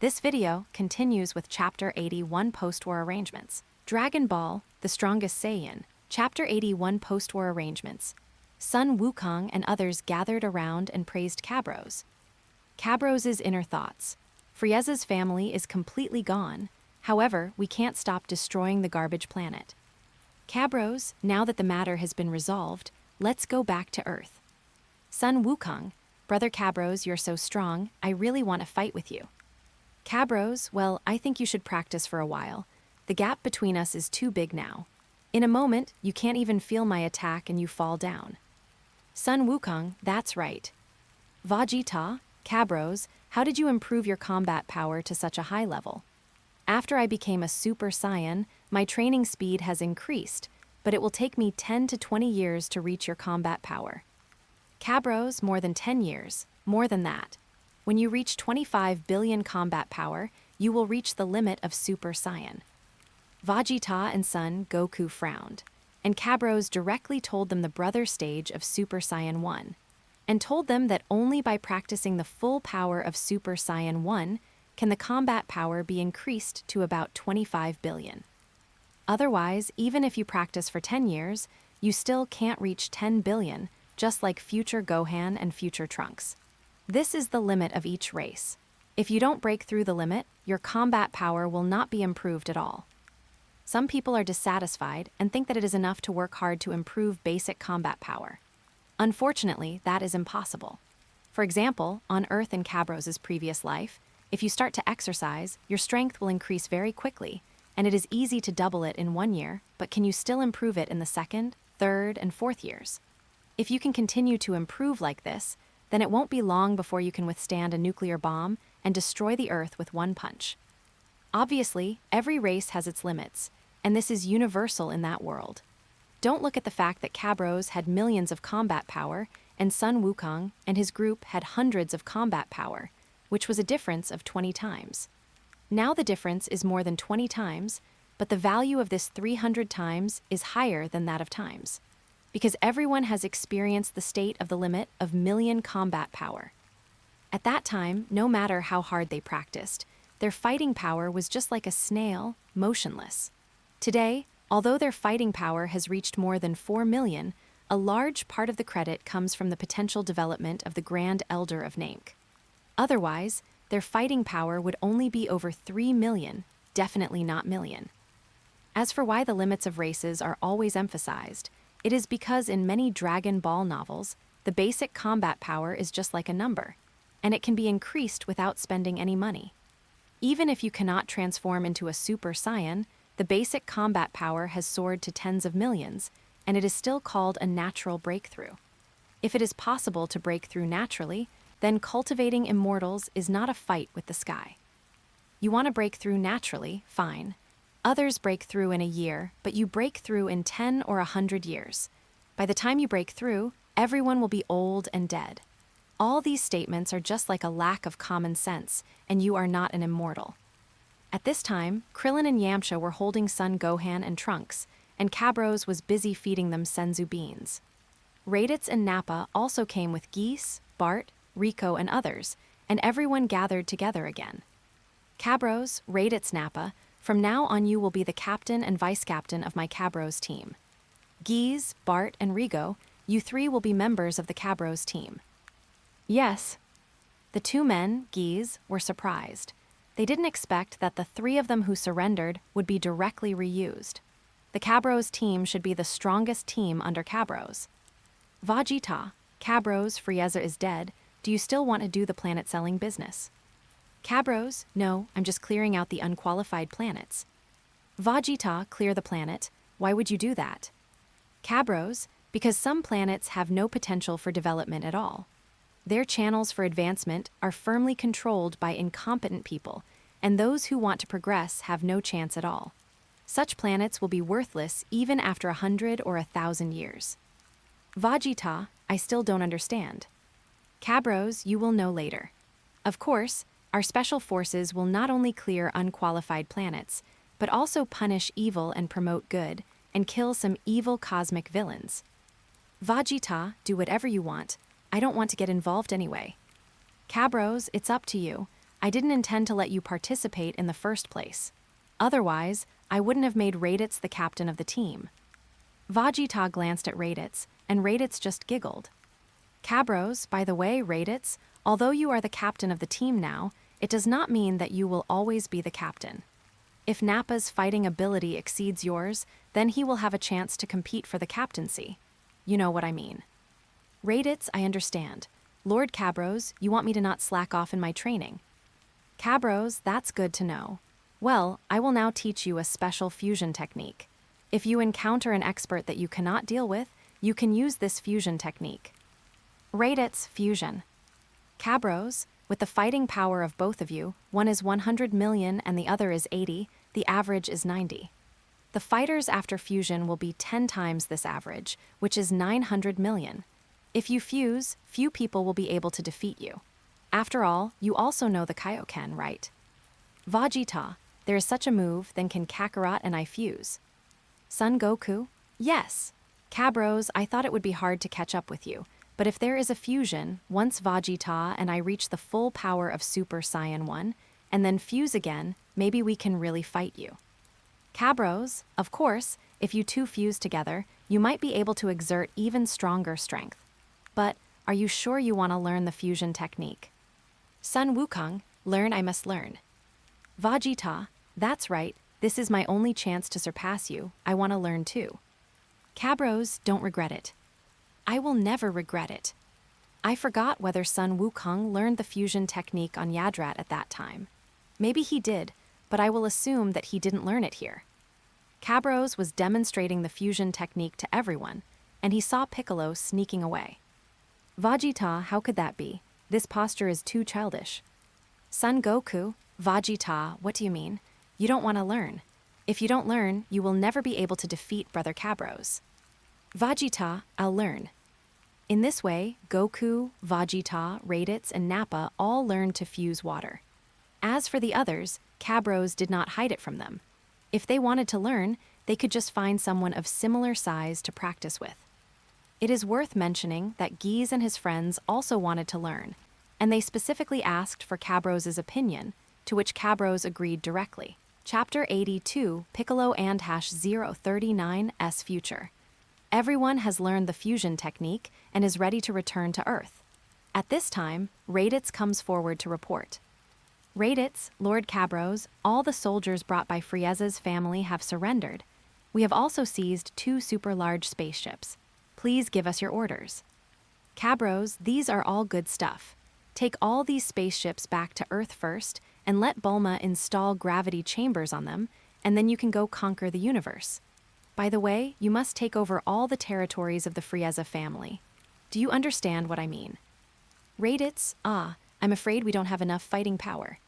This video continues with Chapter 81 Post-War Arrangements. Dragon Ball, the Strongest Saiyan. Chapter 81 Post-War Arrangements. Sun Wukong and others gathered around and praised Cabros. Cabros' inner thoughts. Frieza's family is completely gone. However, we can't stop destroying the garbage planet. Cabros, now that the matter has been resolved, let's go back to Earth. Sun Wukong, Brother Cabros, you're so strong, I really want to fight with you. Cabros, well, I think you should practice for a while. The gap between us is too big now. In a moment, you can't even feel my attack and you fall down. Sun Wukong, that's right. Vegetto, Cabros, how did you improve your combat power to such a high level? After I became a Super Saiyan, my training speed has increased, but it will take me 10 to 20 years to reach your combat power. Cabros, more than 10 years, more than that. When you reach 25 billion combat power, you will reach the limit of Super Saiyan. Vegetto and Son Goku frowned, and Cabros directly told them the brother stage of Super Saiyan 1, and told them that only by practicing the full power of Super Saiyan 1 can the combat power be increased to about 25 billion. Otherwise, even if you practice for 10 years, you still can't reach 10 billion, just like future Gohan and future Trunks. This is the limit of each race. If you don't break through the limit, your combat power will not be improved at all. Some people are dissatisfied and think that it is enough to work hard to improve basic combat power. Unfortunately, that is impossible. For example, on Earth in Cabros' previous life, if you start to exercise, your strength will increase very quickly, and it is easy to double it in 1 year, but can you still improve it in the second, third, and fourth years? If you can continue to improve like this, then it won't be long before you can withstand a nuclear bomb and destroy the Earth with one punch. Obviously, every race has its limits, and this is universal in that world. Don't look at the fact that Cabros had millions of combat power and Sun Wukong and his group had hundreds of combat power, which was a difference of 20 times. Now the difference is more than 20 times, but the value of this 300 times is higher than that of times, because everyone has experienced the state of the limit of million combat power. At that time, no matter how hard they practiced, their fighting power was just like a snail, motionless. Today, although their fighting power has reached more than 4 million, a large part of the credit comes from the potential development of the Grand Elder of Nanfeng. Otherwise, their fighting power would only be over 3 million, definitely not million. As for why the limits of races are always emphasized, it is because in many Dragon Ball novels, the basic combat power is just like a number, and it can be increased without spending any money. Even if you cannot transform into a Super Saiyan, the basic combat power has soared to tens of millions, and it is still called a natural breakthrough. If it is possible to break through naturally, then cultivating immortals is not a fight with the sky. You want to break through naturally, fine. Others break through in a year, but you break through in 10 or 100 years. By the time you break through, everyone will be old and dead. All these statements are just like a lack of common sense, and you are not an immortal. At this time, Krillin and Yamcha were holding Son Gohan and Trunks, and Cabros was busy feeding them senzu beans. Raditz and Nappa also came with Geese, Bart, Rico, and others, and everyone gathered together again. Cabros, Raditz, Nappa, from now on you will be the captain and vice-captain of my Cabros team. Geese, Bart, and Rigo, you three will be members of the Cabros team. Yes. The two men, Geese, were surprised. They didn't expect that the three of them who surrendered would be directly reused. The Cabros team should be the strongest team under Cabros. Vegetto, Cabros, Frieza is dead. Do you still want to do the planet-selling business? Cabros, no, I'm just clearing out the unqualified planets. Vegetto, clear the planet. Why would you do that? Cabros, because some planets have no potential for development at all. Their channels for advancement are firmly controlled by incompetent people, and those who want to progress have no chance at all. Such planets will be worthless even after 100 or 1,000 years. Vegetto, I still don't understand. Cabros, you will know later. Of course, our special forces will not only clear unqualified planets, but also punish evil and promote good, and kill some evil cosmic villains. Vegetto, do whatever you want. I don't want to get involved anyway. Cabros, it's up to you. I didn't intend to let you participate in the first place. Otherwise, I wouldn't have made Raditz the captain of the team. Vegetto glanced at Raditz, and Raditz just giggled. Cabros, by the way, Raditz, although you are the captain of the team now, it does not mean that you will always be the captain. If Nappa's fighting ability exceeds yours, then he will have a chance to compete for the captaincy. You know what I mean. Raditz, I understand. Lord Cabros, you want me to not slack off in my training. Cabros, that's good to know. Well, I will now teach you a special fusion technique. If you encounter an expert that you cannot deal with, you can use this fusion technique. Raditz, fusion. Cabros, with the fighting power of both of you, one is 100 million and the other is 80, the average is 90. The fighters after fusion will be 10 times this average, which is 900 million. If you fuse, few people will be able to defeat you. After all, you also know the Kaioken, right? Vegetto, there is such a move, then can Kakarot and I fuse? Son Goku? Yes. Cabros, I thought it would be hard to catch up with you, but if there is a fusion, once Vegetto and I reach the full power of Super Saiyan 1, and then fuse again, maybe we can really fight you. Cabros, of course, if you two fuse together, you might be able to exert even stronger strength. But are you sure you want to learn the fusion technique? Sun Wukong, learn I must learn. Vegetto, that's right, this is my only chance to surpass you, I want to learn too. Cabros, don't regret it. I will never regret it. I forgot whether Sun Wukong learned the fusion technique on Yadrat at that time. Maybe he did, but I will assume that he didn't learn it here. Cabros was demonstrating the fusion technique to everyone, and he saw Piccolo sneaking away. Vegetto, how could that be? This posture is too childish. Son Goku, Vegetto, what do you mean? You don't want to learn. If you don't learn, you will never be able to defeat Brother Cabros. Vegetto, I'll learn. In this way, Goku, Vegetto, Raditz, and Nappa all learned to fuse water. As for the others, Cabros did not hide it from them. If they wanted to learn, they could just find someone of similar size to practice with. It is worth mentioning that Giz and his friends also wanted to learn, and they specifically asked for Cabros' opinion, to which Cabros agreed directly. Chapter 82, Piccolo and -039's Future. Everyone has learned the fusion technique and is ready to return to Earth. At this time, Raditz comes forward to report. Raditz, Lord Cabros, all the soldiers brought by Frieza's family have surrendered. We have also seized 2 super large spaceships. Please give us your orders. Cabros, these are all good stuff. Take all these spaceships back to Earth first and let Bulma install gravity chambers on them, and then you can go conquer the universe. By the way, you must take over all the territories of the Frieza family. Do you understand what I mean? Raditz, I'm afraid we don't have enough fighting power.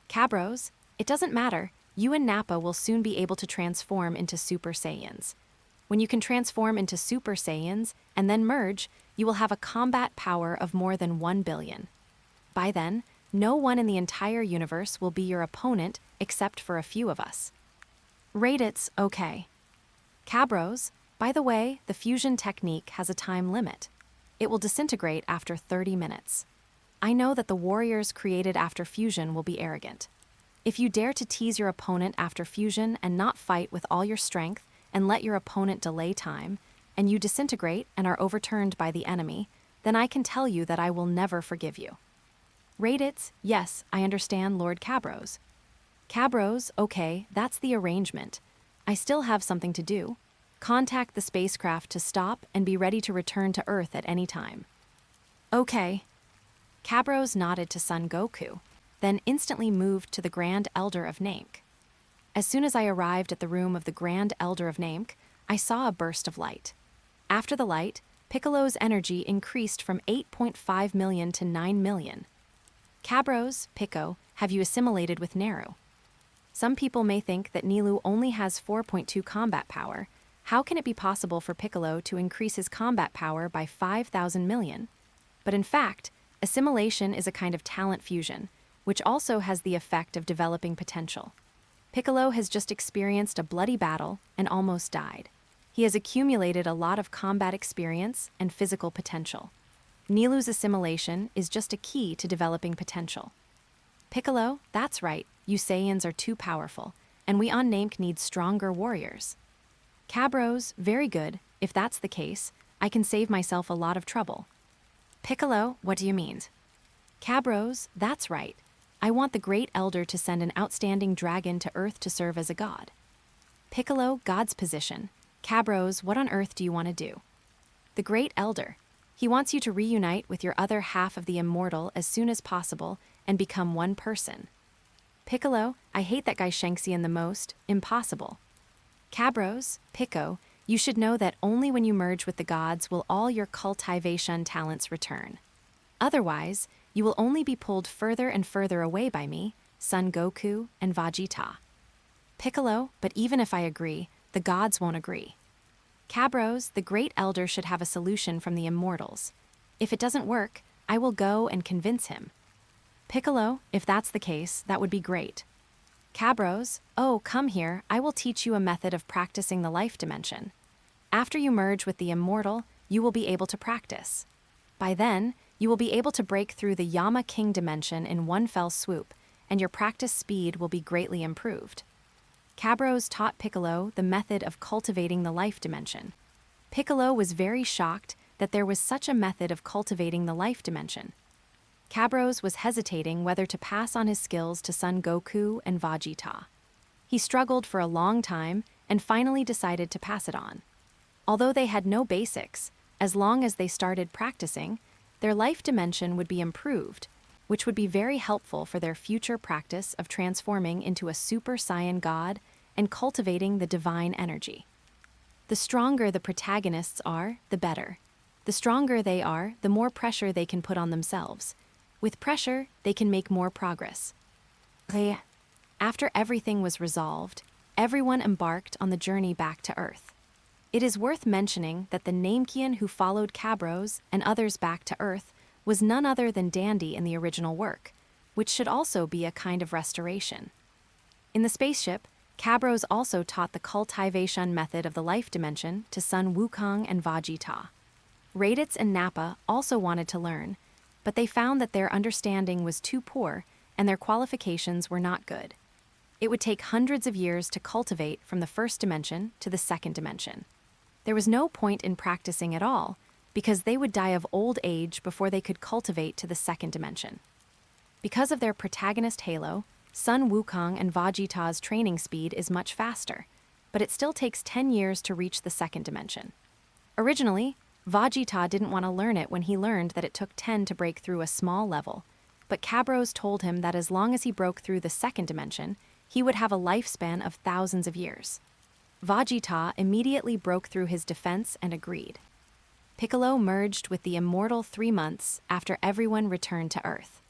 Cabros, it doesn't matter. You and Nappa will soon be able to transform into Super Saiyans. When you can transform into Super Saiyans and then merge, you will have a combat power of more than 1 billion. By then, no one in the entire universe will be your opponent except for a few of us. Raditz, okay. Cabros, by the way, the fusion technique has a time limit. It will disintegrate after 30 minutes. I know that the warriors created after fusion will be arrogant. If you dare to tease your opponent after fusion and not fight with all your strength and let your opponent delay time, and you disintegrate and are overturned by the enemy, then I can tell you that I will never forgive you. Raditz, yes, I understand Lord Cabros. Cabros, okay, that's the arrangement. I still have something to do. Contact the spacecraft to stop and be ready to return to Earth at any time. Okay. Cabros nodded to Son Goku, then instantly moved to the Grand Elder of Namek. As soon as I arrived at the room of the Grand Elder of Namek, I saw a burst of light. After the light, Piccolo's energy increased from 8.5 million to 9 million. Cabros, Pico, have you assimilated with Naru? Some people may think that Nilu only has 4.2 combat power. How can it be possible for Piccolo to increase his combat power by 5,000 million? But in fact, assimilation is a kind of talent fusion, which also has the effect of developing potential. Piccolo has just experienced a bloody battle and almost died. He has accumulated a lot of combat experience and physical potential. Nilu's assimilation is just a key to developing potential. Piccolo, that's right, you Saiyans are too powerful, and we on Namek need stronger warriors. Cabros, very good, if that's the case, I can save myself a lot of trouble. Piccolo, what do you mean? Cabros, that's right. I want the Great Elder to send an outstanding dragon to Earth to serve as a god. Piccolo, God's position. Cabros, what on earth do you want to do? The Great Elder. He wants you to reunite with your other half of the immortal as soon as possible and become one person. Piccolo, I hate that guy Shanxian the most. Impossible. Cabros, Pico, you should know that only when you merge with the gods will all your cultivation talents return. Otherwise, you will only be pulled further and further away by me, Son Goku, and Vegeta. Piccolo, but even if I agree, the gods won't agree. Cabros, the Great Elder should have a solution from the immortals. If it doesn't work, I will go and convince him. Piccolo, if that's the case, that would be great. Cabros, oh, come here, I will teach you a method of practicing the life dimension. After you merge with the immortal, you will be able to practice. By then, you will be able to break through the Yama King dimension in one fell swoop, and your practice speed will be greatly improved. Cabros taught Piccolo the method of cultivating the life dimension. Piccolo was very shocked that there was such a method of cultivating the life dimension. Cabros was hesitating whether to pass on his skills to Son Goku and Vegeta. He struggled for a long time and finally decided to pass it on. Although they had no basics, as long as they started practicing, their life dimension would be improved, which would be very helpful for their future practice of transforming into a Super Saiyan God and cultivating the divine energy. The stronger the protagonists are, the better. The stronger they are, the more pressure they can put on themselves. With pressure, they can make more progress. After everything was resolved, everyone embarked on the journey back to Earth. It is worth mentioning that the Namekian who followed Cabros and others back to Earth was none other than Dandy in the original work, which should also be a kind of restoration. In the spaceship, Cabros also taught the cultivation method of the life dimension to Sun Wukong and Vegeta. Raditz and Nappa also wanted to learn, but they found that their understanding was too poor and their qualifications were not good. It would take hundreds of years to cultivate from the first dimension to the second dimension. There was no point in practicing at all, because they would die of old age before they could cultivate to the second dimension. Because of their protagonist halo, Sun Wukong and Vegeta's training speed is much faster, but it still takes 10 years to reach the second dimension. Originally, Vegeta didn't want to learn it when he learned that it took 10 to break through a small level, but Cabros told him that as long as he broke through the second dimension, he would have a lifespan of thousands of years. Vegeta immediately broke through his defense and agreed. Piccolo merged with the immortal 3 months after everyone returned to Earth.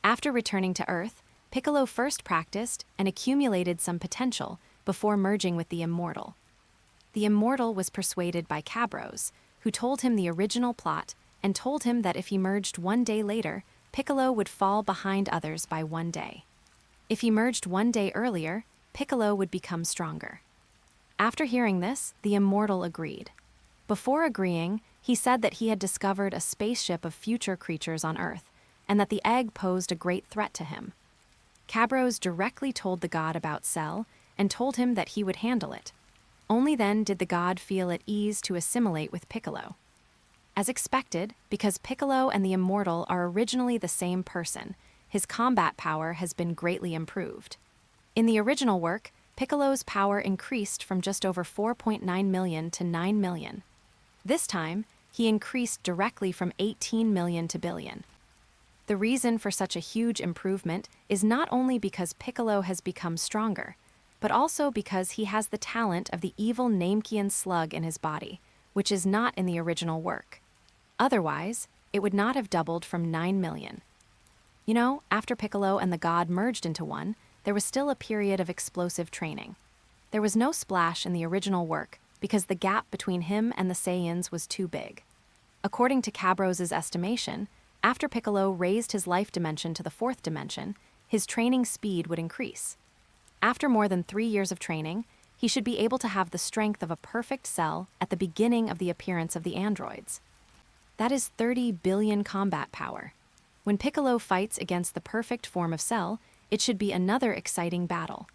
After returning to Earth, Piccolo first practiced and accumulated some potential before merging with the immortal. The immortal was persuaded by Cabros, who told him the original plot and told him that if he merged one day later, Piccolo would fall behind others by 1 day. If he merged 1 day earlier, Piccolo would become stronger. After hearing this, the immortal agreed. Before agreeing, he said that he had discovered a spaceship of future creatures on Earth, and that the egg posed a great threat to him. Cabros directly told the god about Cell and told him that he would handle it. Only then did the god feel at ease to assimilate with Piccolo. As expected, because Piccolo and the immortal are originally the same person, his combat power has been greatly improved. In the original work, Piccolo's power increased from just over 4.9 million to 9 million. This time, he increased directly from 18 million to billion. The reason for such a huge improvement is not only because Piccolo has become stronger, but also because he has the talent of the evil Namekian slug in his body, which is not in the original work. Otherwise, it would not have doubled from 9 million. You know, after Piccolo and the god merged into one, there was still a period of explosive training. There was no splash in the original work because the gap between him and the Saiyans was too big. According to Cabros' estimation, after Piccolo raised his life dimension to the 4th dimension, his training speed would increase. After more than 3 years of training, he should be able to have the strength of a perfect Cell at the beginning of the appearance of the androids. That is 30 billion combat power. When Piccolo fights against the perfect form of Cell, it should be another exciting battle.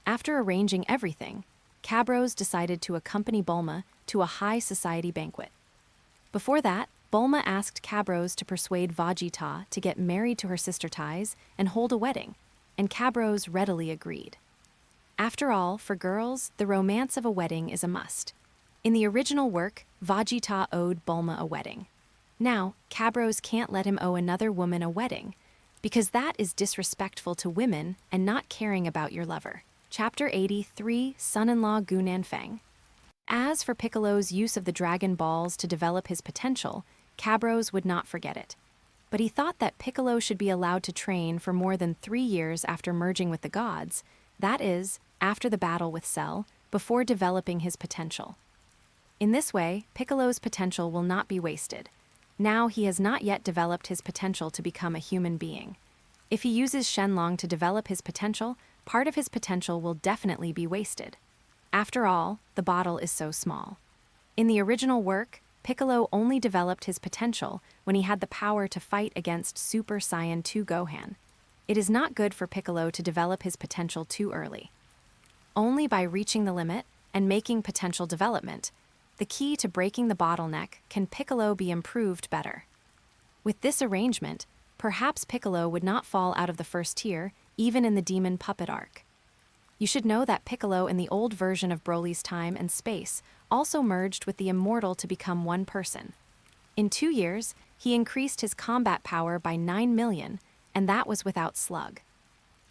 After arranging everything, Cabros decided to accompany Bulma to a high society banquet. Before that, Bulma asked Cabros to persuade Vegetto to get married to her sister Ties and hold a wedding, and Cabros readily agreed. After all, for girls, the romance of a wedding is a must. In the original work, Vegetto owed Bulma a wedding. Now, Cabros can't let him owe another woman a wedding, because that is disrespectful to women and not caring about your lover. Chapter 83, Son-in-Law Gu Nanfeng. As for Piccolo's use of the Dragon Balls to develop his potential, Cabros would not forget it. But he thought that Piccolo should be allowed to train for more than 3 years after merging with the gods, that is, after the battle with Cell, before developing his potential. In this way, Piccolo's potential will not be wasted. Now he has not yet developed his potential to become a human being. If he uses Shenlong to develop his potential, part of his potential will definitely be wasted. After all, the bottle is so small. In the original work, Piccolo only developed his potential when he had the power to fight against Super Saiyan 2 Gohan. It is not good for Piccolo to develop his potential too early. Only by reaching the limit and making potential development, the key to breaking the bottleneck, can Piccolo be improved better. With this arrangement, perhaps Piccolo would not fall out of the first tier, even in the Demon Puppet arc. You should know that Piccolo in the old version of Broly's Time and Space also merged with the Immortal to become one person. In 2 years, he increased his combat power by 9 million, and that was without Slug.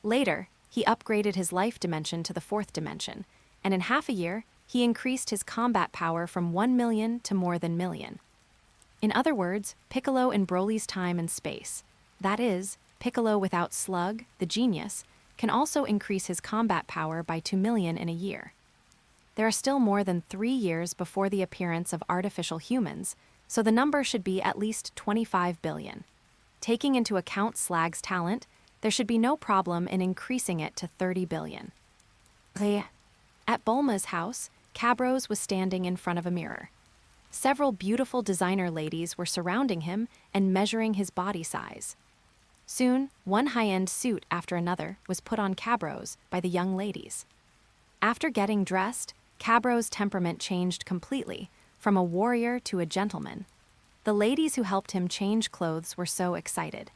Later, he upgraded his life dimension to the 4th dimension, and in half a year, he increased his combat power from 1 million to more than million. In other words, Piccolo in Broly's Time and Space, that is, Piccolo without Slug, the genius, can also increase his combat power by 2 million in a year. There are still more than 3 years before the appearance of artificial humans, so the number should be at least 25 billion. Taking into account Slag's talent, there should be no problem in increasing it to 30 billion. At Bulma's house, Cabros was standing in front of a mirror. Several beautiful designer ladies were surrounding him and measuring his body size. Soon, one high-end suit after another was put on Cabros by the young ladies. After getting dressed, Cabros' temperament changed completely, from a warrior to a gentleman. The ladies who helped him change clothes were so excited.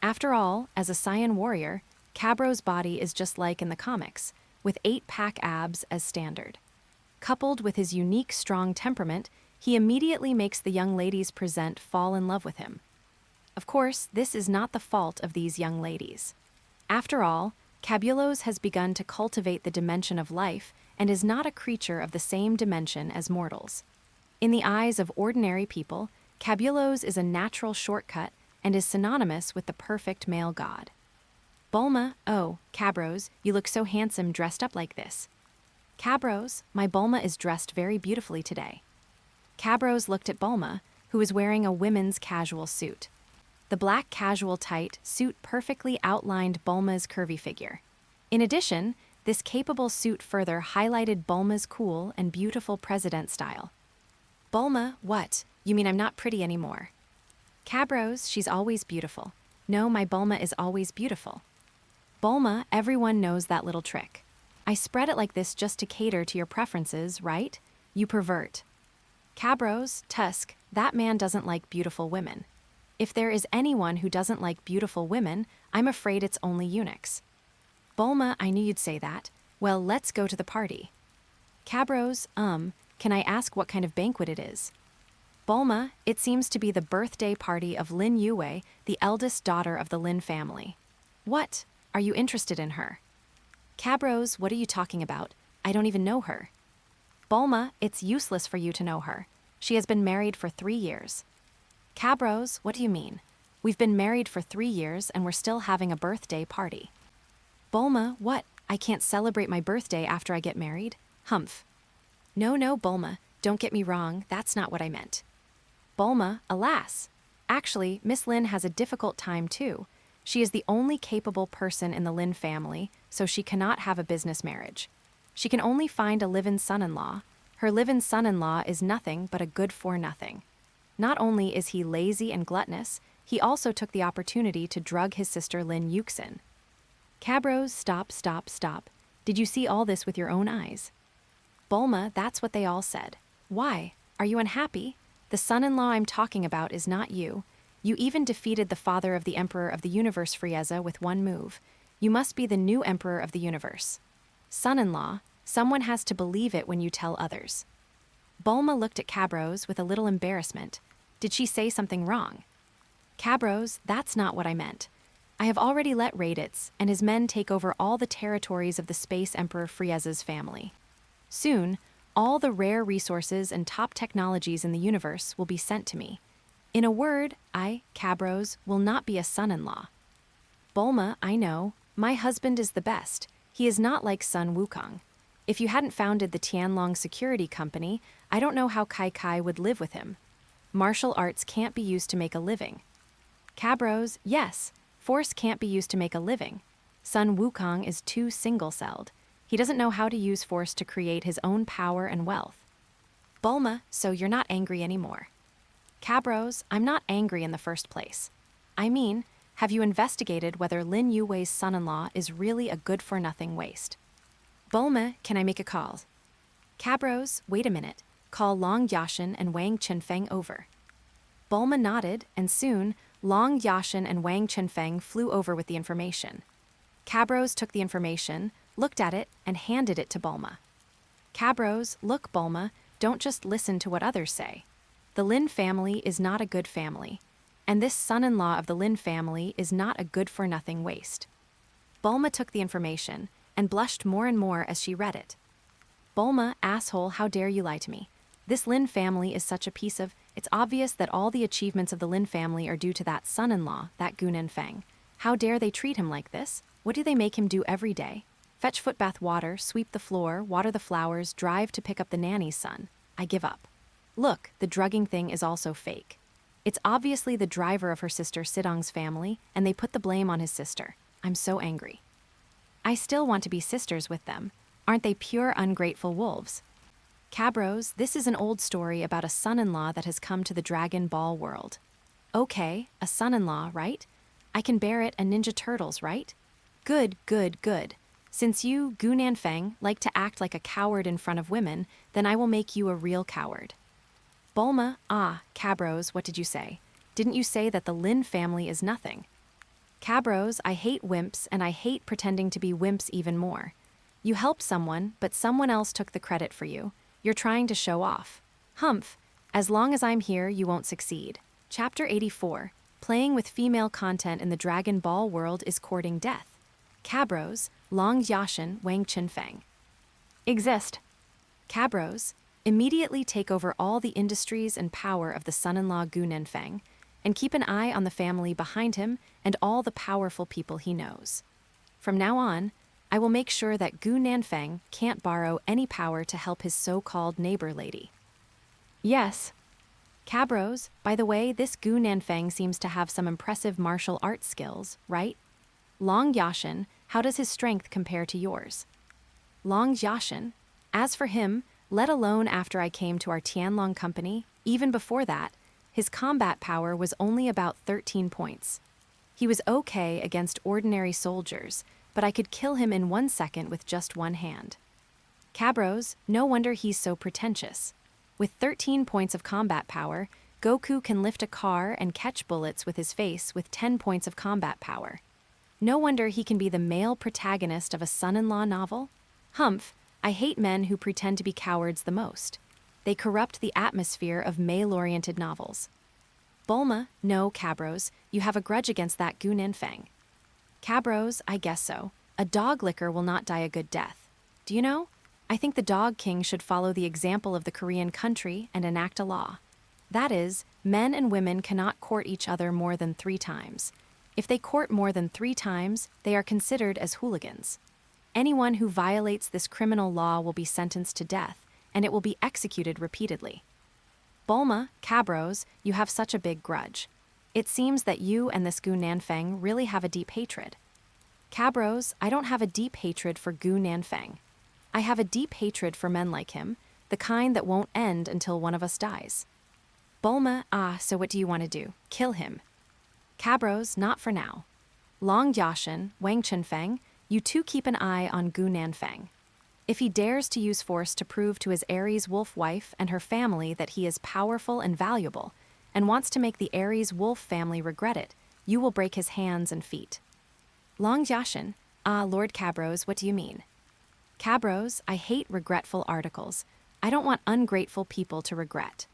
After all, as a Saiyan warrior, Cabros' body is just like in the comics, with 8-pack abs as standard. Coupled with his unique strong temperament, he immediately makes the young ladies present fall in love with him. Of course, this is not the fault of these young ladies. After all, Cabros has begun to cultivate the dimension of life and is not a creature of the same dimension as mortals. In the eyes of ordinary people, Cabros is a natural shortcut and is synonymous with the perfect male god. Bulma, oh, Cabros, you look so handsome dressed up like this. Cabros, my Bulma is dressed very beautifully today. Cabros looked at Bulma, who was wearing a women's casual suit. The black casual tight suit perfectly outlined Bulma's curvy figure. In addition, this capable suit further highlighted Bulma's cool and beautiful president style. Bulma, what? You mean I'm not pretty anymore? Cabros, she's always beautiful. No, my Bulma is always beautiful. Bulma, everyone knows that little trick. I spread it like this just to cater to your preferences, right? You pervert. Cabros, Tusk, that man doesn't like beautiful women. If there is anyone who doesn't like beautiful women, I'm afraid it's only eunuchs. Bulma, I knew you'd say that. Well, let's go to the party. Cabros, can I ask what kind of banquet it is? Bulma, it seems to be the birthday party of Lin Yue, the eldest daughter of the Lin family. What? Are you interested in her? Cabros, what are you talking about? I don't even know her. Bulma, it's useless for you to know her. She has been married for 3 years. Cabros, what do you mean? We've been married for 3 years and we're still having a birthday party. Bulma, what? I can't celebrate my birthday after I get married? Humph. No, Bulma, don't get me wrong, that's not what I meant. Bulma, alas. Actually, Miss Lin has a difficult time too. She is the only capable person in the Lin family, so she cannot have a business marriage. She can only find a live-in son-in-law. Her live-in son-in-law is nothing but a good-for-nothing. Not only is he lazy and gluttonous, He also took the opportunity to drug his sister Lin Yuxin. Cabros, stop. Did you see all this with your own eyes? Bulma, that's what they all said. Why? Are you unhappy? The son-in-law I'm talking about is not you. You even defeated the father of the Emperor of the Universe, Frieza, with one move. You must be the new Emperor of the Universe. Son-in-law, someone has to believe it when you tell others. Bulma looked at Cabros with a little embarrassment. Did she say something wrong? Cabros, that's not what I meant. I have already let Raditz and his men take over all the territories of the Space Emperor Frieza's family. Soon, all the rare resources and top technologies in the universe will be sent to me. In a word, I, Cabros, will not be a son-in-law. Bulma, I know. My husband is the best. He is not like Sun Wukong. If you hadn't founded the Tianlong Security Company, I don't know how Kai Kai would live with him. Martial arts can't be used to make a living. Cabros, yes, force can't be used to make a living. Sun Wukong is too single-celled. He doesn't know how to use force to create his own power and wealth. Bulma, so you're not angry anymore. Cabros, I'm not angry in the first place. I mean, have you investigated whether Lin Yuwei's son-in-law is really a good-for-nothing waste? Bulma, can I make a call? Cabros, wait a minute. Call Long Yashin and Wang Chenfeng over. Bulma nodded, and soon, Long Yashin and Wang Chenfeng flew over with the information. Cabros took the information, looked at it, and handed it to Bulma. Cabros, look, Bulma, don't just listen to what others say. The Lin family is not a good family, and this son-in-law of the Lin family is not a good-for-nothing waste. Bulma took the information and blushed more and more as she read it. Bulma, asshole, how dare you lie to me? This Lin family is such a piece of... It's obvious that all the achievements of the Lin family are due to that son-in-law, that Nanfeng. How dare they treat him like this? What do they make him do every day? Fetch footbath water, sweep the floor, water the flowers, drive to pick up the nanny's son. I give up. Look, the drugging thing is also fake. It's obviously the driver of her sister Sidong's family, and they put the blame on his sister. I'm so angry. I still want to be sisters with them. Aren't they pure ungrateful wolves? Cabros, this is an old story about a son-in-law that has come to the Dragon Ball world. Okay, a son-in-law, right? I can bear it, a Ninja Turtles, right? Good. Since you, Gu Nanfeng, like to act like a coward in front of women, then I will make you a real coward. Bulma, Cabros, what did you say? Didn't you say that the Lin family is nothing? Cabros, I hate wimps, and I hate pretending to be wimps even more. You helped someone, but someone else took the credit for you. You're trying to show off. Humph, as long as I'm here, you won't succeed. Chapter 84, Playing with female content in the Dragon Ball world is courting death. Cabros, Long Yashin, Wang Chenfeng. Exist. Cabros, immediately take over all the industries and power of the son-in-law Gu Nanfeng, and keep an eye on the family behind him and all the powerful people he knows. From now on, I will make sure that Gu Nanfeng can't borrow any power to help his so-called neighbor lady. Yes. Cabros, by the way, this Gu Nanfeng seems to have some impressive martial arts skills, right? Long Yashin, how does his strength compare to yours? Long Yashin, as for him, let alone after I came to our Tianlong company, even before that, his combat power was only about 13 points. He was okay against ordinary soldiers, but I could kill him in 1 second with just one hand. Cabros, no wonder he's so pretentious. With 13 points of combat power, Goku can lift a car and catch bullets with his face with 10 points of combat power. No wonder he can be the male protagonist of a son-in-law novel. Humph, I hate men who pretend to be cowards the most. They corrupt the atmosphere of male-oriented novels. Bulma, no, Cabros, you have a grudge against that Gu Nanfeng. Cabros, I guess so. A dog licker will not die a good death. Do you know? I think the Dog King should follow the example of the Korean country and enact a law. That is, men and women cannot court each other more than 3 times. If they court more than 3 times, they are considered as hooligans. Anyone who violates this criminal law will be sentenced to death, and it will be executed repeatedly. Bulma, Cabros, you have such a big grudge. It seems that you and this Gu Nanfeng really have a deep hatred. Cabros, I don't have a deep hatred for Gu Nanfeng. I have a deep hatred for men like him, the kind that won't end until one of us dies. Bulma, so what do you want to do? Kill him. Cabros, not for now. Long Yashin, Wang Chenfeng, you two keep an eye on Gu Nanfeng. If he dares to use force to prove to his Aries wolf wife and her family that he is powerful and valuable, and wants to make the Aries wolf family regret it, you will break his hands and feet. Long Yashin, Lord Cabros, what do you mean? Cabros, I hate regretful articles. I don't want ungrateful people to regret.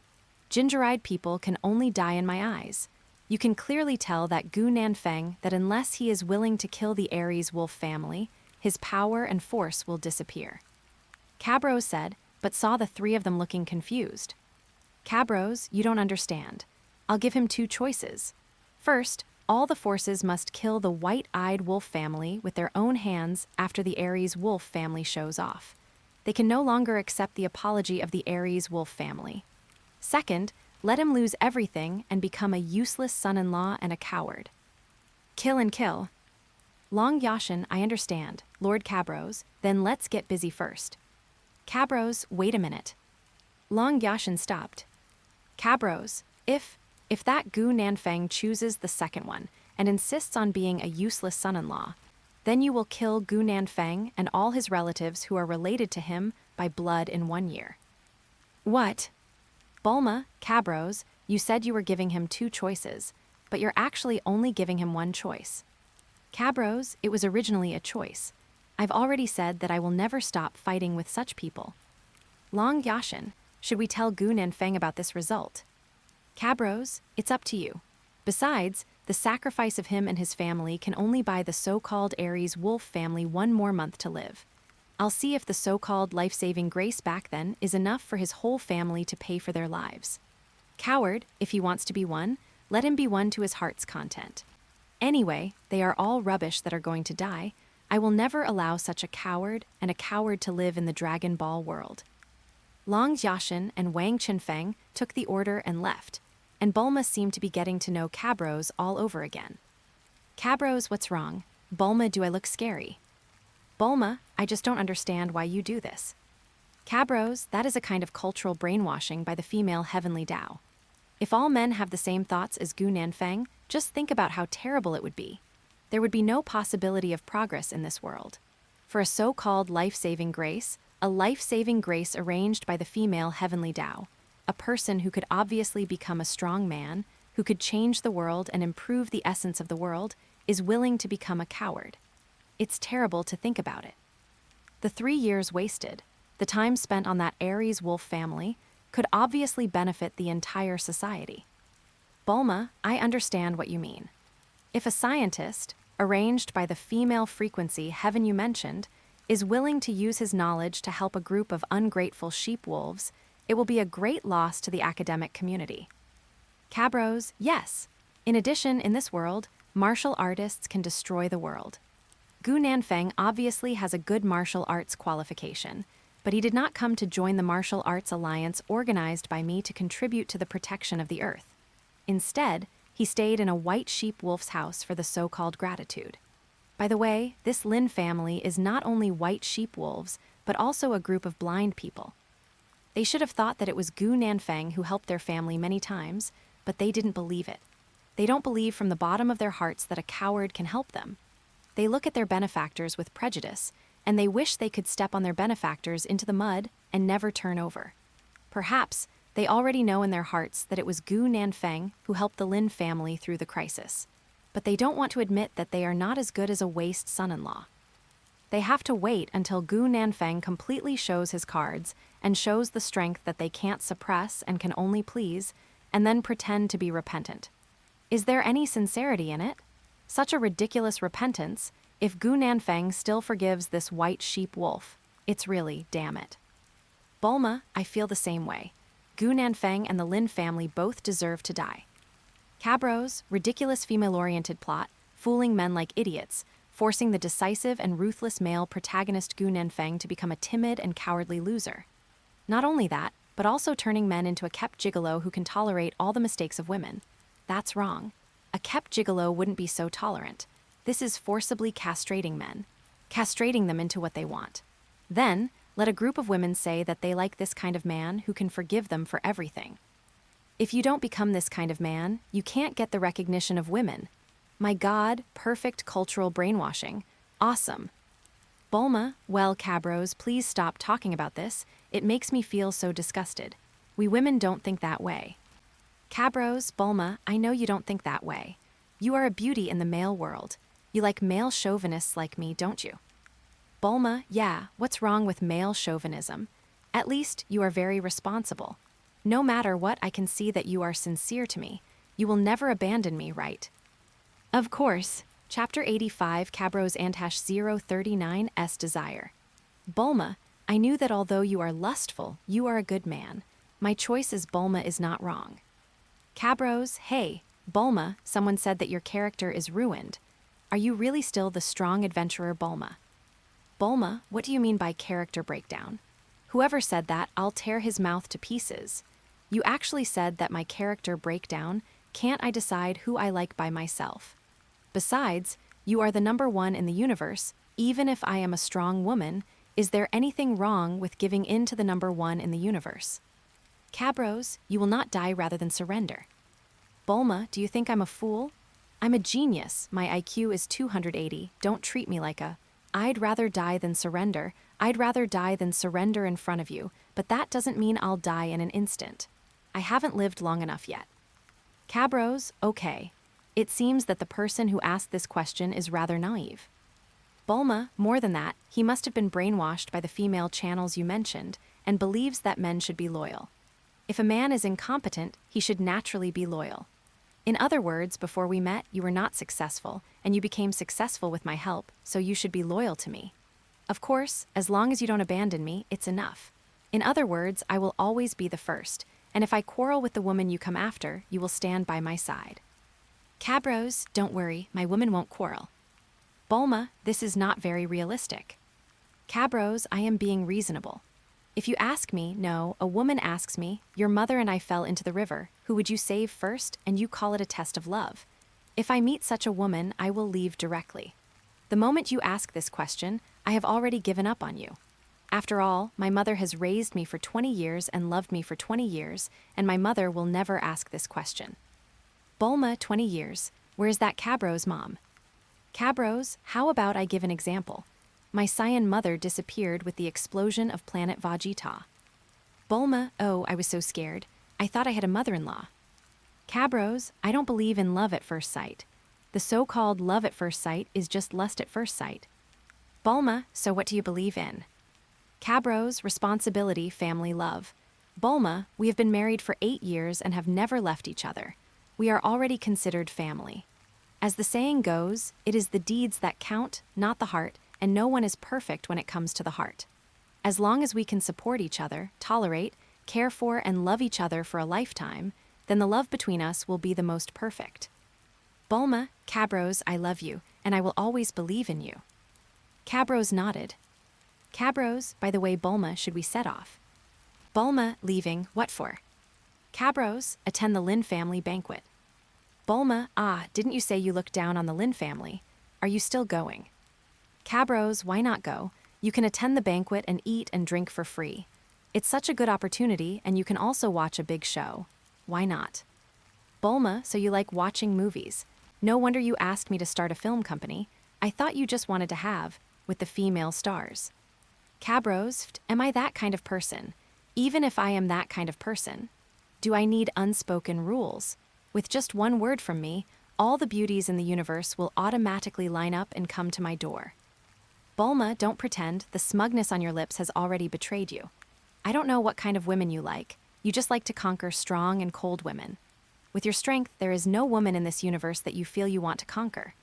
Ginger-eyed people can only die in my eyes. You can clearly tell that Gu Nanfeng that unless he is willing to kill the Aries wolf family, his power and force will disappear. Cabros said, but saw the three of them looking confused. Cabros, you don't understand. I'll give him two choices. First, all the forces must kill the white-eyed wolf family with their own hands after the Aries wolf family shows off. They can no longer accept the apology of the Aries wolf family. Second, let him lose everything and become a useless son-in-law and a coward. Kill and kill. Long Yashin, I understand. Lord Cabros, then let's get busy first. Cabros, wait a minute. Long Yashin stopped. Cabros, if that Gu Nanfeng chooses the second one and insists on being a useless son-in-law, then you will kill Gu Nanfeng and all his relatives who are related to him by blood in 1 year. What? Bulma, Cabros, you said you were giving him two choices, but you're actually only giving him one choice. Cabros, it was originally a choice. I've already said that I will never stop fighting with such people. Long Yashin, should we tell Gu Nanfeng about this result? Cabros, it's up to you. Besides, the sacrifice of him and his family can only buy the so-called Aries wolf family 1 more month to live. I'll see if the so-called life-saving grace back then is enough for his whole family to pay for their lives. Coward, if he wants to be one, let him be one to his heart's content. Anyway, they are all rubbish that are going to die. I will never allow such a coward to live in the Dragon Ball world. Long Yashin and Wang Chenfeng took the order and left, and Bulma seemed to be getting to know Cabros all over again. Cabros, what's wrong? Bulma, do I look scary? Bulma, I just don't understand why you do this. Cabros, that is a kind of cultural brainwashing by the female heavenly Tao. If all men have the same thoughts as Gu Nanfeng, just think about how terrible it would be. There would be no possibility of progress in this world. For a so-called life-saving grace, a life-saving grace arranged by the female heavenly Tao, a person who could obviously become a strong man, who could change the world and improve the essence of the world, is willing to become a coward. It's terrible to think about it. The 3 years wasted, the time spent on that Aries wolf family, could obviously benefit the entire society. Bulma, I understand what you mean. If a scientist, arranged by the female frequency heaven you mentioned, is willing to use his knowledge to help a group of ungrateful sheep wolves, it will be a great loss to the academic community. Cabros, yes. In addition, in this world, martial artists can destroy the world. Gu Nanfeng obviously has a good martial arts qualification, but he did not come to join the martial arts alliance organized by me to contribute to the protection of the earth. Instead, he stayed in a white sheep wolf's house for the so-called gratitude. By the way, this Lin family is not only white sheep wolves, but also a group of blind people. They should have thought that it was Gu Nanfeng who helped their family many times, but they didn't believe it. They don't believe from the bottom of their hearts that a coward can help them. They look at their benefactors with prejudice, and they wish they could step on their benefactors into the mud and never turn over. Perhaps they already know in their hearts that it was Gu Nanfeng who helped the Lin family through the crisis, but they don't want to admit that they are not as good as a waste son-in-law. They have to wait until Gu Nanfeng completely shows his cards and shows the strength that they can't suppress and can only please, and then pretend to be repentant. Is there any sincerity in it? Such a ridiculous repentance, if Gu Nanfeng still forgives this white sheep wolf, it's really, damn it. Bulma, I feel the same way. Gu Nanfeng and the Lin family both deserve to die. Cabros, ridiculous female-oriented plot, fooling men like idiots, forcing the decisive and ruthless male protagonist Gu Nanfeng to become a timid and cowardly loser. Not only that, but also turning men into a kept gigolo who can tolerate all the mistakes of women. That's wrong. A kept gigolo wouldn't be so tolerant. This is forcibly castrating men, castrating them into what they want. Then, let a group of women say that they like this kind of man who can forgive them for everything. If you don't become this kind of man, you can't get the recognition of women, My God, perfect cultural brainwashing. Awesome. Bulma, well, Cabros, please stop talking about this. It makes me feel so disgusted. We women don't think that way. Cabros, Bulma, I know you don't think that way. You are a beauty in the male world. You like male chauvinists like me, don't you? Bulma, yeah, what's wrong with male chauvinism? At least you are very responsible. No matter what, I can see that you are sincere to me. You will never abandon me, right? Of course. Chapter 85, Cabros Antash 039's Desire. Bulma, I knew that although you are lustful, you are a good man. My choice as Bulma is not wrong. Cabros, hey, Bulma, someone said that your character is ruined. Are you really still the strong adventurer Bulma? Bulma, what do you mean by character breakdown? Whoever said that, I'll tear his mouth to pieces. You actually said that my character breakdown, can't I decide who I like by myself? Besides, you are the number one in the universe, even if I am a strong woman. Is there anything wrong with giving in to the number one in the universe? Cabros, you will not die rather than surrender. Bulma, do you think I'm a fool? I'm a genius. My IQ is 280. Don't treat me like a... I'd rather die than surrender. I'd rather die than surrender in front of you, but that doesn't mean I'll die in an instant. I haven't lived long enough yet. Cabros, okay. It seems that the person who asked this question is rather naive. Bulma, more than that, he must have been brainwashed by the female channels you mentioned and believes that men should be loyal. If a man is incompetent, he should naturally be loyal. In other words, before we met, you were not successful, and you became successful with my help, so you should be loyal to me. Of course, as long as you don't abandon me, it's enough. In other words, I will always be the first, and if I quarrel with the woman you come after, you will stand by my side. Cabros, don't worry, my woman won't quarrel. Bulma, this is not very realistic. Cabros, I am being reasonable. If you ask me, no, a woman asks me, your mother and I fell into the river, who would you save first, and you call it a test of love. If I meet such a woman, I will leave directly. The moment you ask this question, I have already given up on you. After all, my mother has raised me for 20 years and loved me for 20 years, and my mother will never ask this question. Bulma, 20 years. Where's that Cabros mom? Cabros, how about I give an example? My Saiyan mother disappeared with the explosion of planet Vegetto. Bulma, oh, I was so scared. I thought I had a mother-in-law. Cabros, I don't believe in love at first sight. The so-called love at first sight is just lust at first sight. Bulma, so what do you believe in? Cabros, responsibility, family, love. Bulma, we have been married for 8 years and have never left each other. We are already considered family. As the saying goes, it is the deeds that count, not the heart, and no one is perfect when it comes to the heart. As long as we can support each other, tolerate, care for, and love each other for a lifetime, then the love between us will be the most perfect. Bulma, Cabros, I love you, and I will always believe in you. Cabros nodded. Cabros, by the way, Bulma, should we set off? Bulma, leaving, what for? Cabros, attend the Lin family banquet. Bulma, didn't you say you looked down on the Lin family? Are you still going? Cabros, why not go? You can attend the banquet and eat and drink for free. It's such a good opportunity, and you can also watch a big show. Why not? Bulma, so you like watching movies. No wonder you asked me to start a film company. I thought you just wanted to have, with the female stars. Cabros, am I that kind of person? Even if I am that kind of person, do I need unspoken rules? With just one word from me, all the beauties in the universe will automatically line up and come to my door. Bulma, don't pretend, the smugness on your lips has already betrayed you. I don't know what kind of women you like. You just like to conquer strong and cold women. With your strength, there is no woman in this universe that you feel you want to conquer.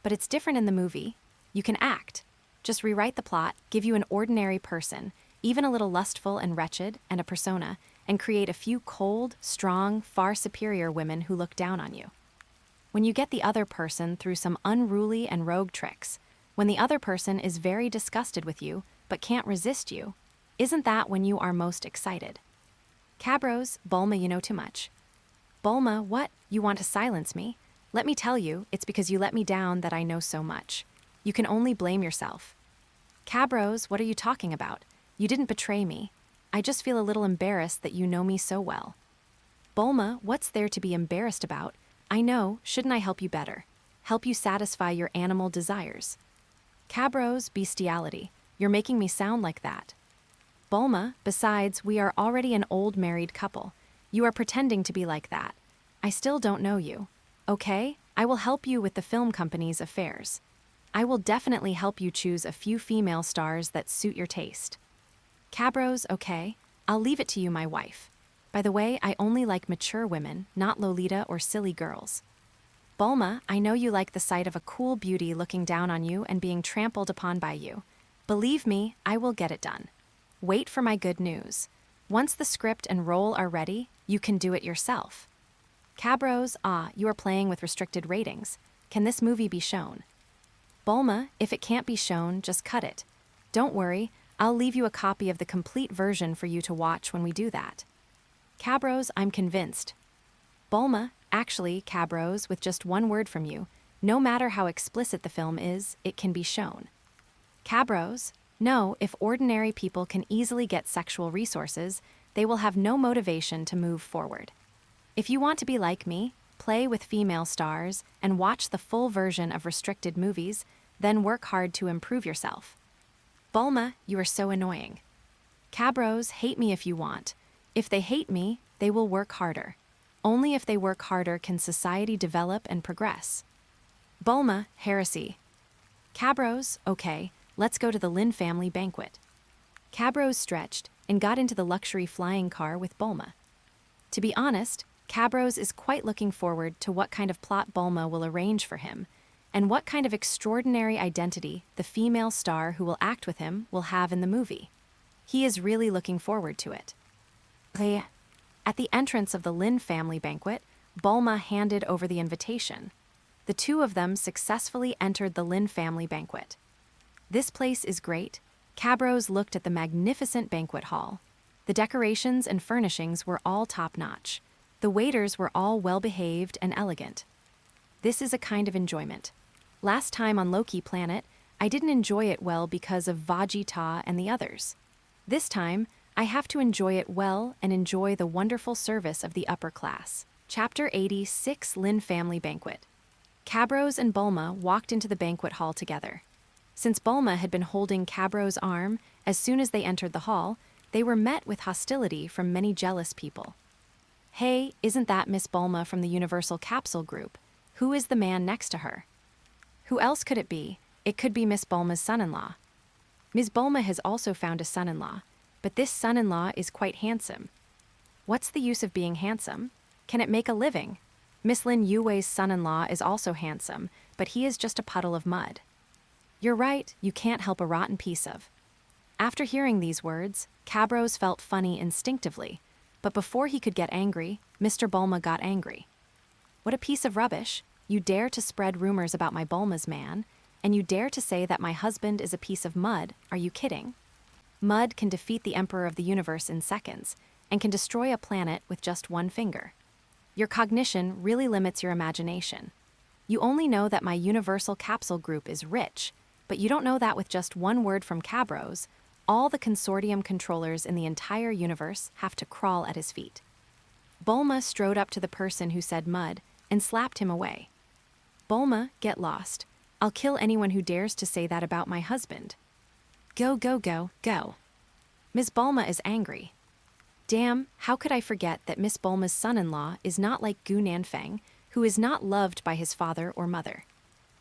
But it's different in the movie. You can act. Just rewrite the plot, give you an ordinary person, even a little lustful and wretched, and a persona, and create a few cold, strong, far superior women who look down on you. When you get the other person through some unruly and rogue tricks, when the other person is very disgusted with you, but can't resist you, isn't that when you are most excited? Cabros, Bulma, you know too much. Bulma, what? You want to silence me? Let me tell you, it's because you let me down that I know so much. You can only blame yourself. Cabros, what are you talking about? You didn't betray me. I just feel a little embarrassed that you know me so well. Bulma, what's there to be embarrassed about? I know, shouldn't I help you better? help you satisfy your animal desires. Cabros, bestiality. You're making me sound like that. Bulma, besides, we are already an old married couple. You are pretending to be like that. I still don't know you. Okay, I will help you with the film company's affairs. I will definitely help you choose a few female stars that suit your taste. Cabros, okay, I'll leave it to you, my wife. By the way, I only like mature women, not Lolita or silly girls. Bulma, I know you like the sight of a cool beauty looking down on you and being trampled upon by you. Believe me, I will get it done. Wait for my good news. Once the script and role are ready, you can do it yourself. Cabros, you are playing with restricted ratings. Can this movie be shown? Bulma, if it can't be shown, just cut it. Don't worry, I'll leave you a copy of the complete version for you to watch when we do that. Cabros, I'm convinced. Bulma, actually, Cabros, with just one word from you, no matter how explicit the film is, it can be shown. Cabros, no, if ordinary people can easily get sexual resources, they will have no motivation to move forward. If you want to be like me, play with female stars, and watch the full version of restricted movies, then work hard to improve yourself. Bulma, you are so annoying. Cabros, hate me if you want. If they hate me, they will work harder. Only if they work harder can society develop and progress. Bulma, heresy. Cabros, okay, let's go to the Lin family banquet. Cabros stretched and got into the luxury flying car with Bulma. To be honest, Cabros is quite looking forward to what kind of plot Bulma will arrange for him, and what kind of extraordinary identity the female star who will act with him will have in the movie. He is really looking forward to it. At the entrance of the Lin family banquet, Bulma handed over the invitation. The two of them successfully entered the Lin family banquet. This place is great. Cabros looked at the magnificent banquet hall. The decorations and furnishings were all top-notch. The waiters were all well-behaved and elegant. This is a kind of enjoyment. Last time on Loki Planet, I didn't enjoy it well because of Vegetto and the others. This time, I have to enjoy it well and enjoy the wonderful service of the upper class. Chapter 86, Lin Family Banquet. Cabros and Bulma walked into the banquet hall together. Since Bulma had been holding Cabros' arm, as soon as they entered the hall, they were met with hostility from many jealous people. Hey, isn't that Miss Bulma from the Universal Capsule Group? Who is the man next to her? Who else could it be? It could be Miss Bulma's son-in-law. Ms. Bulma has also found a son-in-law, but this son-in-law is quite handsome. What's the use of being handsome? Can it make a living? Miss Lin Yue's son-in-law is also handsome, but he is just a puddle of mud. You're right, you can't help a rotten piece of. After hearing these words, Cabros felt funny instinctively, but before he could get angry, Mr. Bulma got angry. What a piece of rubbish! You dare to spread rumors about my Bulma's man, and you dare to say that my husband is a piece of mud. Are you kidding? Mud can defeat the Emperor of the Universe in seconds, and can destroy a planet with just one finger. Your cognition really limits your imagination. You only know that my Universal Capsule Group is rich, but you don't know that with just one word from Cabros, all the consortium controllers in the entire universe have to crawl at his feet. Bulma strode up to the person who said mud and slapped him away. Bulma, get lost. I'll kill anyone who dares to say that about my husband. Go, go, go, go. Miss Bulma is angry. Damn, how could I forget that Miss Bulma's son-in-law is not like Gu Nanfeng, who is not loved by his father or mother.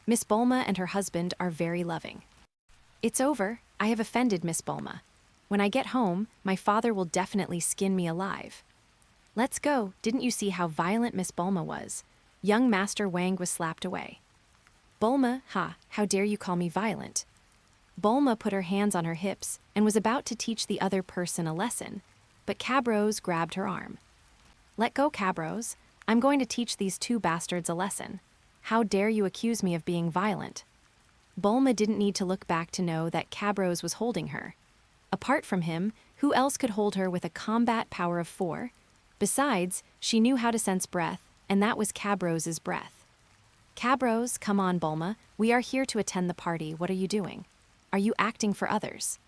Miss Bulma and her husband are very loving. It's over. I have offended Miss Bulma. When I get home, my father will definitely skin me alive. Let's go. Didn't you see how violent Miss Bulma was? Young Master Wang was slapped away. Bulma, how dare you call me violent? Bulma put her hands on her hips and was about to teach the other person a lesson, but Cabros grabbed her arm. Let go, Cabros. I'm going to teach these two bastards a lesson. How dare you accuse me of being violent? Bulma didn't need to look back to know that Cabros was holding her. Apart from him, who else could hold her with a combat power of 4? Besides, she knew how to sense breath, and that was Cabros' breath. Cabros, come on, Bulma. We are here to attend the party. What are you doing? Are you acting for others?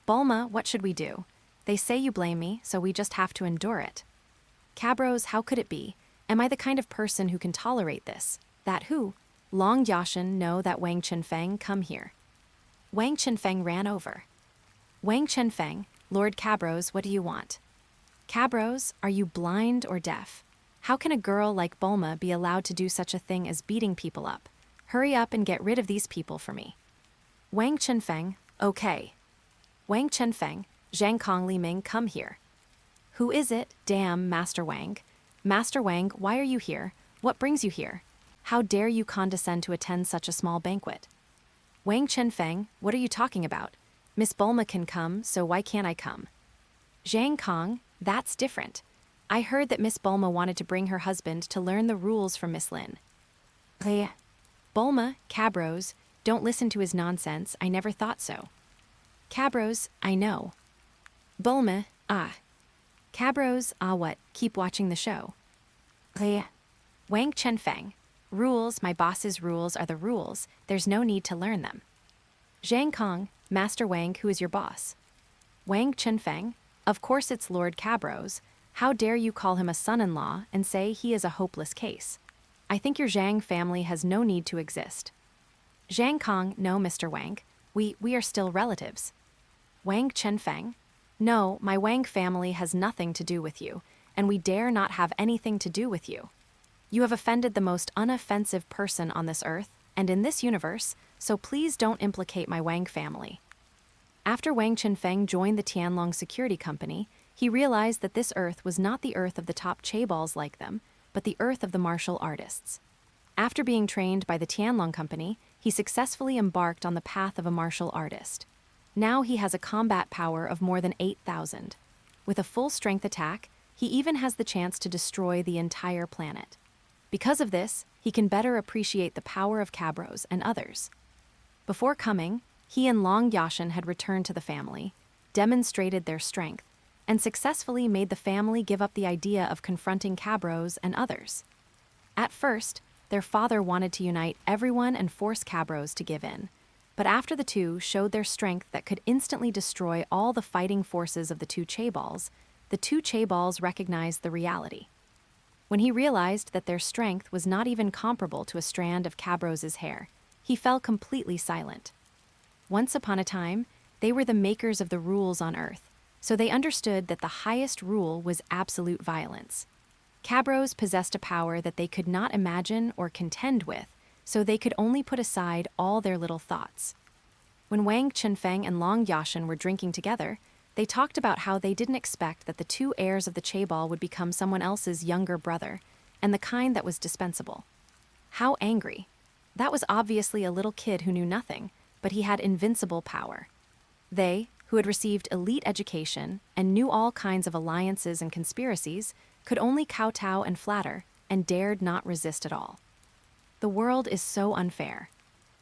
Bulma, what should we do? They say you blame me, so we just have to endure it. Cabros, how could it be? Am I the kind of person who can tolerate this? That who? Long Yashin know that Wang Chenfeng come here. Wang Chenfeng ran over. Wang Chenfeng, Lord Cabros, what do you want? Cabros, are you blind or deaf? How can a girl like Bulma be allowed to do such a thing as beating people up? Hurry up and get rid of these people for me. Wang Chenfeng, okay. Wang Chenfeng, Zhang Kong Li Ming, come here. Who is it? Damn, Master Wang. Master Wang, why are you here? What brings you here? How dare you condescend to attend such a small banquet? Wang Chenfeng, what are you talking about? Miss Bulma can come, so why can't I come? Zhang Kong, that's different. I heard that Miss Bulma wanted to bring her husband to learn the rules from Miss Lin. Bulma, Cabros, don't listen to his nonsense, I never thought so. Cabros, I know. Bulma, Cabros, what, keep watching the show. Wang Chenfeng, rules, my boss's rules are the rules, there's no need to learn them. Zhang Kong, Master Wang, who is your boss? Wang Chenfeng, of course it's Lord Cabros. How dare you call him a son-in-law and say he is a hopeless case? I think your Zhang family has no need to exist. Zhang Kong, no, Mr. Wang. We are still relatives. Wang Chenfeng, no, my Wang family has nothing to do with you, and we dare not have anything to do with you. You have offended the most unoffensive person on this earth and in this universe, so please don't implicate my Wang family. After Wang Chenfeng joined the Tianlong Security Company, he realized that this earth was not the earth of the top chaebols like them, but the earth of the martial artists. After being trained by the Tianlong Company, he successfully embarked on the path of a martial artist. Now he has a combat power of more than 8,000. With a full-strength attack, he even has the chance to destroy the entire planet. Because of this, he can better appreciate the power of Cabros and others. Before coming, he and Long Yashin had returned to the family, demonstrated their strength, and successfully made the family give up the idea of confronting Cabros and others. At first, their father wanted to unite everyone and force Cabros to give in, but after the two showed their strength that could instantly destroy all the fighting forces of the two chaebols, the two chaebols recognized the reality. When he realized that their strength was not even comparable to a strand of Cabros's hair, he fell completely silent. Once upon a time, they were the makers of the rules on Earth, so they understood that the highest rule was absolute violence. Cabros possessed a power that they could not imagine or contend with, so they could only put aside all their little thoughts. When Wang Chenfeng and Long Yashin were drinking together, they talked about how they didn't expect that the two heirs of the chaebol would become someone else's younger brother, and the kind that was dispensable. How angry. That was obviously a little kid who knew nothing, but he had invincible power. They, who had received elite education and knew all kinds of alliances and conspiracies, could only kowtow and flatter, and dared not resist at all. The world is so unfair.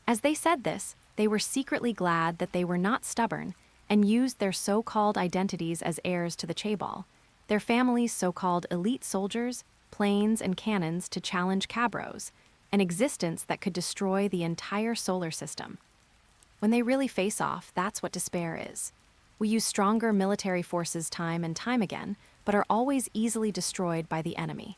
As they said this, they were secretly glad that they were not stubborn and used their so-called identities as heirs to the chaebol, their families' so-called elite soldiers, planes, and cannons to challenge Cabros, an existence that could destroy the entire solar system. When they really face off, that's what despair is. We use stronger military forces time and time again, but are always easily destroyed by the enemy.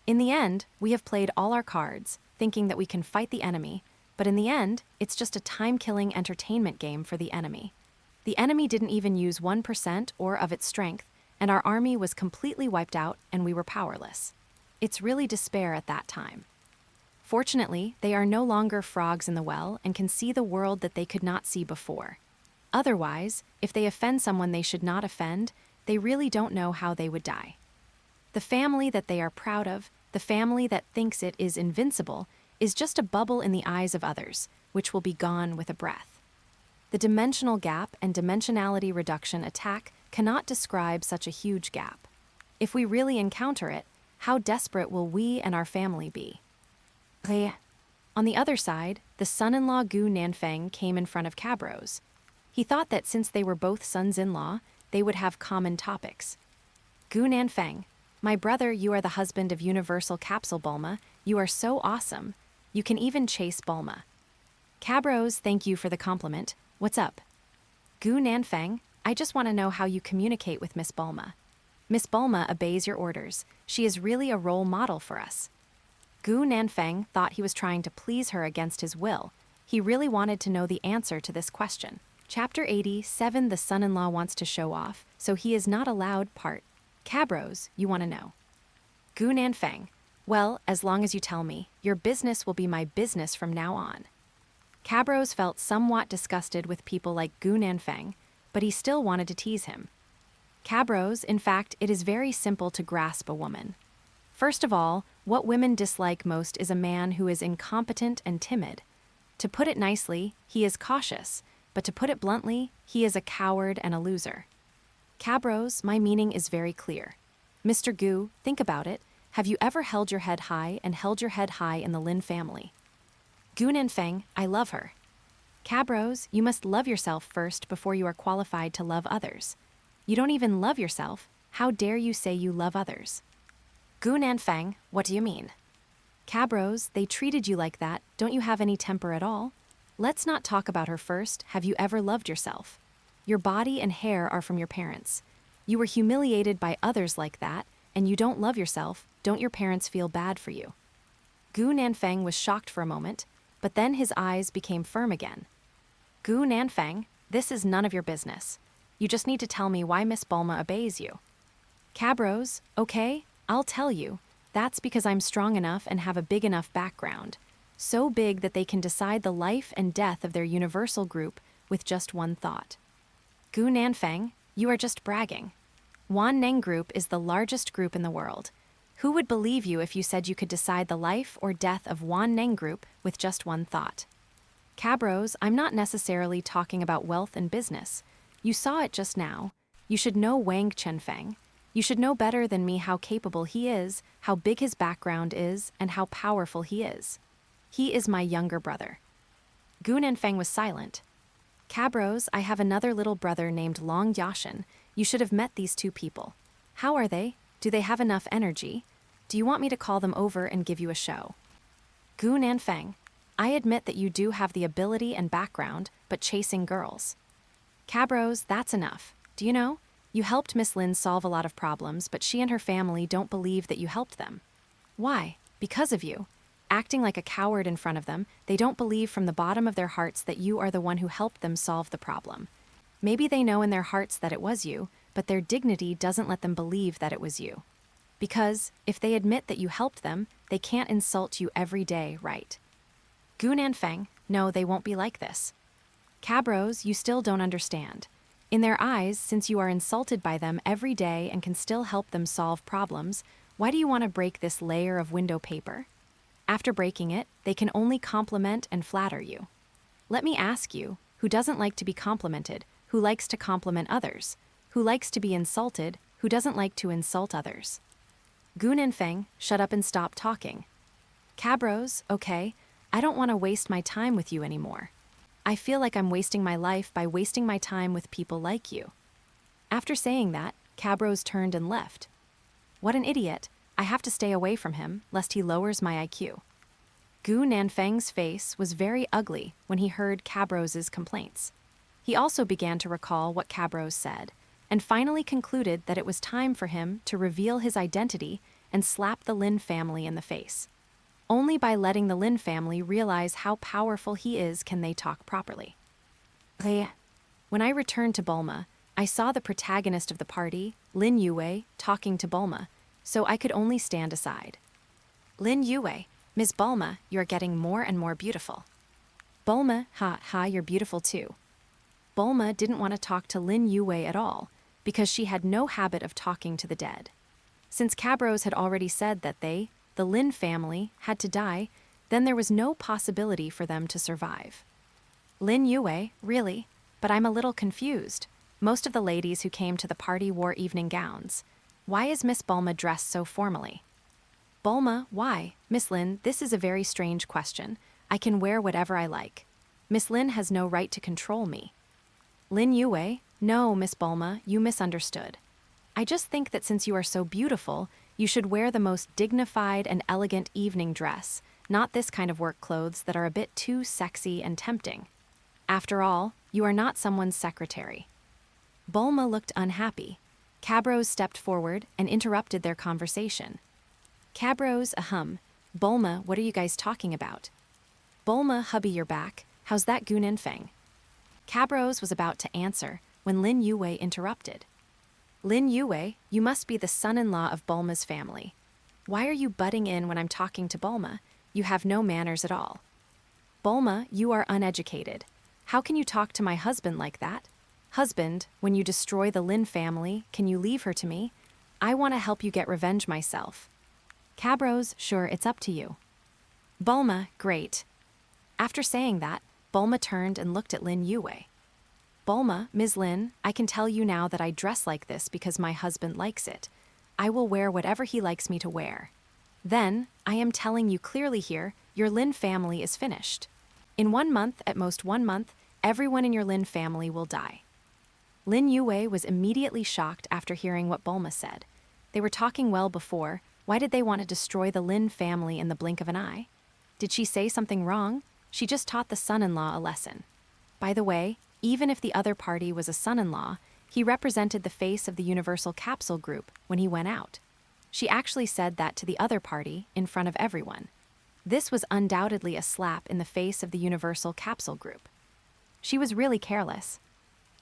In the end, we have played all our cards, thinking that we can fight the enemy, but in the end, it's just a time-killing entertainment game for the enemy. The enemy didn't even use 1% or of its strength, and our army was completely wiped out and we were powerless. It's really despair at that time. Fortunately, they are no longer frogs in the well and can see the world that they could not see before. Otherwise, if they offend someone they should not offend, they really don't know how they would die. The family that they are proud of, the family that thinks it is invincible, is just a bubble in the eyes of others, which will be gone with a breath. The dimensional gap and dimensionality reduction attack cannot describe such a huge gap. If we really encounter it, how desperate will we and our family be? On the other side, the son-in-law Gu Nanfeng came in front of Cabros. He thought that since they were both sons-in-law, they would have common topics. Gu Nanfeng, my brother, you are the husband of Universal Capsule Bulma. You are so awesome. You can even chase Bulma. Cabros, thank you for the compliment. What's up? Gu Nanfeng, I just want to know how you communicate with Miss Bulma. Miss Bulma obeys your orders. She is really a role model for us. Gu Nanfeng thought he was trying to please her against his will. He really wanted to know the answer to this question. Chapter 87, The son-in-law wants to show off, so he is not allowed part. Cabros, you want to know. Gu Nanfeng, well, as long as you tell me, your business will be my business from now on. Cabros felt somewhat disgusted with people like Gu Nanfeng, but he still wanted to tease him. Cabros, in fact, it is very simple to grasp a woman. First of all, what women dislike most is a man who is incompetent and timid. To put it nicely, he is cautious, but to put it bluntly, he is a coward and a loser. Cabros, my meaning is very clear. Mr. Gu, think about it. Have you ever held your head high and held your head high in the Lin family? Gu Nanfeng, I love her. Cabros, you must love yourself first before you are qualified to love others. You don't even love yourself. How dare you say you love others? Gu Nanfeng, what do you mean? Cabros, they treated you like that. Don't you have any temper at all? Let's not talk about her first. Have you ever loved yourself? Your body and hair are from your parents. You were humiliated by others like that, and you don't love yourself. Don't your parents feel bad for you? Gu Nanfeng was shocked for a moment, but then his eyes became firm again. Gu Nanfeng, this is none of your business. You just need to tell me why Miss Bulma obeys you. Cabros, okay, I'll tell you. That's because I'm strong enough and have a big enough background. So big that they can decide the life and death of their universal group with just one thought. Gu Nanfeng, you are just bragging. Wan Neng Group is the largest group in the world. Who would believe you if you said you could decide the life or death of Wan Neng Group with just one thought? Cabros, I'm not necessarily talking about wealth and business. You saw it just now. You should know Wang Chenfeng. You should know better than me how capable he is, how big his background is, and how powerful he is. He is my younger brother. Gu Nanfeng was silent. Cabros, I have another little brother named Long Yashin. You should have met these two people. How are they? Do they have enough energy? Do you want me to call them over and give you a show? Gu Nanfeng, I admit that you do have the ability and background, but chasing girls. Cabros, that's enough. Do you know? You helped Miss Lin solve a lot of problems, but she and her family don't believe that you helped them. Why? Because of you. Acting like a coward in front of them, they don't believe from the bottom of their hearts that you are the one who helped them solve the problem. Maybe they know in their hearts that it was you, but their dignity doesn't let them believe that it was you. Because, if they admit that you helped them, they can't insult you every day, right? Gu Nanfeng, no, they won't be like this. Cabros, you still don't understand. In their eyes, since you are insulted by them every day and can still help them solve problems, why do you want to break this layer of window paper? After breaking it, they can only compliment and flatter you. Let me ask you, who doesn't like to be complimented, who likes to compliment others, who likes to be insulted, who doesn't like to insult others? Gu Nanfeng, shut up and stop talking. Cabros, okay, I don't want to waste my time with you anymore. I feel like I'm wasting my life by wasting my time with people like you. After saying that, Cabros turned and left. What an idiot. I have to stay away from him, lest he lowers my IQ. Gu Nanfeng's face was very ugly when he heard Cabros's complaints. He also began to recall what Cabros said, and finally concluded that it was time for him to reveal his identity and slap the Lin family in the face. Only by letting the Lin family realize how powerful he is can they talk properly. When I returned to Bulma, I saw the protagonist of the party, Lin Yue, talking to Bulma, so I could only stand aside. Lin Yue, Ms. Bulma, you're getting more and more beautiful. Bulma, you're beautiful too. Bulma didn't want to talk to Lin Yue at all, because she had no habit of talking to the dead. Since Cabros had already said that they, the Lin family, had to die, then there was no possibility for them to survive. Lin Yue, really? But I'm a little confused. Most of the ladies who came to the party wore evening gowns. Why is Miss Bulma dressed so formally? Bulma, why? Miss Lin, this is a very strange question. I can wear whatever I like. Miss Lin has no right to control me. Lin Yue, no, Miss Bulma, you misunderstood. I just think that since you are so beautiful, you should wear the most dignified and elegant evening dress, not this kind of work clothes that are a bit too sexy and tempting. After all, you are not someone's secretary. Bulma looked unhappy. Cabros stepped forward and interrupted their conversation. Cabros, Bulma, what are you guys talking about? Bulma, hubby, you're back. How's that Gu Nanfeng? Cabros was about to answer when Lin Yue interrupted. Lin Yue, you must be the son-in-law of Bulma's family. Why are you butting in when I'm talking to Bulma? You have no manners at all. Bulma, you are uneducated. How can you talk to my husband like that? Husband, when you destroy the Lin family, can you leave her to me? I want to help you get revenge myself. Cabros, sure, it's up to you. Bulma, great. After saying that, Bulma turned and looked at Lin Yue. Bulma, Ms. Lin, I can tell you now that I dress like this because my husband likes it. I will wear whatever he likes me to wear. Then, I am telling you clearly here, your Lin family is finished. In 1 month, at most 1 month, everyone in your Lin family will die. Lin Yue was immediately shocked after hearing what Bulma said. They were talking well before. Why did they want to destroy the Lin family in the blink of an eye? Did she say something wrong? She just taught the son-in-law a lesson. By the way, even if the other party was a son-in-law, he represented the face of the Universal Capsule Group when he went out. She actually said that to the other party in front of everyone. This was undoubtedly a slap in the face of the Universal Capsule Group. She was really careless.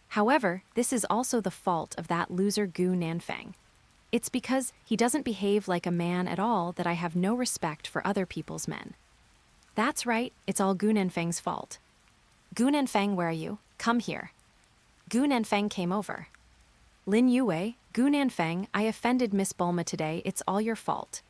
However, this is also the fault of that loser Gu Nanfeng. It's because he doesn't behave like a man at all that I have no respect for other people's men. That's right, it's all Gu Nanfeng's fault. Gu Nanfeng, where are you? Come here. Gu Nanfeng came over. Lin Yue, Gu Nanfeng, I offended Miss Bulma today, it's all your fault.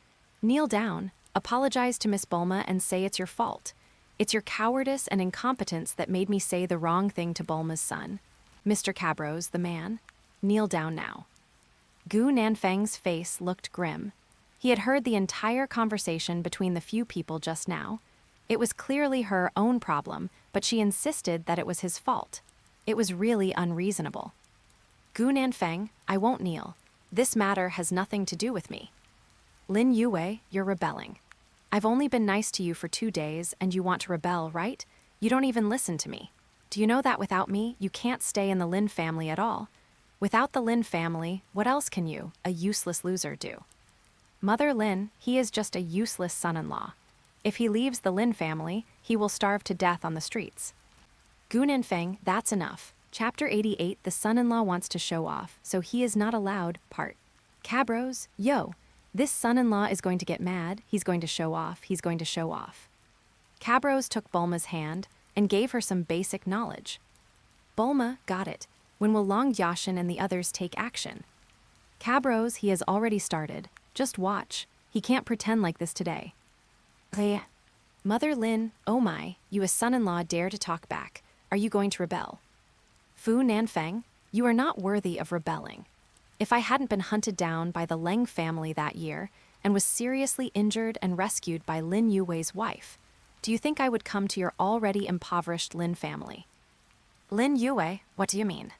Kneel down, apologize to Miss Bulma and say it's your fault. It's your cowardice and incompetence that made me say the wrong thing to Bulma's son. Mr. Cabros, the man, kneel down now. Gu Nanfeng's face looked grim. He had heard the entire conversation between the few people just now. It was clearly her own problem, but she insisted that it was his fault. It was really unreasonable. Gu Nanfeng, I won't kneel. This matter has nothing to do with me. Lin Yue, you're rebelling. I've only been nice to you for 2 days and you want to rebel, right? You don't even listen to me. Do you know that without me, you can't stay in the Lin family at all? Without the Lin family, what else can you, a useless loser, do? Mother Lin, he is just a useless son-in-law. If he leaves the Lin family, he will starve to death on the streets. Gu Nanfeng, that's enough. Chapter 88, the son-in-law wants to show off, so he is not allowed, part. Cabros, yo, this son-in-law is going to get mad, he's going to show off, he's going to show off. Cabros took Bulma's hand and gave her some basic knowledge. Bulma, got it. When will Long Yashin and the others take action? Cabros, he has already started. Just watch. He can't pretend like this today. Mother Lin, oh my, you a son-in-law dare to talk back. Are you going to rebel? Fu Nanfeng, you are not worthy of rebelling. If I hadn't been hunted down by the Leng family that year and was seriously injured and rescued by Lin Yue's wife, do you think I would come to your already impoverished Lin family? Lin Yue, what do you mean?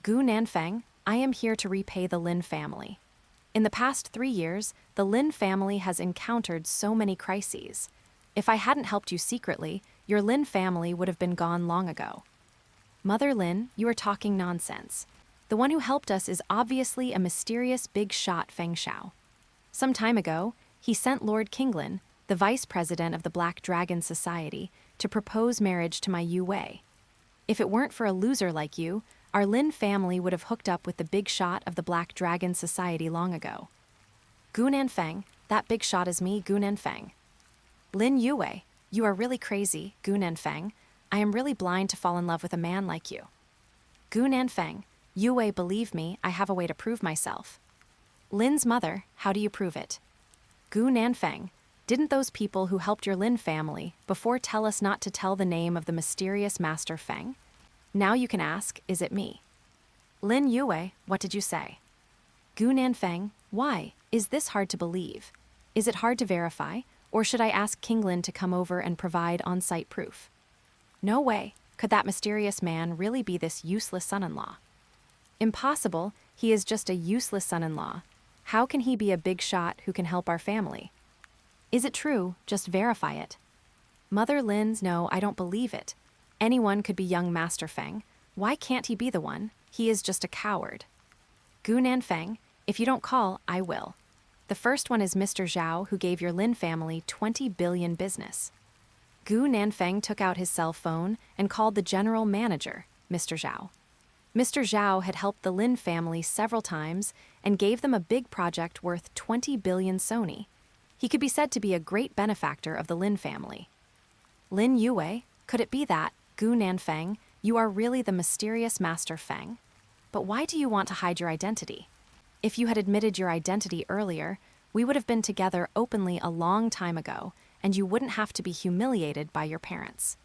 Gu Nanfeng, I am here to repay the Lin family. In the past 3 years, the Lin family has encountered so many crises. If I hadn't helped you secretly, your Lin family would have been gone long ago. Mother Lin, you are talking nonsense. The one who helped us is obviously a mysterious big shot Feng Shao. Some time ago, he sent Lord Kinglin, the vice president of the Black Dragon Society, to propose marriage to my Yu Wei. If it weren't for a loser like you, our Lin family would have hooked up with the big shot of the Black Dragon Society long ago. Gu Nanfeng, that big shot is me, Gu Nanfeng. Lin Yue, you are really crazy, Gu Nanfeng. I am really blind to fall in love with a man like you. Gu Nanfeng, Yue, believe me, I have a way to prove myself. Lin's mother, how do you prove it? Gu Nanfeng, didn't those people who helped your Lin family before tell us not to tell the name of the mysterious Master Feng? Now you can ask, is it me? Lin Yue, what did you say? Gu Nanfeng, why? Is this hard to believe? Is it hard to verify? Or should I ask Kinglin to come over and provide on-site proof? No way. Could that mysterious man really be this useless son-in-law? Impossible. He is just a useless son-in-law. How can he be a big shot who can help our family? Is it true? Just verify it. Mother Lin's, no, I don't believe it. Anyone could be young Master Feng. Why can't he be the one? He is just a coward. Gu Nanfeng, if you don't call, I will. The first one is Mr. Zhao, who gave your Lin family 20 billion business. Gu Nanfeng took out his cell phone and called the general manager, Mr. Zhao. Mr. Zhao had helped the Lin family several times and gave them a big project worth 20 billion Sony. He could be said to be a great benefactor of the Lin family. Lin Yue, could it be that, Gu Nanfeng, you are really the mysterious Master Feng? But why do you want to hide your identity? If you had admitted your identity earlier, we would have been together openly a long time ago, and you wouldn't have to be humiliated by your parents.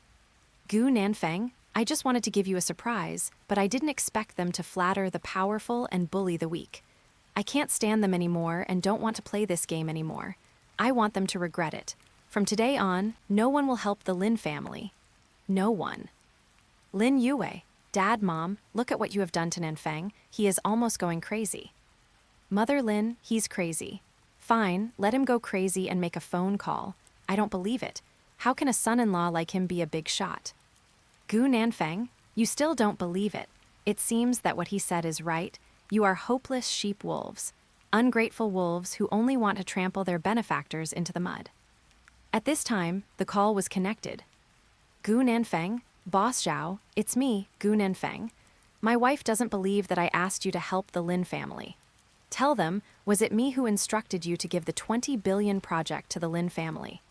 Gu Nanfeng, I just wanted to give you a surprise, but I didn't expect them to flatter the powerful and bully the weak. I can't stand them anymore and don't want to play this game anymore. I want them to regret it. From today on, no one will help the Lin family. No one. Lin Yue, Dad, Mom, look at what you have done to Nanfeng. He is almost going crazy. Mother Lin, he's crazy. Fine, let him go crazy and make a phone call. I don't believe it. How can a son-in-law like him be a big shot? Gu Nanfeng, you still don't believe it. It seems that what he said is right. You are hopeless sheep wolves. Ungrateful wolves who only want to trample their benefactors into the mud. At this time, the call was connected. Gu Nanfeng, Boss Zhao, it's me, Gu Nanfeng. My wife doesn't believe that I asked you to help the Lin family. Tell them, was it me who instructed you to give the 20 billion project to the Lin family?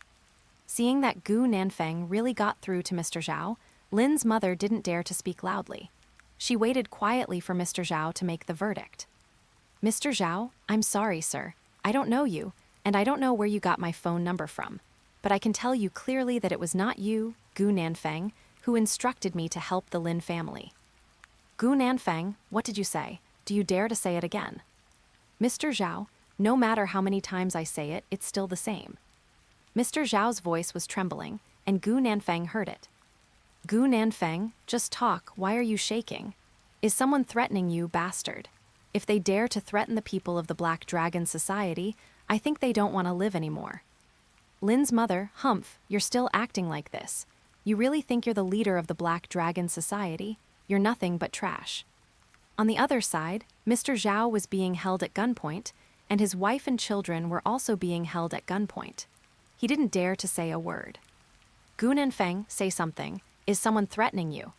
Seeing that Gu Nanfeng really got through to Mr. Zhao, Lin's mother didn't dare to speak loudly. She waited quietly for Mr. Zhao to make the verdict. Mr. Zhao, I'm sorry, sir. I don't know you, and I don't know where you got my phone number from. But I can tell you clearly that it was not you, Gu Nanfeng, who instructed me to help the Lin family. Gu Nanfeng, what did you say? Do you dare to say it again? Mr. Zhao, no matter how many times I say it, it's still the same. Mr. Zhao's voice was trembling, and Gu Nanfeng heard it. Gu Nanfeng, just talk, why are you shaking? Is someone threatening you, bastard? If they dare to threaten the people of the Black Dragon Society, I think they don't want to live anymore. Lin's mother, Humph, you're still acting like this. You really think you're the leader of the Black Dragon Society? You're nothing but trash. On the other side, Mr. Zhao was being held at gunpoint, and his wife and children were also being held at gunpoint. He didn't dare to say a word. Gu Nanfeng, say something. Is someone threatening you?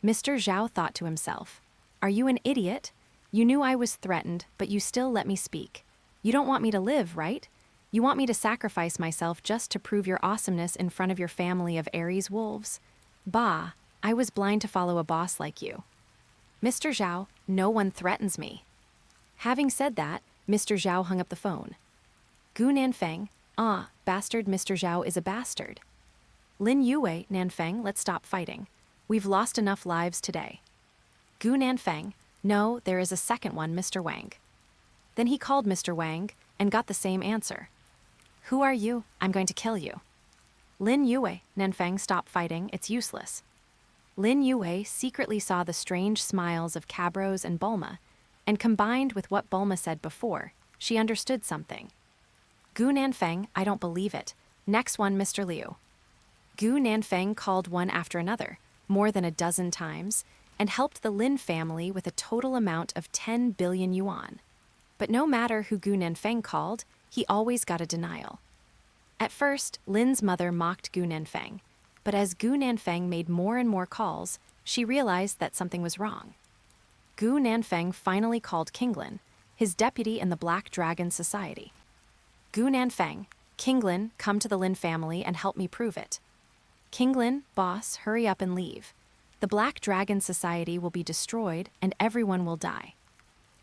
Mr. Zhao thought to himself. Are you an idiot? You knew I was threatened, but you still let me speak. You don't want me to live, right? You want me to sacrifice myself just to prove your awesomeness in front of your family of Aries wolves? Bah, I was blind to follow a boss like you. Mr. Zhao, no one threatens me. Having said that, Mr. Zhao hung up the phone. Gu Nanfeng, bastard Mr. Zhao is a bastard. Lin Yue, Nanfeng, let's stop fighting. We've lost enough lives today. Gu Nanfeng, no, there is a second one, Mr. Wang. Then he called Mr. Wang and got the same answer. Who are you? I'm going to kill you. Lin Yue, Nanfeng, stop fighting, it's useless. Lin Yue secretly saw the strange smiles of Cabros and Bulma, and combined with what Bulma said before, she understood something. Gu Nanfeng, I don't believe it. Next one, Mr. Liu. Gu Nanfeng called one after another, more than a dozen times, and helped the Lin family with a total amount of 10 billion yuan. But no matter who Gu Nanfeng called, he always got a denial. At first, Lin's mother mocked Gu Nanfeng, but as Gu Nanfeng made more and more calls, she realized that something was wrong. Gu Nanfeng finally called Kinglin, his deputy in the Black Dragon Society. Gu Nanfeng, Kinglin, come to the Lin family and help me prove it. Kinglin, boss, hurry up and leave. The Black Dragon Society will be destroyed and everyone will die.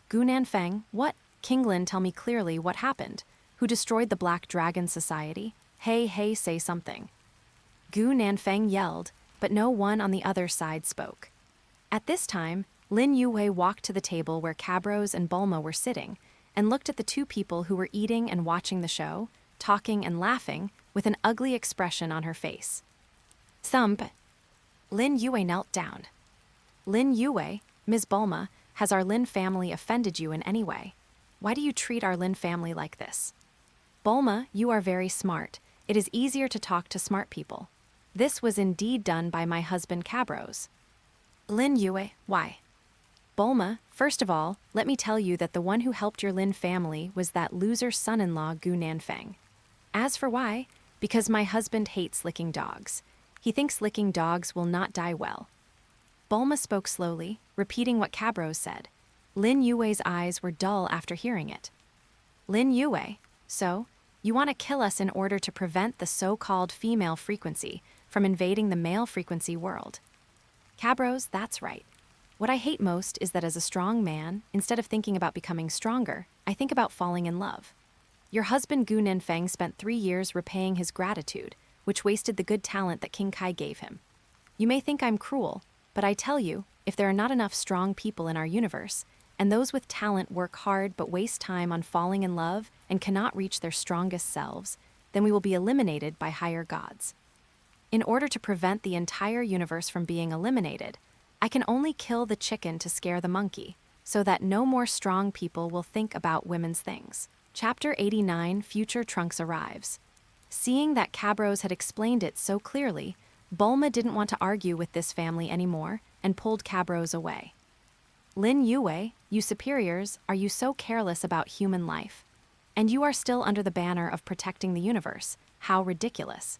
Gu Nanfeng, what? Kinglin, tell me clearly what happened. Who destroyed the Black Dragon Society? Hey, say something. Gu Nanfeng yelled, but no one on the other side spoke. At this time, Lin Yue walked to the table where Cabros and Bulma were sitting and looked at the two people who were eating and watching the show, talking and laughing, with an ugly expression on her face. Thump. Lin Yue knelt down. Lin Yue, Ms. Bulma, has our Lin family offended you in any way? Why do you treat our Lin family like this? Bulma, you are very smart. It is easier to talk to smart people. This was indeed done by my husband Cabros. Lin Yue, why? Bulma, first of all, let me tell you that the one who helped your Lin family was that loser son-in-law Gu Nanfeng. As for why, because my husband hates licking dogs. He thinks licking dogs will not die well. Bulma spoke slowly, repeating what Cabros said. Lin Yue's eyes were dull after hearing it. Lin Yue, so, you want to kill us in order to prevent the so-called female frequency from invading the male frequency world. Cabros, that's right. What I hate most is that as a strong man, instead of thinking about becoming stronger, I think about falling in love. Your husband Gu Nanfeng spent 3 years repaying his gratitude, which wasted the good talent that King Kai gave him. You may think I'm cruel, but I tell you, if there are not enough strong people in our universe, and those with talent work hard but waste time on falling in love and cannot reach their strongest selves, then we will be eliminated by higher gods. In order to prevent the entire universe from being eliminated, I can only kill the chicken to scare the monkey, so that no more strong people will think about women's things. Chapter 89, Future Trunks arrives. Seeing that Cabros had explained it so clearly, Bulma didn't want to argue with this family anymore and pulled Cabros away. Lin Yue, you superiors, are you so careless about human life? And you are still under the banner of protecting the universe. How ridiculous.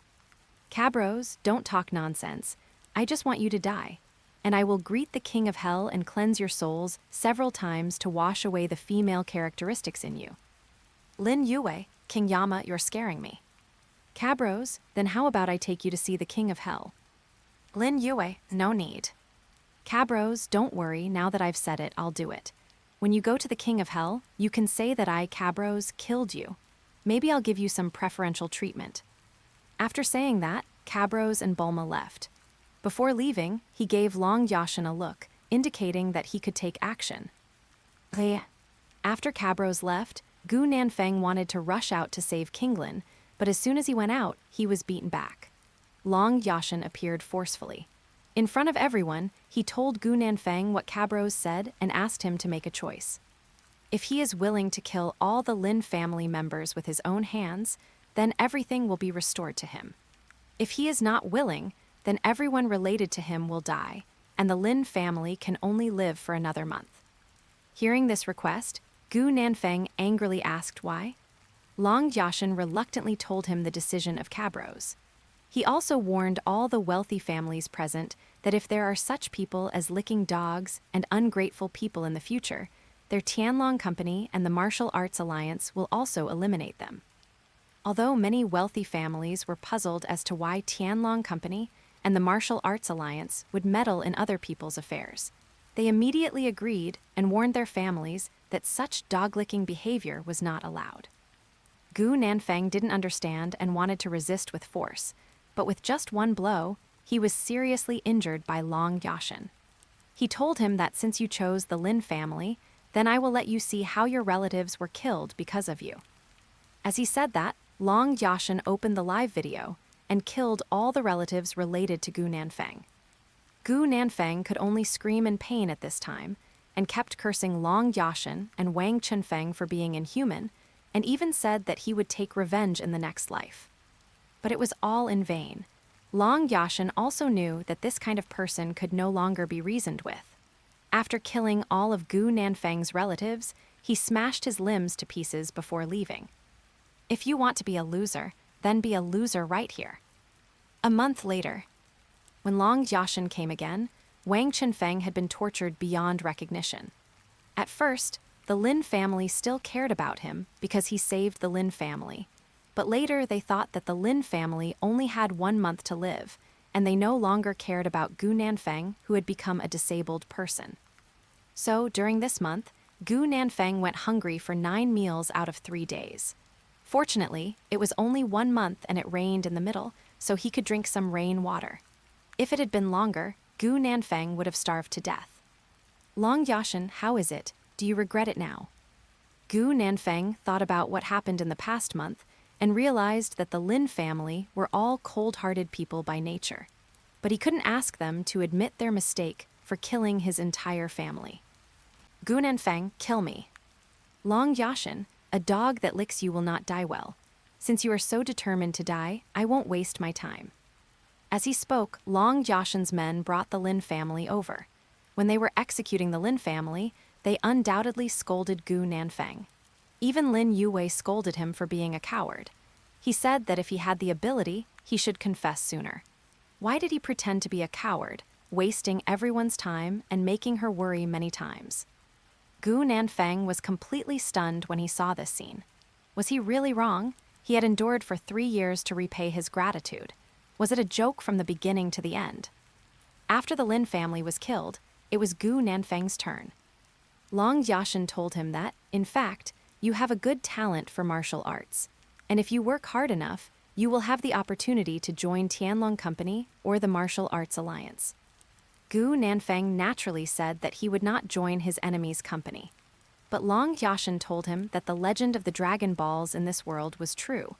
Cabros, don't talk nonsense. I just want you to die. And I will greet the King of Hell and cleanse your souls several times to wash away the female characteristics in you. Lin Yue, King Yama, you're scaring me. Cabros, then how about I take you to see the King of Hell? Lin Yue, no need. Cabros, don't worry, now that I've said it, I'll do it. When you go to the King of Hell, you can say that I, Cabros, killed you. Maybe I'll give you some preferential treatment. After saying that, Cabros and Bulma left. Before leaving, he gave Long Yashin a look, indicating that he could take action. After Cabros left, Gu Nanfeng wanted to rush out to save Kinglin, but as soon as he went out, he was beaten back. Long Yashin appeared forcefully. In front of everyone, he told Gu Nanfeng what Cabros said and asked him to make a choice. If he is willing to kill all the Lin family members with his own hands, then everything will be restored to him. If he is not willing, then everyone related to him will die, and the Lin family can only live for another month. Hearing this request, Gu Nanfeng angrily asked why. Long Yashin reluctantly told him the decision of Cabros. He also warned all the wealthy families present that if there are such people as licking dogs and ungrateful people in the future, their Tianlong Company and the Martial Arts Alliance will also eliminate them. Although many wealthy families were puzzled as to why Tianlong Company and the Martial Arts Alliance would meddle in other people's affairs, they immediately agreed and warned their families that such dog-licking behavior was not allowed. Gu Nanfeng didn't understand and wanted to resist with force, but with just one blow, he was seriously injured by Long Yashin. He told him that since you chose the Lin family, then I will let you see how your relatives were killed because of you. As he said that, Long Yashin opened the live video and killed all the relatives related to Gu Nanfeng. Gu Nanfeng could only scream in pain at this time and kept cursing Long Yashin and Wang Chunfeng for being inhuman, and even said that he would take revenge in the next life. But it was all in vain. Long Yashin also knew that this kind of person could no longer be reasoned with. After killing all of Gu Nanfeng's relatives, he smashed his limbs to pieces before leaving. If you want to be a loser, then be a loser right here. A month later, when Long Yashin came again, Wang Chunfeng had been tortured beyond recognition. At first, the Lin family still cared about him because he saved the Lin family, but later they thought that the Lin family only had 1 month to live, and they no longer cared about Gu Nanfeng, who had become a disabled person. So, during this month, Gu Nanfeng went hungry for 9 meals out of 3 days. Fortunately, it was only 1 month and it rained in the middle, so he could drink some rain water. If it had been longer, Gu Nanfeng would have starved to death. Long Yashin, how is it? Do you regret it now? Gu Nanfeng thought about what happened in the past month and realized that the Lin family were all cold-hearted people by nature. But he couldn't ask them to admit their mistake for killing his entire family. Gu Nanfeng, kill me. Long Yashin, a dog that licks you will not die well. Since you are so determined to die, I won't waste my time. As he spoke, Long Yashin's men brought the Lin family over. When they were executing the Lin family, they undoubtedly scolded Gu Nanfeng. Even Lin Yuwei scolded him for being a coward. He said that if he had the ability, he should confess sooner. Why did he pretend to be a coward, wasting everyone's time and making her worry many times? Gu Nanfeng was completely stunned when he saw this scene. Was he really wrong? He had endured for 3 years to repay his gratitude. Was it a joke from the beginning to the end? After the Lin family was killed, it was Gu Nanfeng's turn. Long Yashin told him that, in fact, you have a good talent for martial arts, and if you work hard enough, you will have the opportunity to join Tianlong Company or the Martial Arts Alliance. Gu Nanfeng naturally said that he would not join his enemy's company. But Long Yashin told him that the legend of the Dragon Balls in this world was true,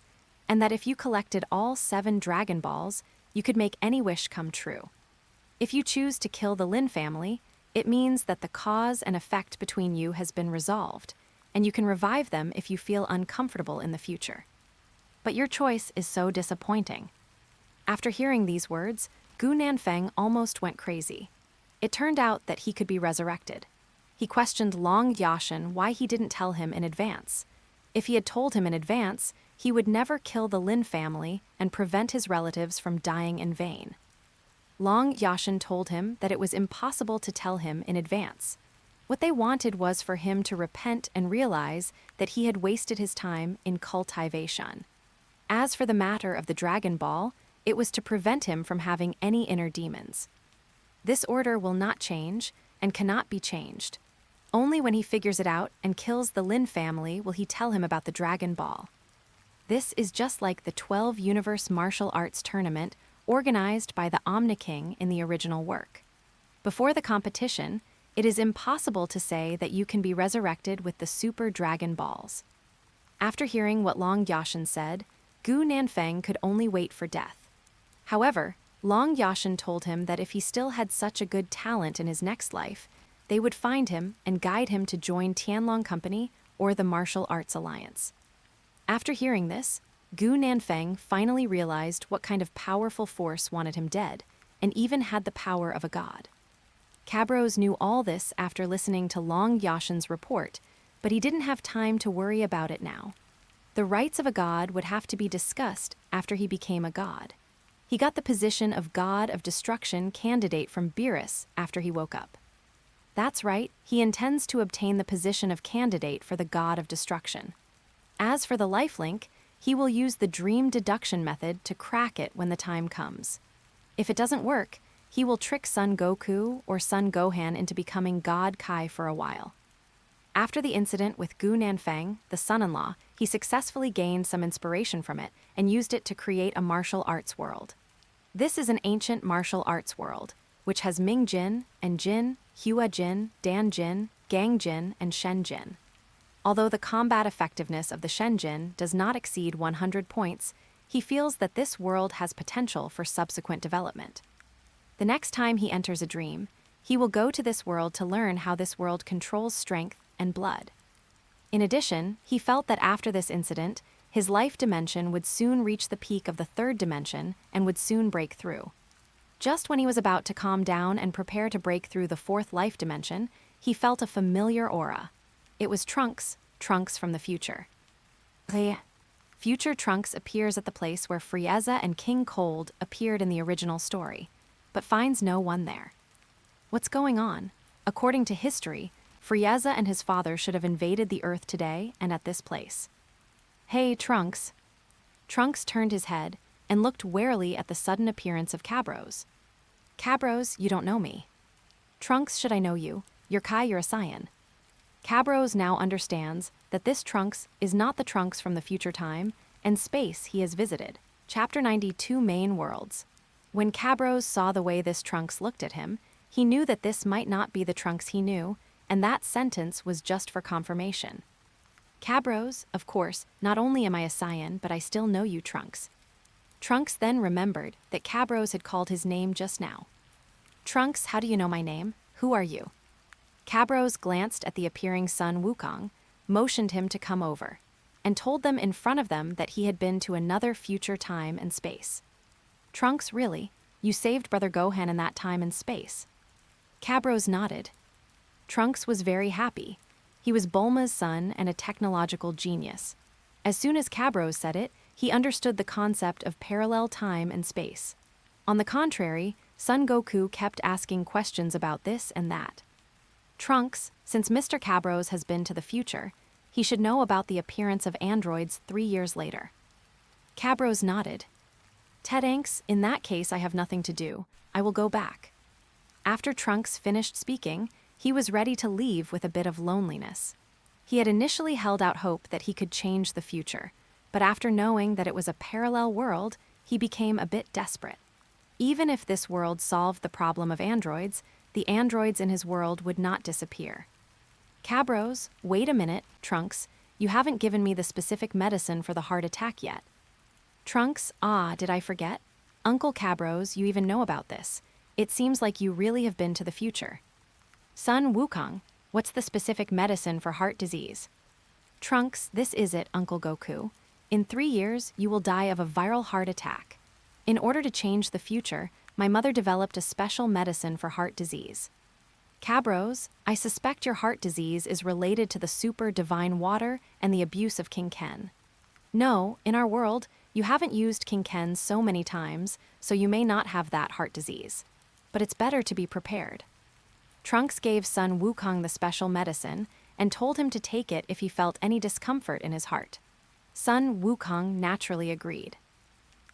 and that if you collected all 7 Dragon Balls, you could make any wish come true. If you choose to kill the Lin family, it means that the cause and effect between you has been resolved, and you can revive them if you feel uncomfortable in the future. But your choice is so disappointing. After hearing these words, Gu Nanfeng almost went crazy. It turned out that he could be resurrected. He questioned Long Yashin why he didn't tell him in advance. If he had told him in advance, he would never kill the Lin family and prevent his relatives from dying in vain. Long Yashin told him that it was impossible to tell him in advance. What they wanted was for him to repent and realize that he had wasted his time in cultivation. As for the matter of the Dragon Ball, it was to prevent him from having any inner demons. This order will not change and cannot be changed. Only when he figures it out and kills the Lin family will he tell him about the Dragon Ball. This is just like the 12 Universe Martial Arts Tournament organized by the Omni King in the original work. Before the competition, it is impossible to say that you can be resurrected with the Super Dragon Balls. After hearing what Long Yashin said, Gu Nanfeng could only wait for death. However, Long Yashin told him that if he still had such a good talent in his next life, they would find him and guide him to join Tianlong Company or the Martial Arts Alliance. After hearing this, Gu Nanfeng finally realized what kind of powerful force wanted him dead, and even had the power of a god. Cabros knew all this after listening to Long Yashin's report, but he didn't have time to worry about it now. The rights of a god would have to be discussed after he became a god. He got the position of God of Destruction candidate from Beerus after he woke up. That's right, he intends to obtain the position of candidate for the God of Destruction. As for the lifelink, he will use the dream deduction method to crack it when the time comes. If it doesn't work, he will trick Son Goku or Son Gohan into becoming God Kai for a while. After the incident with Gu Nanfeng, the son-in-law, he successfully gained some inspiration from it and used it to create a martial arts world. This is an ancient martial arts world, which has Ming Jin and Jin, Hua Jin, Dan Jin, Gang Jin, and Shen Jin. Although the combat effectiveness of the Shen Jin does not exceed 100 points, he feels that this world has potential for subsequent development. The next time he enters a dream, he will go to this world to learn how this world controls strength and blood. In addition, he felt that after this incident, his life dimension would soon reach the peak of the 3rd dimension and would soon break through. Just when he was about to calm down and prepare to break through the 4th life dimension, he felt a familiar aura. It was Trunks from the future. Future Trunks appears at the place where Frieza and King Cold appeared in the original story, but finds no one there. What's going on? According to history, Frieza and his father should have invaded the Earth today and at this place. Hey, Trunks. Trunks turned his head and looked warily at the sudden appearance of Cabros. Cabros, you don't know me. Trunks, should I know you? You're Kai, you're a Saiyan. Cabros now understands that this Trunks is not the Trunks from the future time and space he has visited. Chapter 92 Main Worlds. When Cabros saw the way this Trunks looked at him, he knew that this might not be the Trunks he knew, and that sentence was just for confirmation. Cabros, of course, not only am I a Saiyan, but I still know you, Trunks. Trunks then remembered that Cabros had called his name just now. Trunks, how do you know my name? Who are you? Cabros glanced at the appearing son Wukong, motioned him to come over, and told them in front of them that he had been to another future time and space. Trunks, really? You saved Brother Gohan in that time and space? Cabros nodded. Trunks was very happy. He was Bulma's son and a technological genius. As soon as Cabros said it, he understood the concept of parallel time and space. On the contrary, Son Goku kept asking questions about this and that. Trunks, since Mr. Cabros has been to the future, he should know about the appearance of androids 3 years later. Cabros nodded. Tedanks, in that case I have nothing to do. I will go back. After Trunks finished speaking, he was ready to leave with a bit of loneliness. He had initially held out hope that he could change the future, but after knowing that it was a parallel world, he became a bit desperate. Even if this world solved the problem of androids, the androids in his world would not disappear. Cabros, wait a minute, Trunks, you haven't given me the specific medicine for the heart attack yet. Trunks, did I forget? Uncle Cabros, you even know about this. It seems like you really have been to the future. Son Wukong, what's the specific medicine for heart disease? Trunks, this is it, Uncle Goku. In 3 years, you will die of a viral heart attack. In order to change the future, my mother developed a special medicine for heart disease. Cabros, I suspect your heart disease is related to the super divine water and the abuse of King Ken. No, in our world, you haven't used King Ken so many times, so you may not have that heart disease. But it's better to be prepared. Trunks gave Son Wukong the special medicine and told him to take it if he felt any discomfort in his heart. Son Wukong naturally agreed.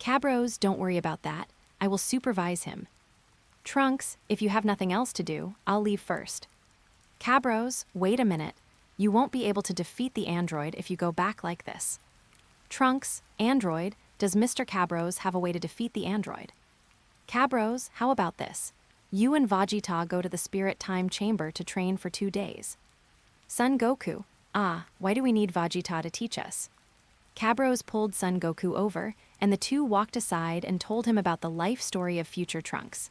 Cabros, don't worry about that. I will supervise him. Trunks, if you have nothing else to do, I'll leave first. Cabros, wait a minute. You won't be able to defeat the android if you go back like this. Trunks, android, does Mr. Cabros have a way to defeat the android? Cabros, how about this? You and Vegeta go to the Spirit Time Chamber to train for 2 days. Son Goku, why do we need Vegeta to teach us? Cabros pulled Son Goku over, and the two walked aside and told him about the life story of future Trunks.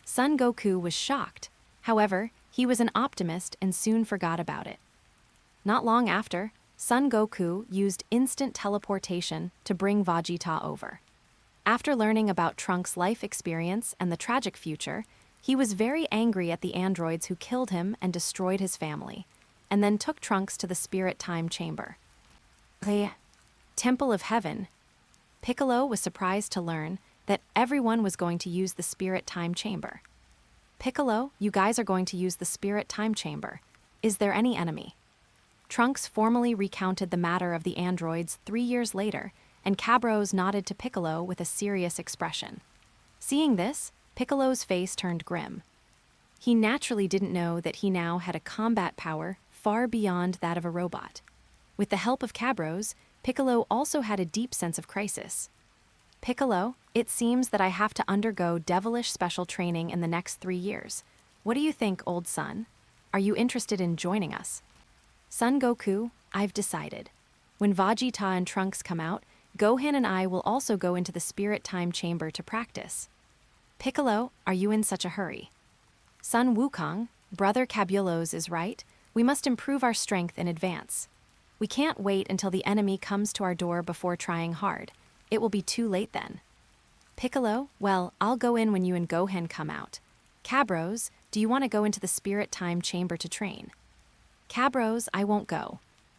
Son Goku was shocked. However, he was an optimist and soon forgot about it. Not long after, Son Goku used instant teleportation to bring Vegeta over. After learning about Trunks' life experience and the tragic future, he was very angry at the androids who killed him and destroyed his family, and then took Trunks to the Spirit Time Chamber. Temple of Heaven. Piccolo was surprised to learn that everyone was going to use the Spirit Time Chamber. Piccolo, you guys are going to use the Spirit Time Chamber. Is there any enemy? Trunks formally recounted the matter of the androids 3 years later, and Cabros nodded to Piccolo with a serious expression. Seeing this, Piccolo's face turned grim. He naturally didn't know that he now had a combat power far beyond that of a robot. With the help of Cabros, Piccolo also had a deep sense of crisis. Piccolo, it seems that I have to undergo devilish special training in the next 3 years. What do you think, old son? Are you interested in joining us? Son Goku, I've decided. When Vegeta and Trunks come out, Gohan and I will also go into the Spirit Time Chamber to practice. Piccolo, are you in such a hurry? Son Wukong, Brother Cabulos is right. We must improve our strength in advance. We can't wait until the enemy comes to our door before trying hard. It will be too late then. Piccolo, well, I'll go in when you and Gohan come out. Cabros, do you want to go into the Spirit Time Chamber to train? Cabros, I won't go.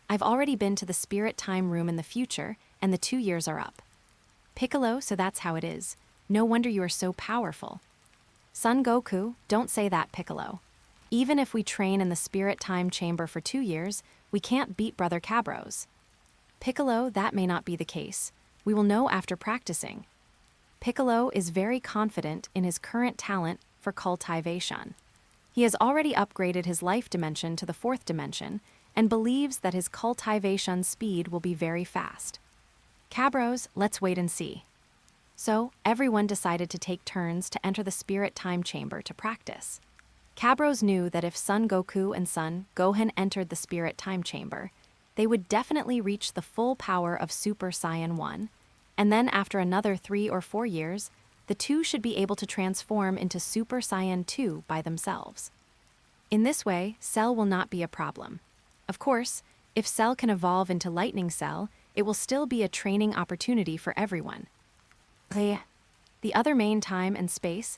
I've already been to the Spirit Time Room in the future, and the 2 years are up. Piccolo, so that's how it is. No wonder you are so powerful. Son Goku, don't say that, Piccolo. Even if we train in the Spirit Time Chamber for 2 years, we can't beat Brother Cabros. Piccolo, that may not be the case. We will know after practicing. Piccolo is very confident in his current talent for cultivation. He has already upgraded his life dimension to the 4th dimension and believes that his cultivation speed will be very fast. Cabros, let's wait and see. So, everyone decided to take turns to enter the Spirit Time Chamber to practice. Cabros knew that if Son Goku and Son Gohan entered the Spirit Time Chamber, they would definitely reach the full power of Super Saiyan 1, and then after another 3 or 4 years, the two should be able to transform into Super Saiyan 2 by themselves. In this way, Cell will not be a problem. Of course, if Cell can evolve into Lightning Cell, it will still be a training opportunity for everyone. The other main time and space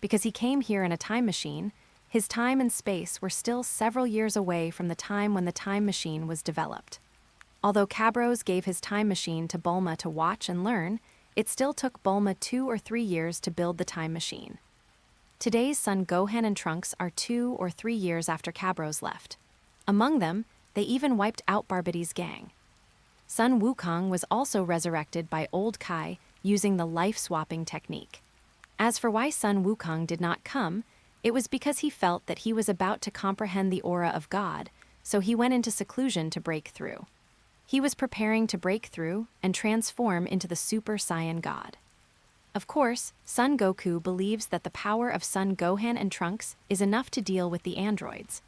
Because he came here in a time machine, his time and space were still several years away from the time when the time machine was developed. Although Cabros gave his time machine to Bulma to watch and learn, it still took Bulma 2 or 3 years to build the time machine. Today's Son Gohan and Trunks are 2 or 3 years after Cabros left. Among them, they even wiped out Barbarity's gang. Sun Wukong was also resurrected by Old Kai using the life-swapping technique. As for why Sun Wukong did not come, it was because he felt that he was about to comprehend the aura of God, so he went into seclusion to break through. He was preparing to break through and transform into the Super Saiyan God. Of course, Son Goku believes that the power of Son Gohan and Trunks is enough to deal with the androids.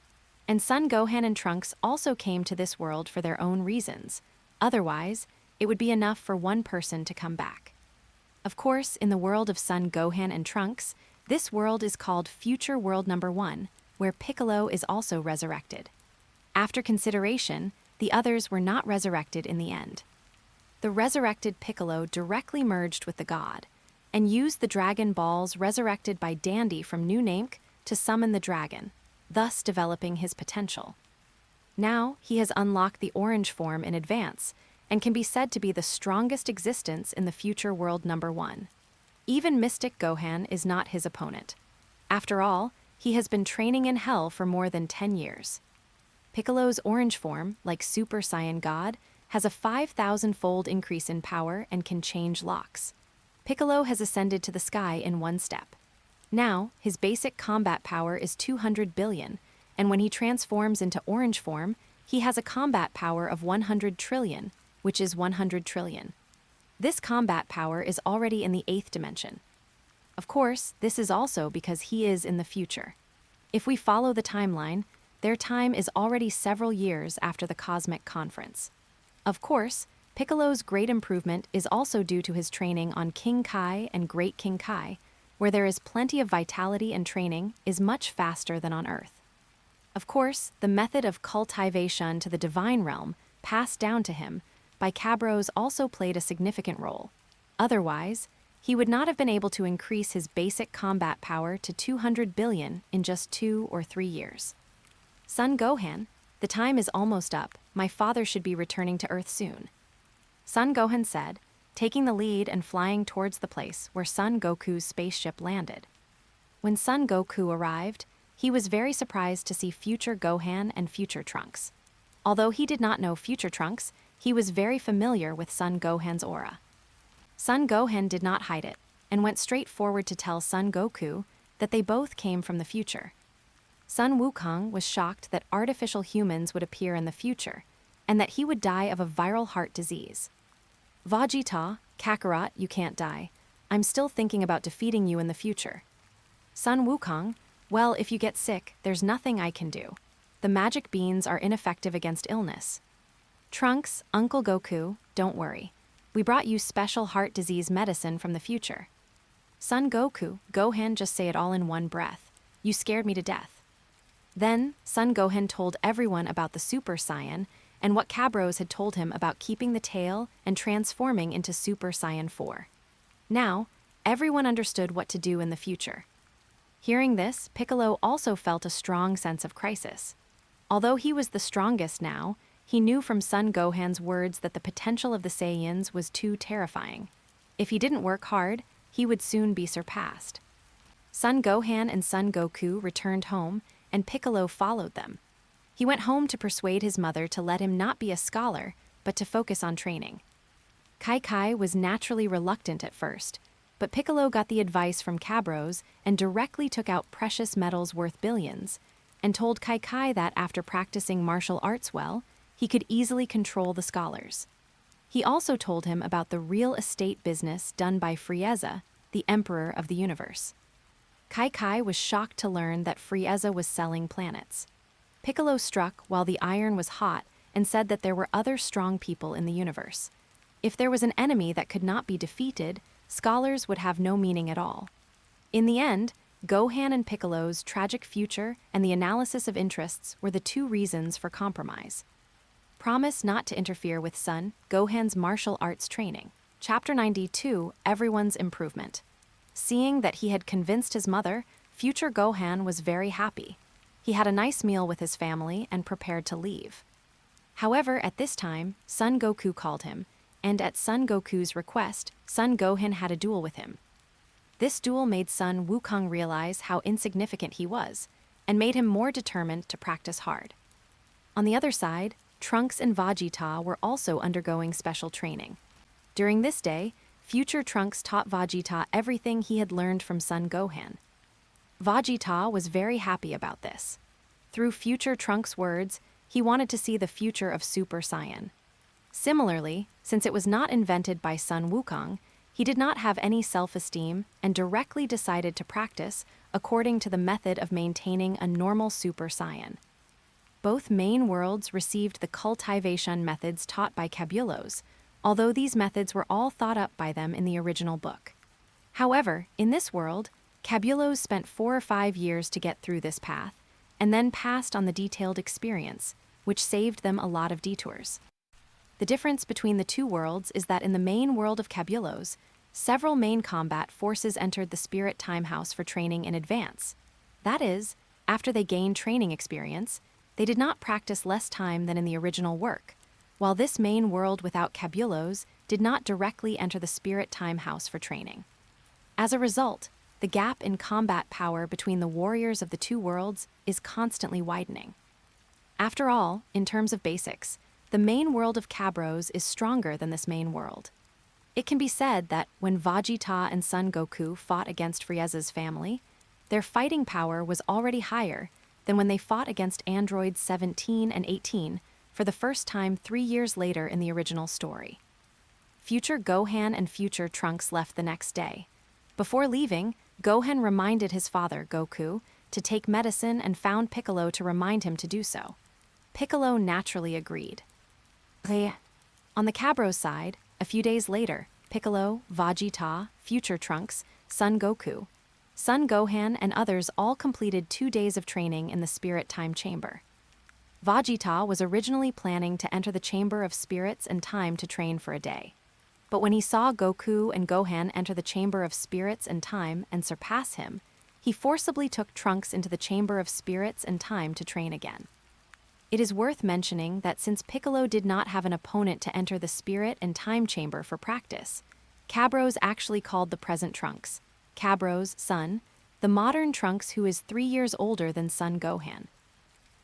And Son Gohan and Trunks also came to this world for their own reasons. Otherwise, it would be enough for one person to come back. Of course, in the world of Son Gohan and Trunks, this world is called Future World Number 1, where Piccolo is also resurrected. After consideration, the others were not resurrected in the end. The resurrected Piccolo directly merged with the god, and used the Dragon Balls resurrected by Dandy from New Namek to summon the dragon, thus developing his potential. Now, he has unlocked the orange form in advance, and can be said to be the strongest existence in the Future World Number 1. Even Mystic Gohan is not his opponent. After all, he has been training in hell for more than 10 years. Piccolo's orange form, like Super Saiyan God, has a 5,000-fold increase in power and can change locks. Piccolo has ascended to the sky in one step. Now, his basic combat power is 200 billion, and when he transforms into orange form, he has a combat power of 100 trillion, which is 100 trillion. This combat power is already in the 8th dimension. Of course, this is also because he is in the future. If we follow the timeline, their time is already several years after the Cosmic Conference. Of course, Piccolo's great improvement is also due to his training on King Kai and Great King Kai, where there is plenty of vitality and training is much faster than on Earth. Of course, the method of cultivation to the divine realm, passed down to him by Cabros, also played a significant role. Otherwise, he would not have been able to increase his basic combat power to 200 billion in just 2 or 3 years. Son Gohan, the time is almost up. My father should be returning to Earth soon. Son Gohan said, taking the lead and flying towards the place where Son Goku's spaceship landed. When Son Goku arrived, he was very surprised to see future Gohan and future Trunks. Although he did not know future Trunks, he was very familiar with Son Gohan's aura. Son Gohan did not hide it, and went straight forward to tell Son Goku that they both came from the future. Son Wukong was shocked that artificial humans would appear in the future, and that he would die of a viral heart disease. Vegetto, Kakarot, you can't die. I'm still thinking about defeating you in the future. Son Wukong, well, if you get sick, there's nothing I can do. The magic beans are ineffective against illness. Trunks, Uncle Goku, don't worry. We brought you special heart disease medicine from the future. Son Goku, Gohan, just say it all in one breath. You scared me to death. Then, Son Gohan told everyone about the Super Saiyan and what Cabros had told him about keeping the tail and transforming into Super Saiyan 4. Now, everyone understood what to do in the future. Hearing this, Piccolo also felt a strong sense of crisis. Although he was the strongest now, he knew from Son Gohan's words that the potential of the Saiyans was too terrifying. If he didn't work hard, he would soon be surpassed. Son Gohan and Son Goku returned home, and Piccolo followed them. He went home to persuade his mother to let him not be a scholar, but to focus on training. Kai was naturally reluctant at first, but Piccolo got the advice from Cabros and directly took out precious metals worth billions, and told Kai that after practicing martial arts well, he could easily control the scholars. He also told him about the real estate business done by Frieza, the Emperor of the Universe. Kai was shocked to learn that Frieza was selling planets. Piccolo struck while the iron was hot and said that there were other strong people in the universe. If there was an enemy that could not be defeated, scholars would have no meaning at all. In the end, Gohan and Piccolo's tragic future and the analysis of interests were the two reasons for compromise. Promise not to interfere with Son Gohan's martial arts training. Chapter 92, Everyone's Improvement. Seeing that he had convinced his mother, future Gohan was very happy. He had a nice meal with his family and prepared to leave. However, at this time, Son Goku called him, and at Son Goku's request, Son Gohan had a duel with him. This duel made Son Wukong realize how insignificant he was, and made him more determined to practice hard. On the other side, Trunks and Vegeta were also undergoing special training. During this day, future Trunks taught Vegeta everything he had learned from Son Gohan. Vegeta was very happy about this. Through future Trunks' words, he wanted to see the future of Super Saiyan. Similarly, since it was not invented by Son Wukong, he did not have any self-esteem and directly decided to practice according to the method of maintaining a normal Super Saiyan. Both main worlds received the cultivation methods taught by Cabros, although these methods were all thought up by them in the original book. However, in this world, Cabros spent 4 or 5 years to get through this path, and then passed on the detailed experience, which saved them a lot of detours. The difference between the two worlds is that in the main world of Cabros, several main combat forces entered the Spirit Time House for training in advance. That is, after they gained training experience, they did not practice less time than in the original work, while this main world without Cabros did not directly enter the Spirit Time House for training. As a result, the gap in combat power between the warriors of the two worlds is constantly widening. After all, in terms of basics, the main world of Cabros is stronger than this main world. It can be said that when Vegeta and Son Goku fought against Frieza's family, their fighting power was already higher than when they fought against androids 17 and 18 for the first time 3 years later in the original story. Future Gohan and future Trunks left the next day. Before leaving, Gohan reminded his father, Goku, to take medicine and found Piccolo to remind him to do so. Piccolo naturally agreed. On the Cabros side, a few days later, Piccolo, Vegeta, future Trunks, Son Goku, Son Gohan, and others all completed 2 days of training in the Spirit Time Chamber. Vegeta was originally planning to enter the Chamber of Spirits and Time to train for a day. But when he saw Goku and Gohan enter the Chamber of Spirits and Time and surpass him, he forcibly took Trunks into the Chamber of Spirits and Time to train again. It is worth mentioning that since Piccolo did not have an opponent to enter the Spirit and Time Chamber for practice, Cabros actually called the present Trunks, Cabros' son, the modern Trunks who is 3 years older than Son Gohan.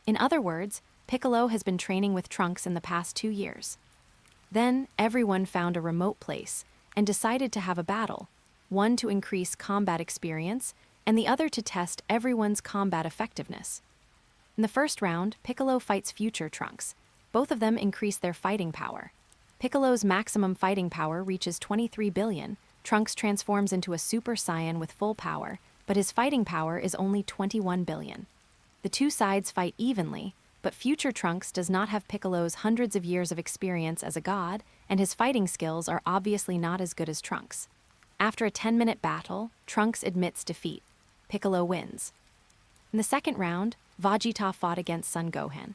In other words, Piccolo has been training with Trunks in the past 2 years. Then, everyone found a remote place and decided to have a battle, one to increase combat experience and the other to test everyone's combat effectiveness. In the first round, Piccolo fights future Trunks. Both of them increase their fighting power. Piccolo's maximum fighting power reaches 23 billion. Trunks transforms into a Super Saiyan with full power, but his fighting power is only 21 billion. The two sides fight evenly, but future Trunks does not have Piccolo's hundreds of years of experience as a god, and his fighting skills are obviously not as good as Trunks. After a 10-minute battle, Trunks admits defeat. Piccolo wins. In the second round, Vegeta fought against Son Gohan.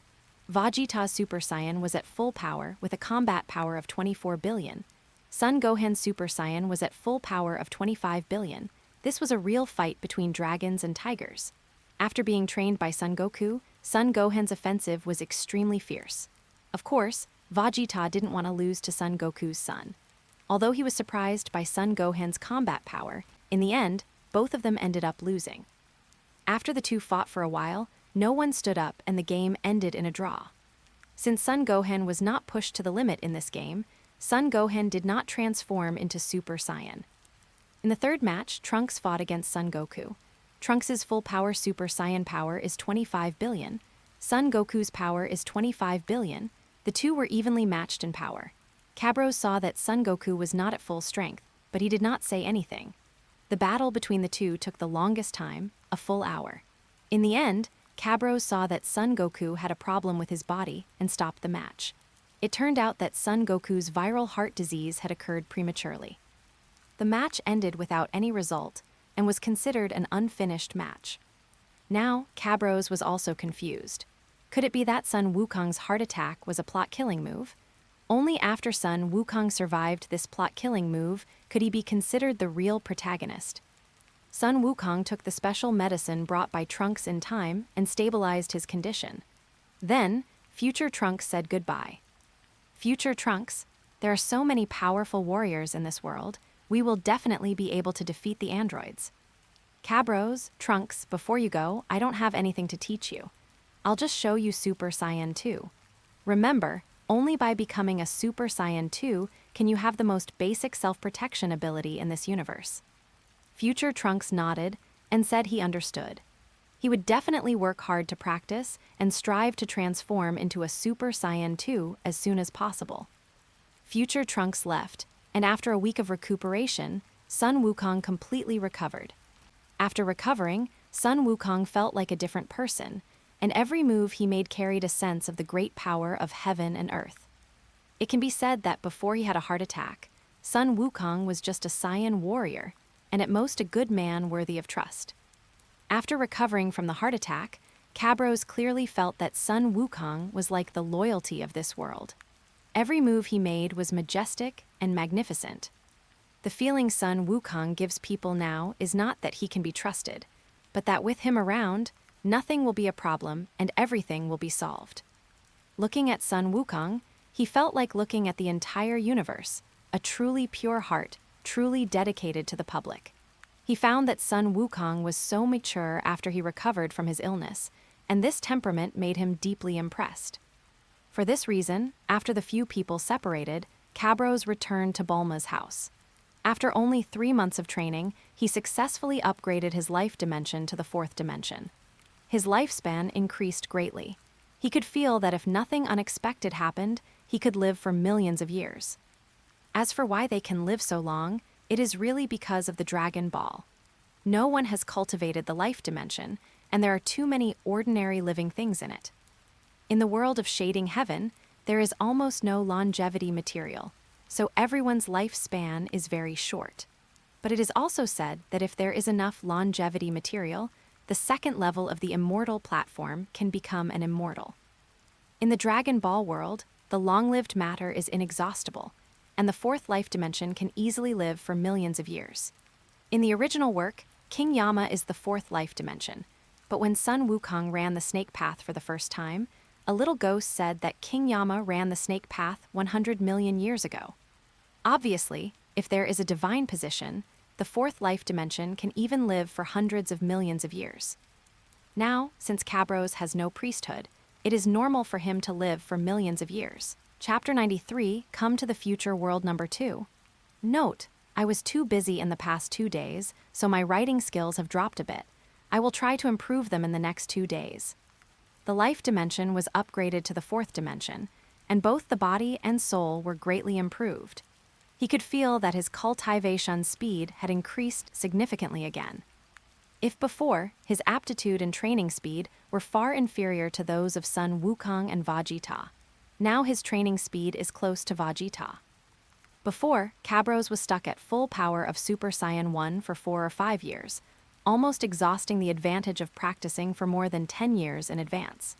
Vegeta's Super Saiyan was at full power with a combat power of 24 billion. Son Gohan's Super Saiyan was at full power of 25 billion. This was a real fight between dragons and tigers. After being trained by Son Goku, Son Gohan's offensive was extremely fierce. Of course, Vegeta didn't want to lose to Son Goku's son. Although he was surprised by Son Gohan's combat power, in the end, both of them ended up losing. After the two fought for a while, no one stood up and the game ended in a draw. Since Son Gohan was not pushed to the limit in this game, Son Gohan did not transform into Super Saiyan. In the third match, Trunks fought against Son Goku. Trunks' full power Super Saiyan power is 25 billion. Son Goku's power is 25 billion. The two were evenly matched in power. Cabros saw that Son Goku was not at full strength, but he did not say anything. The battle between the two took the longest time, a full hour. In the end, Cabros saw that Son Goku had a problem with his body and stopped the match. It turned out that Son Goku's viral heart disease had occurred prematurely. The match ended without any result and was considered an unfinished match. Now, Cabros was also confused. Could it be that Son Wukong's heart attack was a plot-killing move? Only after Son Wukong survived this plot-killing move could he be considered the real protagonist. Sun Wukong took the special medicine brought by Trunks in time and stabilized his condition. Then, future Trunks said goodbye. Future Trunks, there are so many powerful warriors in this world, we will definitely be able to defeat the androids. Cabros, Trunks, before you go, I don't have anything to teach you. I'll just show you Super Saiyan 2. Remember, only by becoming a Super Saiyan 2 can you have the most basic self-protection ability in this universe. Future Trunks nodded and said he understood. He would definitely work hard to practice and strive to transform into a Super Saiyan 2 as soon as possible. Future Trunks left, and after a week of recuperation, Sun Wukong completely recovered. After recovering, Sun Wukong felt like a different person, and every move he made carried a sense of the great power of heaven and earth. It can be said that before he had a heart attack, Sun Wukong was just a Saiyan warrior, and at most a good man worthy of trust. After recovering from the heart attack, Cabros clearly felt that Sun Wukong was like the loyalty of this world. Every move he made was majestic and magnificent. The feeling Sun Wukong gives people now is not that he can be trusted, but that with him around, nothing will be a problem and everything will be solved. Looking at Sun Wukong, he felt like looking at the entire universe, a truly pure heart, truly dedicated to the public. He found that Sun Wukong was so mature after he recovered from his illness, and this temperament made him deeply impressed. For this reason, after the few people separated, Cabros returned to Bulma's house. After only 3 months of training, he successfully upgraded his life dimension to the 4th dimension. His lifespan increased greatly. He could feel that if nothing unexpected happened, he could live for millions of years. As for why they can live so long, it is really because of the Dragon Ball. No one has cultivated the life dimension, and there are too many ordinary living things in it. In the world of shading heaven, there is almost no longevity material, so everyone's lifespan is very short. But it is also said that if there is enough longevity material, the second level of the immortal platform can become an immortal. In the Dragon Ball world, the long-lived matter is inexhaustible, and the 4th life dimension can easily live for millions of years. In the original work, King Yama is the 4th life dimension, but when Sun Wukong ran the snake path for the first time, a little ghost said that King Yama ran the snake path 100 million years ago. Obviously, if there is a divine position, the 4th life dimension can even live for hundreds of millions of years. Now, since Cabros has no priesthood, it is normal for him to live for millions of years. Chapter 93, Come to the Future World Number 2. Note, I was too busy in the past 2 days, so my writing skills have dropped a bit. I will try to improve them in the next 2 days. The life dimension was upgraded to the 4th dimension, and both the body and soul were greatly improved. He could feel that his cultivation speed had increased significantly again. If before, his aptitude and training speed were far inferior to those of Sun Wukong and Vegetto, now his training speed is close to Vegetto. Before, Cabros was stuck at full power of Super Saiyan 1 for 4 or 5 years, almost exhausting the advantage of practicing for more than 10 years in advance.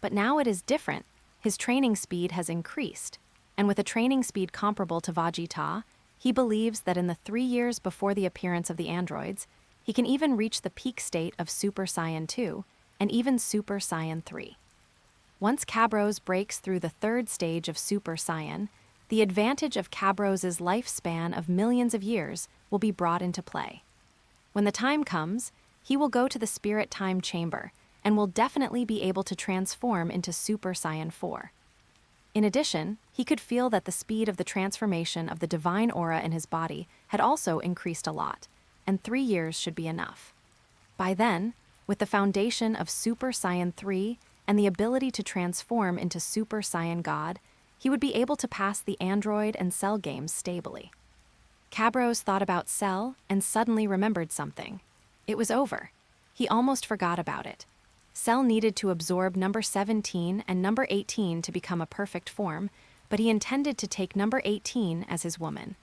But now it is different. His training speed has increased, and with a training speed comparable to Vegetto, he believes that in the 3 years before the appearance of the androids, he can even reach the peak state of Super Saiyan 2 and even Super Saiyan 3. Once Cabros breaks through the 3rd stage of Super Saiyan, the advantage of Cabros's lifespan of millions of years will be brought into play. When the time comes, he will go to the Spirit Time Chamber and will definitely be able to transform into Super Saiyan 4. In addition, he could feel that the speed of the transformation of the divine aura in his body had also increased a lot, and 3 years should be enough. By then, with the foundation of Super Saiyan 3 and the ability to transform into Super Saiyan God, he would be able to pass the Android and Cell games stably. Cabros thought about Cell and suddenly remembered something. It was over. He almost forgot about it. Cell needed to absorb number 17 and number 18 to become a perfect form, but he intended to take number 18 as his woman.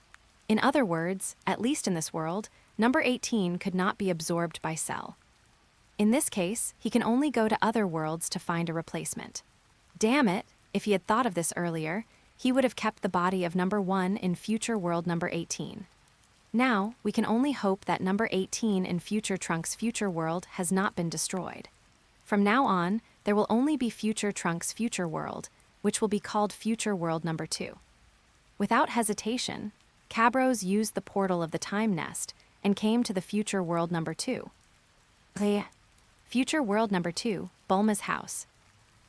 In other words, at least in this world, number 18 could not be absorbed by Cell. In this case, he can only go to other worlds to find a replacement. Damn it, if he had thought of this earlier, he would have kept the body of number 1 in future world number 18. Now, we can only hope that number 18 in future Trunks' future world has not been destroyed. From now on, there will only be future Trunks' future world, which will be called future world number 2. Without hesitation, Cabros used the portal of the time nest and came to the future world number 2. Future world number 2, Bulma's house.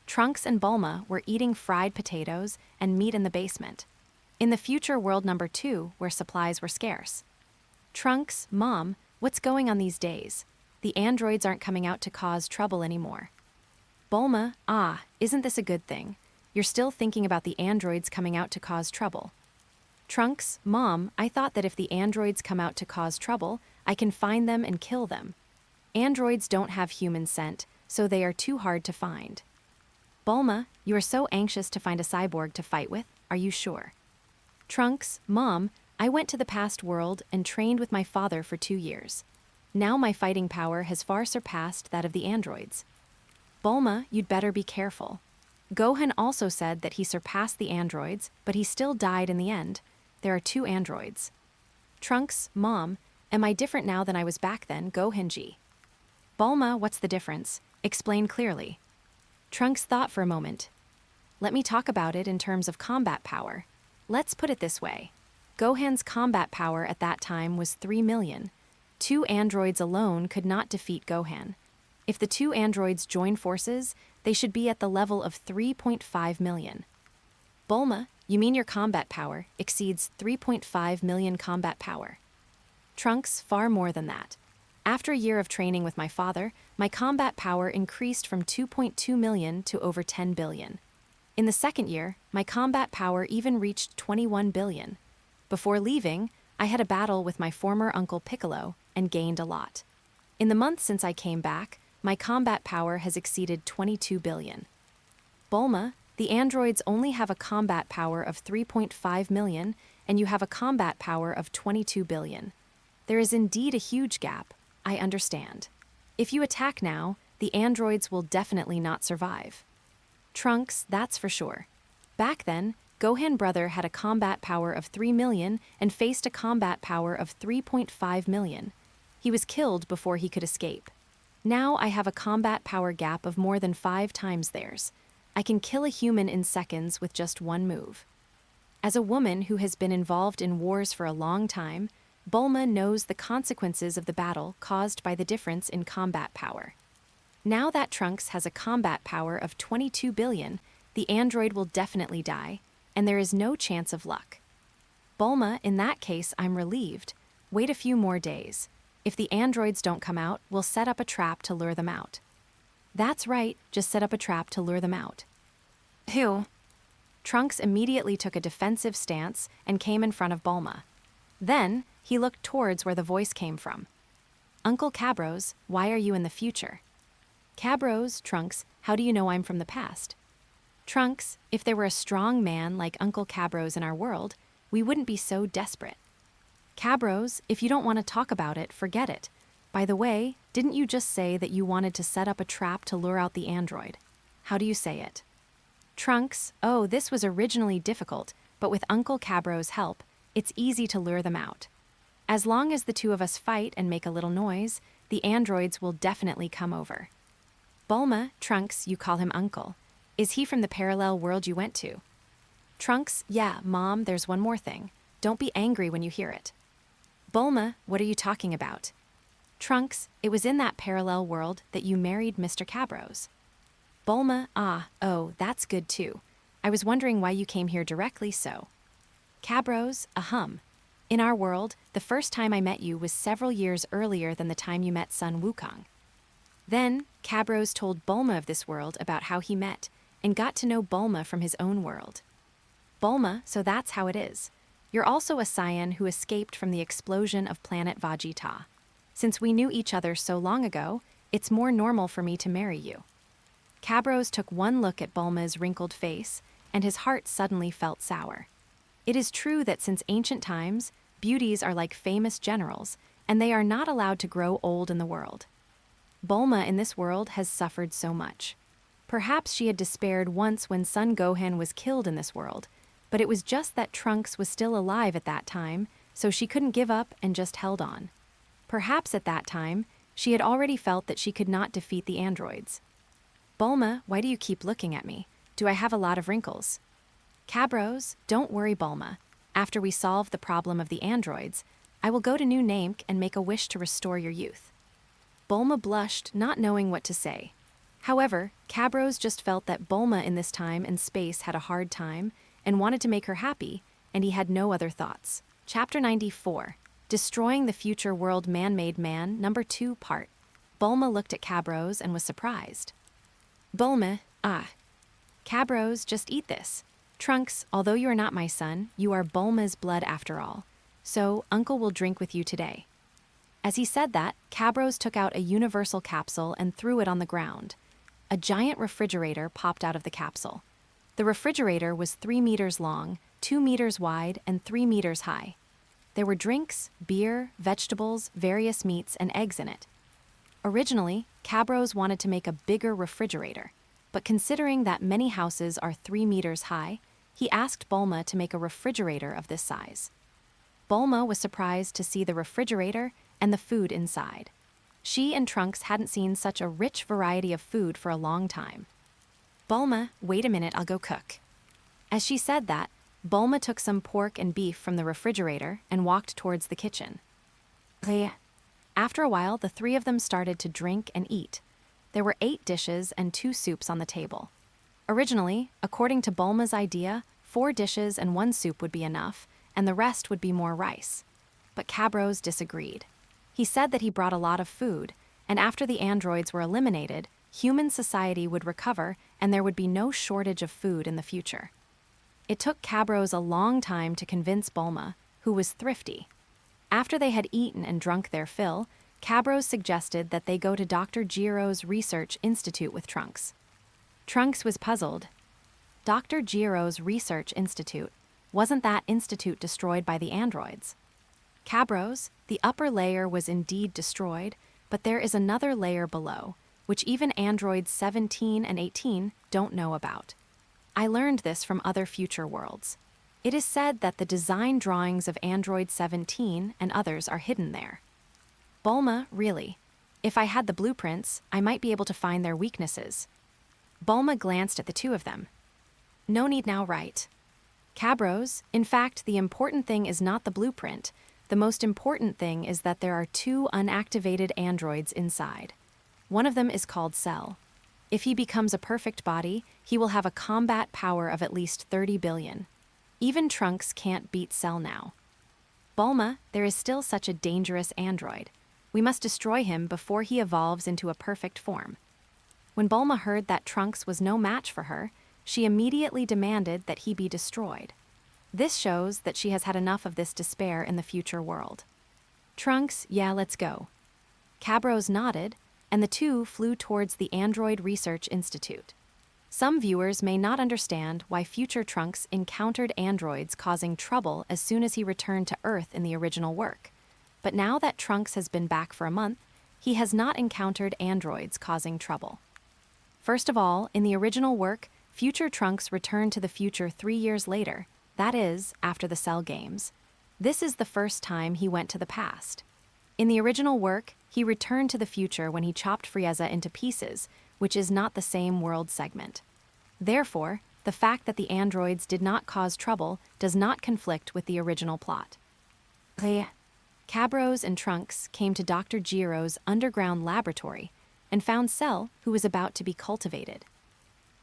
Trunks and Bulma were eating fried potatoes and meat in the basement. In the future world number 2, where supplies were scarce. Trunks, Mom, what's going on these days? The androids aren't coming out to cause trouble anymore. Bulma, isn't this a good thing? You're still thinking about the androids coming out to cause trouble. Trunks, Mom, I thought that if the androids come out to cause trouble, I can find them and kill them. Androids don't have human scent, so they are too hard to find. Bulma, you are so anxious to find a cyborg to fight with, are you sure? Trunks, Mom, I went to the past world and trained with my father for 2 years. Now my fighting power has far surpassed that of the androids. Bulma, you'd better be careful. Gohan also said that he surpassed the androids, but he still died in the end. There are 2 androids. Trunks, Mom, am I different now than I was back then, Gohan-ji? Bulma, what's the difference? Explain clearly. Trunks thought for a moment. Let me talk about it in terms of combat power. Let's put it this way. Gohan's combat power at that time was 3 million. 2 androids alone could not defeat Gohan. If the 2 androids join forces, they should be at the level of 3.5 million. Bulma, you mean your combat power exceeds 3.5 million combat power? Trunks, far more than that. After a year of training with my father, my combat power increased from 2.2 million to over 10 billion. In the second year, my combat power even reached 21 billion. Before leaving, I had a battle with my former uncle Piccolo and gained a lot. In the month since I came back, my combat power has exceeded 22 billion. Bulma, the androids only have a combat power of 3.5 million, and you have a combat power of 22 billion. There is indeed a huge gap, I understand. If you attack now, the androids will definitely not survive. Trunks, that's for sure. Back then, Gohan brother had a combat power of 3 million and faced a combat power of 3.5 million. He was killed before he could escape. Now I have a combat power gap of more than 5 times theirs. I can kill a human in seconds with just one move. As a woman who has been involved in wars for a long time, Bulma knows the consequences of the battle caused by the difference in combat power. Now that Trunks has a combat power of 22 billion, the android will definitely die, and there is no chance of luck. Bulma, in that case, I'm relieved. Wait a few more days. If the androids don't come out, we'll set up a trap to lure them out. That's right, just set up a trap to lure them out. Who? Trunks immediately took a defensive stance and came in front of Bulma. Then, he looked towards where the voice came from. Uncle Cabros, why are you in the future? Cabros, Trunks, how do you know I'm from the past? Trunks, if there were a strong man like Uncle Cabros in our world, we wouldn't be so desperate. Cabros, if you don't want to talk about it, forget it. By the way, didn't you just say that you wanted to set up a trap to lure out the android? How do you say it? Trunks, oh, this was originally difficult, but with Uncle Cabros' help, it's easy to lure them out. As long as the 2 of us fight and make a little noise, the androids will definitely come over. Bulma, Trunks, you call him Uncle. Is he from the parallel world you went to? Trunks, yeah, Mom, there's one more thing. Don't be angry when you hear it. Bulma, what are you talking about? Trunks, it was in that parallel world that you married Mr. Cabros. Bulma, oh, that's good too. I was wondering why you came here directly so. Cabros, in our world, the first time I met you was several years earlier than the time you met Sun Wukong. Then, Cabros told Bulma of this world about how he met, and got to know Bulma from his own world. Bulma, so that's how it is. You're also a Saiyan who escaped from the explosion of planet Vegetto. Since we knew each other so long ago, it's more normal for me to marry you. Cabros took one look at Bulma's wrinkled face, and his heart suddenly felt sour. It is true that since ancient times, beauties are like famous generals, and they are not allowed to grow old in the world. Bulma in this world has suffered so much. Perhaps she had despaired once when Son Gohan was killed in this world, but it was just that Trunks was still alive at that time, so she couldn't give up and just held on. Perhaps at that time, she had already felt that she could not defeat the androids. Bulma, why do you keep looking at me? Do I have a lot of wrinkles? Cabros, don't worry, Bulma. After we solve the problem of the androids, I will go to New Namek and make a wish to restore your youth. Bulma blushed, not knowing what to say. However, Cabros just felt that Bulma in this time and space had a hard time and wanted to make her happy, and he had no other thoughts. Chapter 94. Destroying the Future World Man-Made Man, Number 2 Part. Bulma looked at Cabros and was surprised. Bulma, Cabros, just eat this. Trunks, although you are not my son, you are Bulma's blood after all. So, Uncle will drink with you today. As he said that, Cabros took out a universal capsule and threw it on the ground. A giant refrigerator popped out of the capsule. The refrigerator was 3 meters long, 2 meters wide, and 3 meters high. There were drinks, beer, vegetables, various meats, and eggs in it. Originally, Cabros wanted to make a bigger refrigerator, but considering that many houses are 3 meters high, he asked Bulma to make a refrigerator of this size. Bulma was surprised to see the refrigerator and the food inside. She and Trunks hadn't seen such a rich variety of food for a long time. Bulma, wait a minute, I'll go cook. As she said that, Bulma took some pork and beef from the refrigerator and walked towards the kitchen. After a while, the three of them started to drink and eat. There were 8 dishes and 2 soups on the table. Originally, according to Bulma's idea, 4 dishes and 1 soup would be enough, and the rest would be more rice. But Cabros disagreed. He said that he brought a lot of food, and after the androids were eliminated, human society would recover and there would be no shortage of food in the future. It took Cabros a long time to convince Bulma, who was thrifty. After they had eaten and drunk their fill, Cabros suggested that they go to Dr. Jiro's Research Institute with Trunks. Trunks was puzzled. Dr. Jiro's Research Institute, wasn't that institute destroyed by the androids? Cabros, the upper layer was indeed destroyed, but there is another layer below, which even androids 17 and 18 don't know about. I learned this from other future worlds. It is said that the design drawings of Android 17 and others are hidden there. Bulma, really. If I had the blueprints, I might be able to find their weaknesses. Bulma glanced at the two of them. No need now, right? Cabros, in fact, the important thing is not the blueprint. The most important thing is that there are 2 unactivated androids inside. One of them is called Cell. If he becomes a perfect body, he will have a combat power of at least 30 billion. Even Trunks can't beat Cell now. Bulma, there is still such a dangerous android. We must destroy him before he evolves into a perfect form. When Bulma heard that Trunks was no match for her, she immediately demanded that he be destroyed. This shows that she has had enough of this despair in the future world. Trunks, yeah, let's go. Cabros nodded, and the two flew towards the Android Research Institute. Some viewers may not understand why future Trunks encountered androids causing trouble as soon as he returned to Earth in the original work. But now that Trunks has been back for a month, he has not encountered androids causing trouble. First of all, in the original work, future Trunks returned to the future 3 years later, that is, after the Cell games. This is the first time he went to the past. In the original work, he returned to the future when he chopped Frieza into pieces, which is not the same world segment. Therefore, the fact that the androids did not cause trouble does not conflict with the original plot. Cabros and Trunks came to Dr. Jiro's underground laboratory and found Cell, who was about to be cultivated.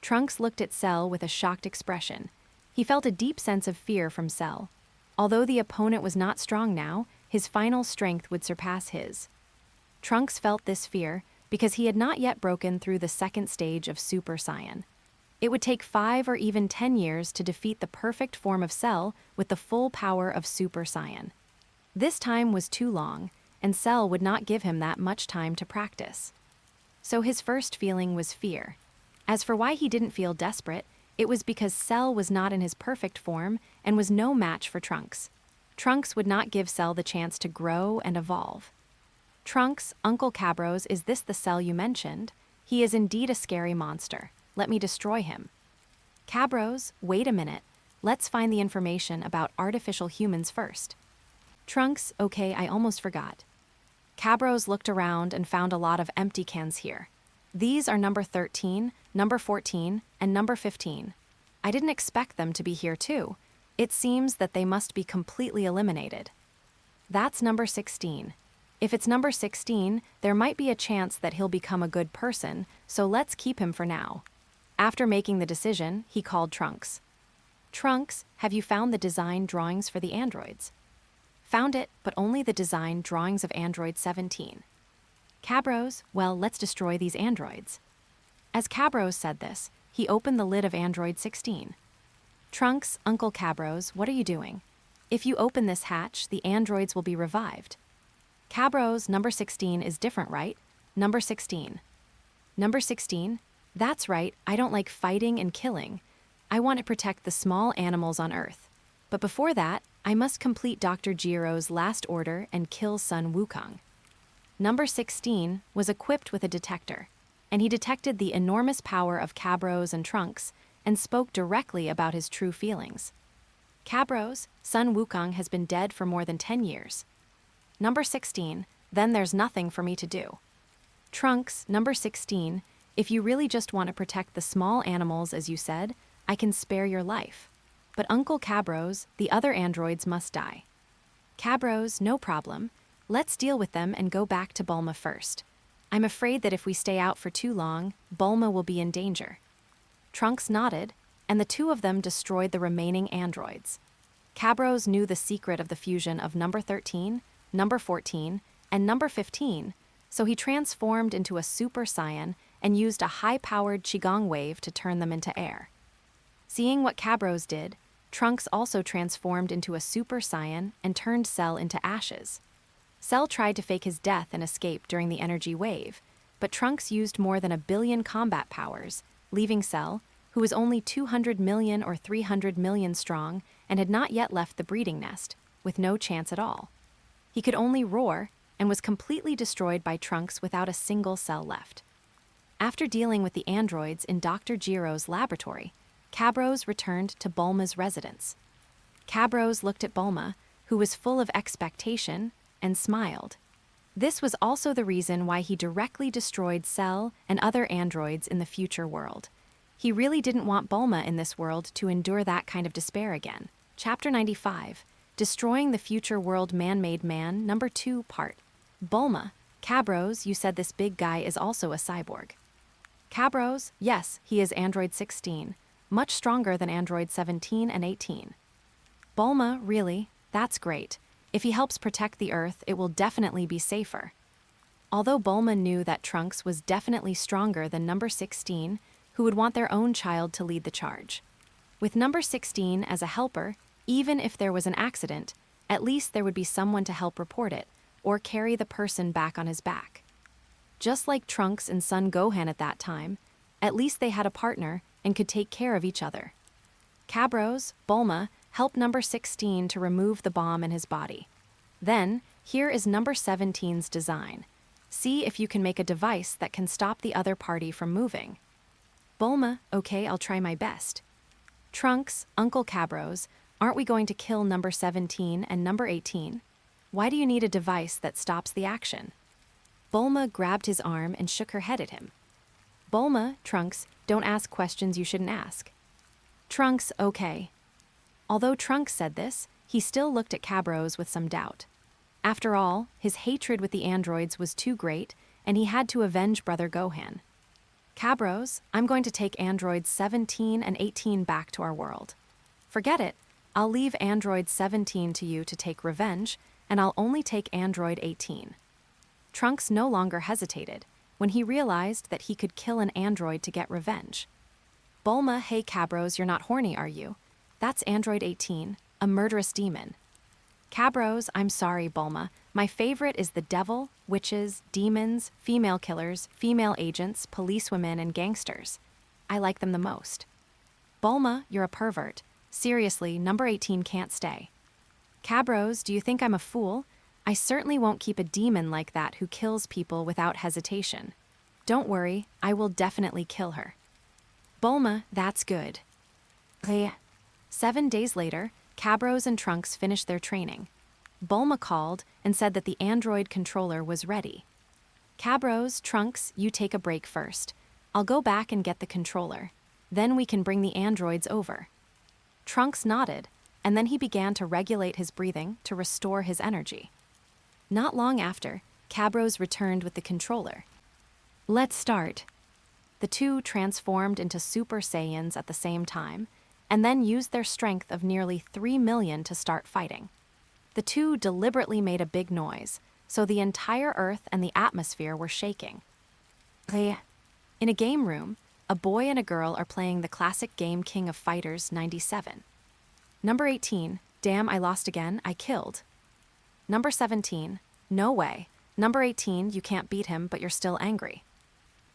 Trunks looked at Cell with a shocked expression. He felt a deep sense of fear from Cell. Although the opponent was not strong now, his final strength would surpass his. Trunks felt this fear because he had not yet broken through the second stage of Super Saiyan. It would take 5 or even 10 years to defeat the perfect form of Cell with the full power of Super Saiyan. This time was too long, and Cell would not give him that much time to practice. So his first feeling was fear. As for why he didn't feel desperate, it was because Cell was not in his perfect form and was no match for Trunks. Trunks would not give Cell the chance to grow and evolve. Trunks, Uncle Cabros, is this the Cell you mentioned? He is indeed a scary monster. Let me destroy him. Cabros, wait a minute. Let's find the information about artificial humans first. Trunks, okay, I almost forgot. Cabros looked around and found a lot of empty cans here. These are number 13, number 14, and number 15. I didn't expect them to be here too. It seems that they must be completely eliminated. That's number 16. If it's number 16, there might be a chance that he'll become a good person, so let's keep him for now. After making the decision, he called Trunks. Trunks, have you found the design drawings for the androids? Found it, but only the design drawings of Android 17. Cabros, well, let's destroy these androids. As Cabros said this, he opened the lid of Android 16. Trunks, Uncle Cabros, what are you doing? If you open this hatch, the androids will be revived. Cabros, number 16 is different, right? Number 16. Number 16? That's right, I don't like fighting and killing. I want to protect the small animals on Earth. But before that, I must complete Dr. Jiro's last order and kill Sun Wukong. Number 16 was equipped with a detector, and he detected the enormous power of Cabros and Trunks and spoke directly about his true feelings. Cabros, Sun Wukong has been dead for more than 10 years. Number 16, then there's nothing for me to do. Trunks, number 16, if you really just want to protect the small animals as you said, I can spare your life. But Uncle Cabros, the other androids must die. Cabros, no problem. Let's deal with them and go back to Bulma first. I'm afraid that if we stay out for too long, Bulma will be in danger. Trunks nodded, and the two of them destroyed the remaining androids. Cabros knew the secret of the fusion of number 13, number 14, and number 15, so he transformed into a Super Saiyan and used a high-powered Qigong wave to turn them into air. Seeing what Cabros did, Trunks also transformed into a Super Saiyan and turned Cell into ashes. Cell tried to fake his death and escape during the energy wave, but Trunks used more than 1 billion combat powers, leaving Cell, who was only 200 million or 300 million strong and had not yet left the breeding nest, with no chance at all. He could only roar and was completely destroyed by Trunks without a single cell left. After dealing with the androids in Dr. Jiro's laboratory, Cabros returned to Bulma's residence. Cabros looked at Bulma, who was full of expectation, and smiled. This was also the reason why he directly destroyed Cell and other androids in the future world. He really didn't want Bulma in this world to endure that kind of despair again. Chapter 95, Destroying the Future World Man-Made Man, Number 2, Part. Bulma, Cabros, you said this big guy is also a cyborg. Cabros, yes, he is Android 16. Much stronger than Android 17 and 18. Bulma, really? That's great. If he helps protect the Earth, it will definitely be safer. Although Bulma knew that Trunks was definitely stronger than number 16, who would want their own child to lead the charge. With number 16 as a helper, even if there was an accident, at least there would be someone to help report it, or carry the person back on his back. Just like Trunks and Son Gohan at that time, at least they had a partner and could take care of each other. Cabros, Bulma, helped number 16 to remove the bomb in his body. Then, here is number 17's design. See if you can make a device that can stop the other party from moving. Bulma, okay, I'll try my best. Trunks, Uncle Cabros, aren't we going to kill number 17 and number 18? Why do you need a device that stops the action? Bulma grabbed his arm and shook her head at him. Bulma, Trunks, don't ask questions you shouldn't ask. Trunks, okay. Although Trunks said this, he still looked at Cabros with some doubt. After all, his hatred with the androids was too great, and he had to avenge Brother Gohan. Cabros, I'm going to take androids 17 and 18 back to our world. Forget it, I'll leave android 17 to you to take revenge, and I'll only take android 18. Trunks no longer hesitated when he realized that he could kill an android to get revenge. Bulma, hey Cabros, you're not horny, are you? That's android 18, a murderous demon. Cabros, I'm sorry, Bulma. My favorite is the devil, witches, demons, female killers, female agents, policewomen, and gangsters. I like them the most. Bulma, you're a pervert. Seriously, number 18 can't stay. Cabros, do you think I'm a fool? I certainly won't keep a demon like that who kills people without hesitation. Don't worry, I will definitely kill her. Bulma, that's good. 7 days later, Cabros and Trunks finished their training. Bulma called and said that the android controller was ready. Cabros, Trunks, you take a break first. I'll go back and get the controller. Then we can bring the androids over. Trunks nodded, and then he began to regulate his breathing to restore his energy. Not long after, Cabros returned with the controller. Let's start. The two transformed into Super Saiyans at the same time, and then used their strength of nearly 3 million to start fighting. The two deliberately made a big noise, so the entire Earth and the atmosphere were shaking. In a game room, a boy and a girl are playing the classic game King of Fighters 97. Number 18, damn, I lost again, I killed. Number 17, no way. Number 18, you can't beat him, but you're still angry.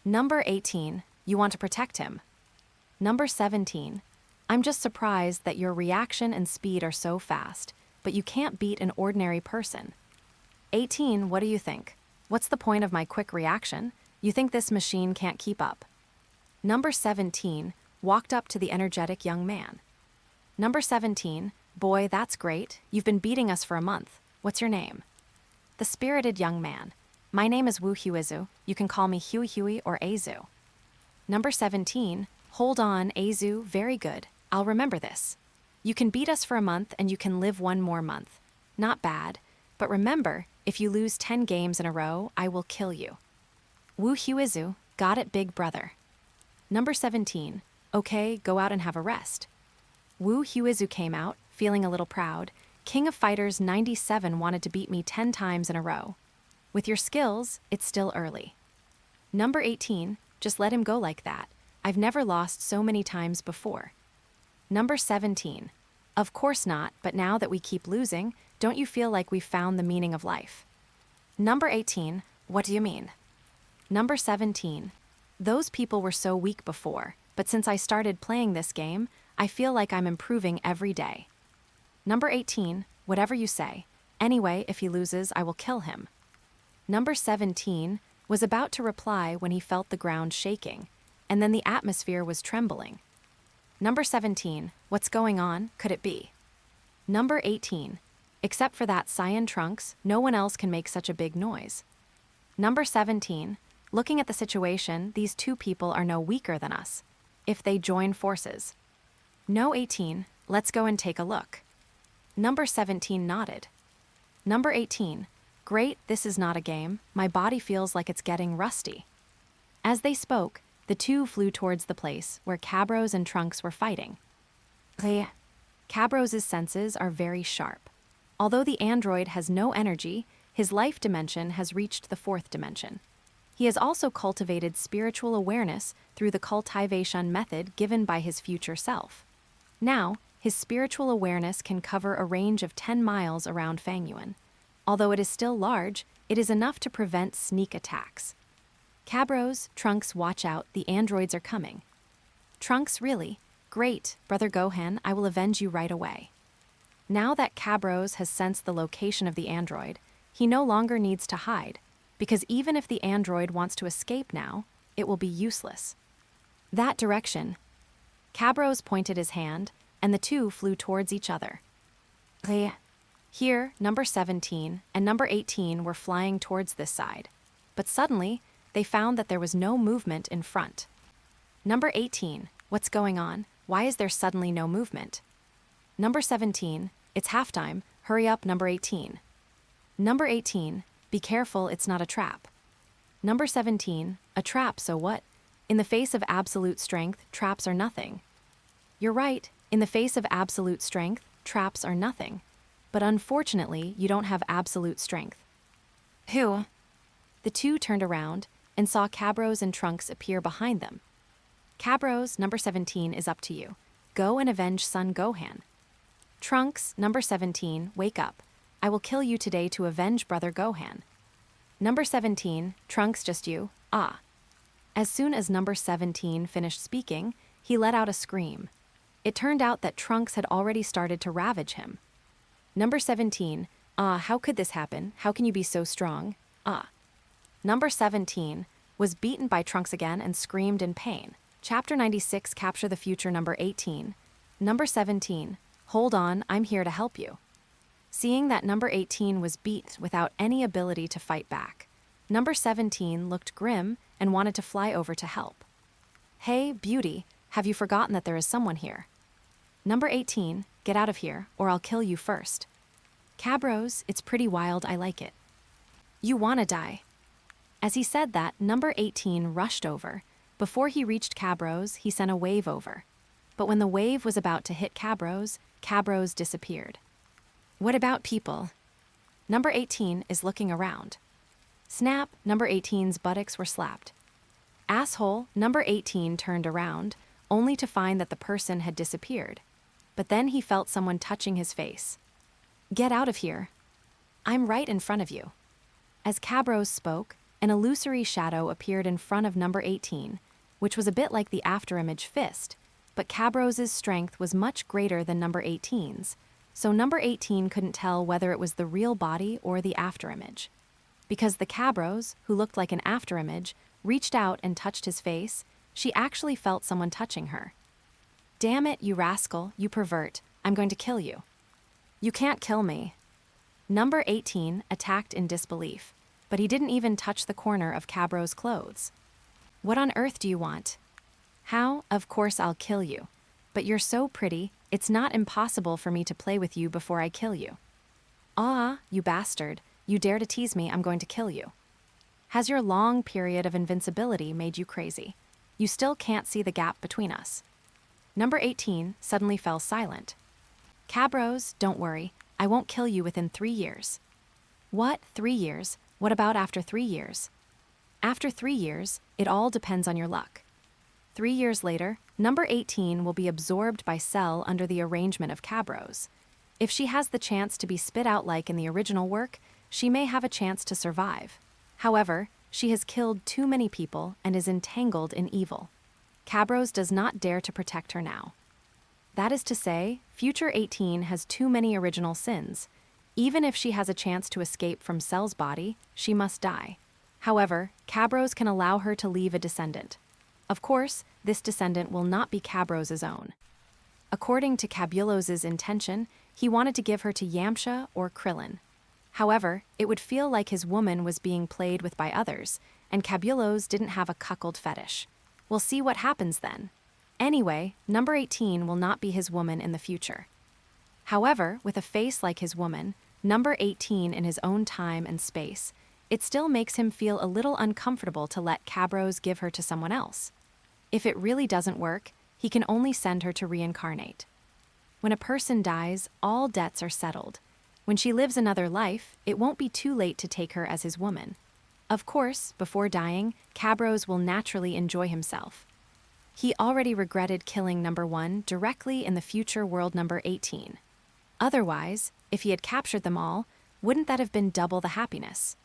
Number 18, you want to protect him. Number 17, I'm just surprised that your reaction and speed are so fast, but you can't beat an ordinary person. 18, what do you think? What's the point of my quick reaction? You think this machine can't keep up? Number 17 walked up to the energetic young man. Number 17, boy, that's great. You've been beating us for a month. What's your name? The spirited young man. My name is Wu Huizu. You can call me Hui Hui or Azu. Number 17, hold on, Azu, very good. I'll remember this. You can beat us for a month and you can live one more month. Not bad, but remember, if you lose 10 games in a row, I will kill you. Wu Huizu, got it, big brother. Number 17, okay, go out and have a rest. Wu Huizu came out, feeling a little proud. King of Fighters 97 wanted to beat me 10 times in a row. With your skills, it's still early. Number 18, just let him go like that. I've never lost so many times before. Number 17, of course not, but now that we keep losing, don't you feel like we've found the meaning of life? Number 18, what do you mean? Number 17, those people were so weak before, but since I started playing this game, I feel like I'm improving every day. Number 18, whatever you say. Anyway, if he loses, I will kill him. Number 17 was about to reply when he felt the ground shaking, and then the atmosphere was trembling. Number 17, what's going on? Could it be? Number 18, except for that Saiyan Trunks, no one else can make such a big noise. Number 17, looking at the situation, these two people are no weaker than us. If they join forces. No 18, let's go and take a look. Number 17 nodded. Number 18, great, this is not a game. My body feels like it's getting rusty. As they spoke, the two flew towards the place where Cabros and Trunks were fighting. Cabros' senses are very sharp. Although the android has no energy, his life dimension has reached the 4th dimension. He has also cultivated spiritual awareness through the cultivation method given by his future self. Now, his spiritual awareness can cover a range of 10 miles around Fangyuan. Although it is still large, it is enough to prevent sneak attacks. Cabros, Trunks, watch out, the androids are coming. Trunks, really? Great, Brother Gohan, I will avenge you right away. Now that Cabros has sensed the location of the android, he no longer needs to hide, because even if the android wants to escape now, it will be useless. That direction. Cabros pointed his hand, and the two flew towards each other. Here, number 17 and number 18 were flying towards this side, but suddenly, they found that there was no movement in front. Number 18, what's going on? Why is there suddenly no movement? Number 17, it's halftime, hurry up, number 18. Number 18, be careful, it's not a trap. Number 17, a trap, so what? In the face of absolute strength, traps are nothing. You're right, in the face of absolute strength, traps are nothing. But unfortunately, you don't have absolute strength. Who? The two turned around and saw Cabros and Trunks appear behind them. Cabros, number 17, is up to you. Go and avenge son Gohan. Trunks, number 17, wake up. I will kill you today to avenge brother Gohan. Number 17, Trunks, just you. Ah. As soon as number 17 finished speaking, he let out a scream. It turned out that Trunks had already started to ravage him. Number 17, how could this happen? How can you be so strong? Number 17 was beaten by Trunks again and screamed in pain. Chapter 96, Capture the Future, number 18. Number 17, hold on, I'm here to help you. Seeing that number 18 was beat without any ability to fight back, number 17 looked grim and wanted to fly over to help. Hey, beauty, have you forgotten that there is someone here? Number 18, get out of here, or I'll kill you first. Cabros, it's pretty wild, I like it. You wanna die. As he said that, number 18 rushed over. Before he reached Cabros, he sent a wave over. But when the wave was about to hit Cabros, Cabros disappeared. What about people? Number 18 is looking around. Snap, number 18's buttocks were slapped. Asshole, number 18 turned around, only to find that the person had disappeared. But then he felt someone touching his face. Get out of here. I'm right in front of you. As Cabros spoke, an illusory shadow appeared in front of number 18, which was a bit like the afterimage fist, but Cabros's strength was much greater than number 18's, so number 18 couldn't tell whether it was the real body or the afterimage. Because the Cabros, who looked like an afterimage, reached out and touched his face, she actually felt someone touching her. Damn it, you rascal, you pervert, I'm going to kill you. You can't kill me. Number 18 attacked in disbelief, but he didn't even touch the corner of Cabros' clothes. What on earth do you want? How? Of course I'll kill you. But you're so pretty, it's not impossible for me to play with you before I kill you. Ah, you bastard, you dare to tease me, I'm going to kill you. Has your long period of invincibility made you crazy? You still can't see the gap between us. Number 18 suddenly fell silent. Cabros, don't worry, I won't kill you within 3 years. What, 3 years? What about after 3 years? After 3 years, it all depends on your luck. 3 years later, number 18 will be absorbed by Cell under the arrangement of Cabros. If she has the chance to be spit out like in the original work, she may have a chance to survive. However, she has killed too many people and is entangled in evil. Cabros does not dare to protect her now. That is to say, future 18 has too many original sins. Even if she has a chance to escape from Cell's body, she must die. However, Cabros can allow her to leave a descendant. Of course, this descendant will not be Cabros' own. According to Cabulos's intention, he wanted to give her to Yamcha or Krillin. However, it would feel like his woman was being played with by others, and Cabulos didn't have a cuckold fetish. We'll see what happens then. Anyway, number 18 will not be his woman in the future. However, with a face like his woman, number 18 in his own time and space, it still makes him feel a little uncomfortable to let Cabros give her to someone else. If it really doesn't work, he can only send her to reincarnate. When a person dies, all debts are settled. When she lives another life, it won't be too late to take her as his woman. Of course, before dying, Cabros will naturally enjoy himself. He already regretted killing number 1 directly in the future world number 18. Otherwise, if he had captured them all, wouldn't that have been double the happiness?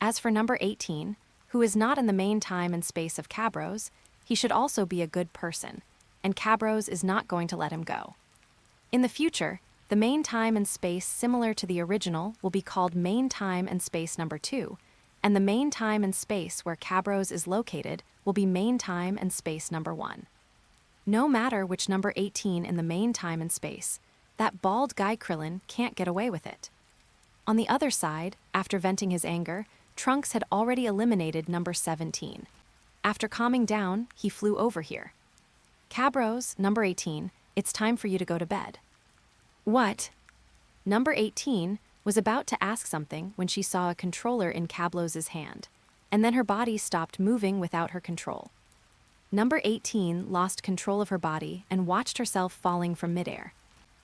As for number 18, who is not in the main time and space of Cabros, he should also be a good person, and Cabros is not going to let him go. In the future, the main time and space similar to the original will be called main time and space number 2, and the main time and space where Cabros is located will be main time and space number 1. No matter which number 18 in the main time and space, that bald guy Krillin can't get away with it. On the other side, after venting his anger, Trunks had already eliminated number 17. After calming down, he flew over here. Cabros, number 18, it's time for you to go to bed. What? Number 18 was about to ask something when she saw a controller in Cablos's hand, and then her body stopped moving without her control. Number 18 lost control of her body and watched herself falling from midair.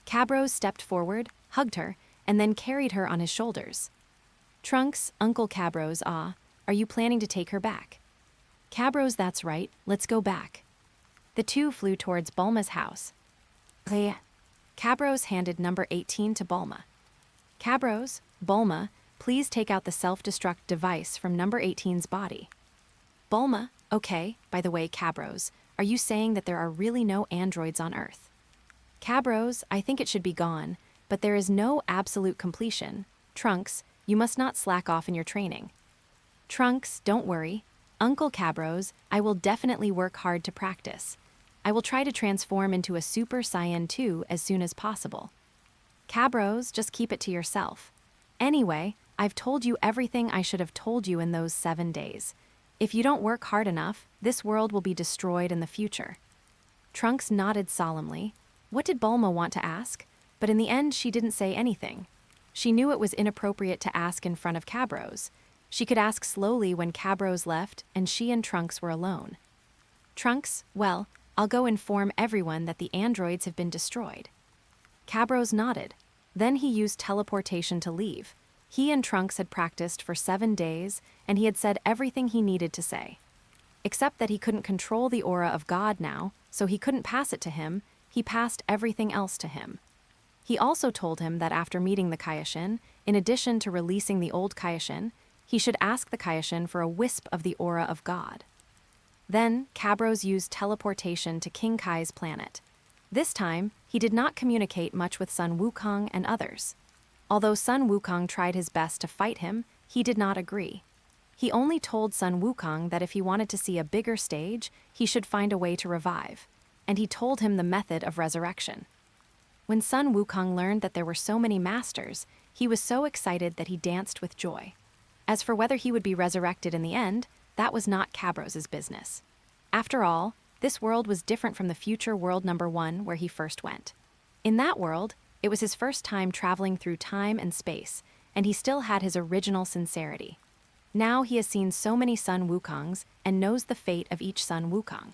Cabros stepped forward, hugged her, and then carried her on his shoulders. Trunks, Uncle Cabros, are you planning to take her back? Cabros, that's right, let's go back. The two flew towards Bulma's house. Cabros handed number 18 to Bulma. Cabros, Bulma, please take out the self-destruct device from number 18's body. Bulma, okay, by the way, Cabros, are you saying that there are really no androids on Earth? Cabros, I think it should be gone, but there is no absolute completion. Trunks, you must not slack off in your training. Trunks, don't worry. Uncle Cabros, I will definitely work hard to practice. I will try to transform into a Super Saiyan 2 as soon as possible. Cabros, just keep it to yourself. Anyway, I've told you everything I should have told you in those 7 days. If you don't work hard enough, this world will be destroyed in the future. Trunks nodded solemnly. What did Bulma want to ask? But in the end, she didn't say anything. She knew it was inappropriate to ask in front of Cabros. She could ask slowly when Cabros left and she and Trunks were alone. Trunks, well, I'll go inform everyone that the androids have been destroyed. Cabros nodded. Then he used teleportation to leave. He and Trunks had practiced for 7 days, and he had said everything he needed to say. Except that he couldn't control the aura of God now, so he couldn't pass it to him, he passed everything else to him. He also told him that after meeting the Kaioshin, in addition to releasing the old Kaioshin, he should ask the Kaioshin for a wisp of the aura of God. Then, Cabros used teleportation to King Kai's planet. This time, he did not communicate much with Sun Wukong and others. Although Sun Wukong tried his best to fight him, he did not agree. He only told Sun Wukong that if he wanted to see a bigger stage, he should find a way to revive, and he told him the method of resurrection. When Sun Wukong learned that there were so many masters, he was so excited that he danced with joy. As for whether he would be resurrected in the end, that was not Cabros' business. After all, this world was different from the future world number 1 where he first went. In that world, it was his first time traveling through time and space, and he still had his original sincerity. Now he has seen so many Sun Wukongs and knows the fate of each Sun Wukong.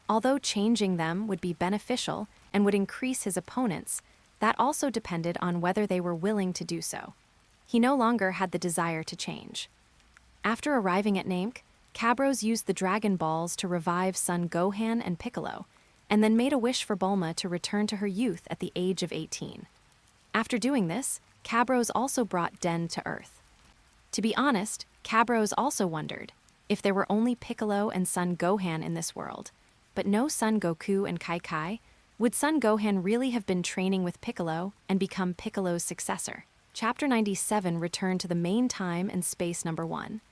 Although changing them would be beneficial and would increase his opponents, that also depended on whether they were willing to do so. He no longer had the desire to change. After arriving at Namek, Cabros used the Dragon Balls to revive Son Gohan and Piccolo, and then made a wish for Bulma to return to her youth at the age of 18. After doing this, Cabros also brought Den to Earth. To be honest, Cabros also wondered if there were only Piccolo and Son Gohan in this world, but no Son Goku and Kai Kai, would Son Gohan really have been training with Piccolo and become Piccolo's successor? Chapter 97 returned to the main time and space number 1.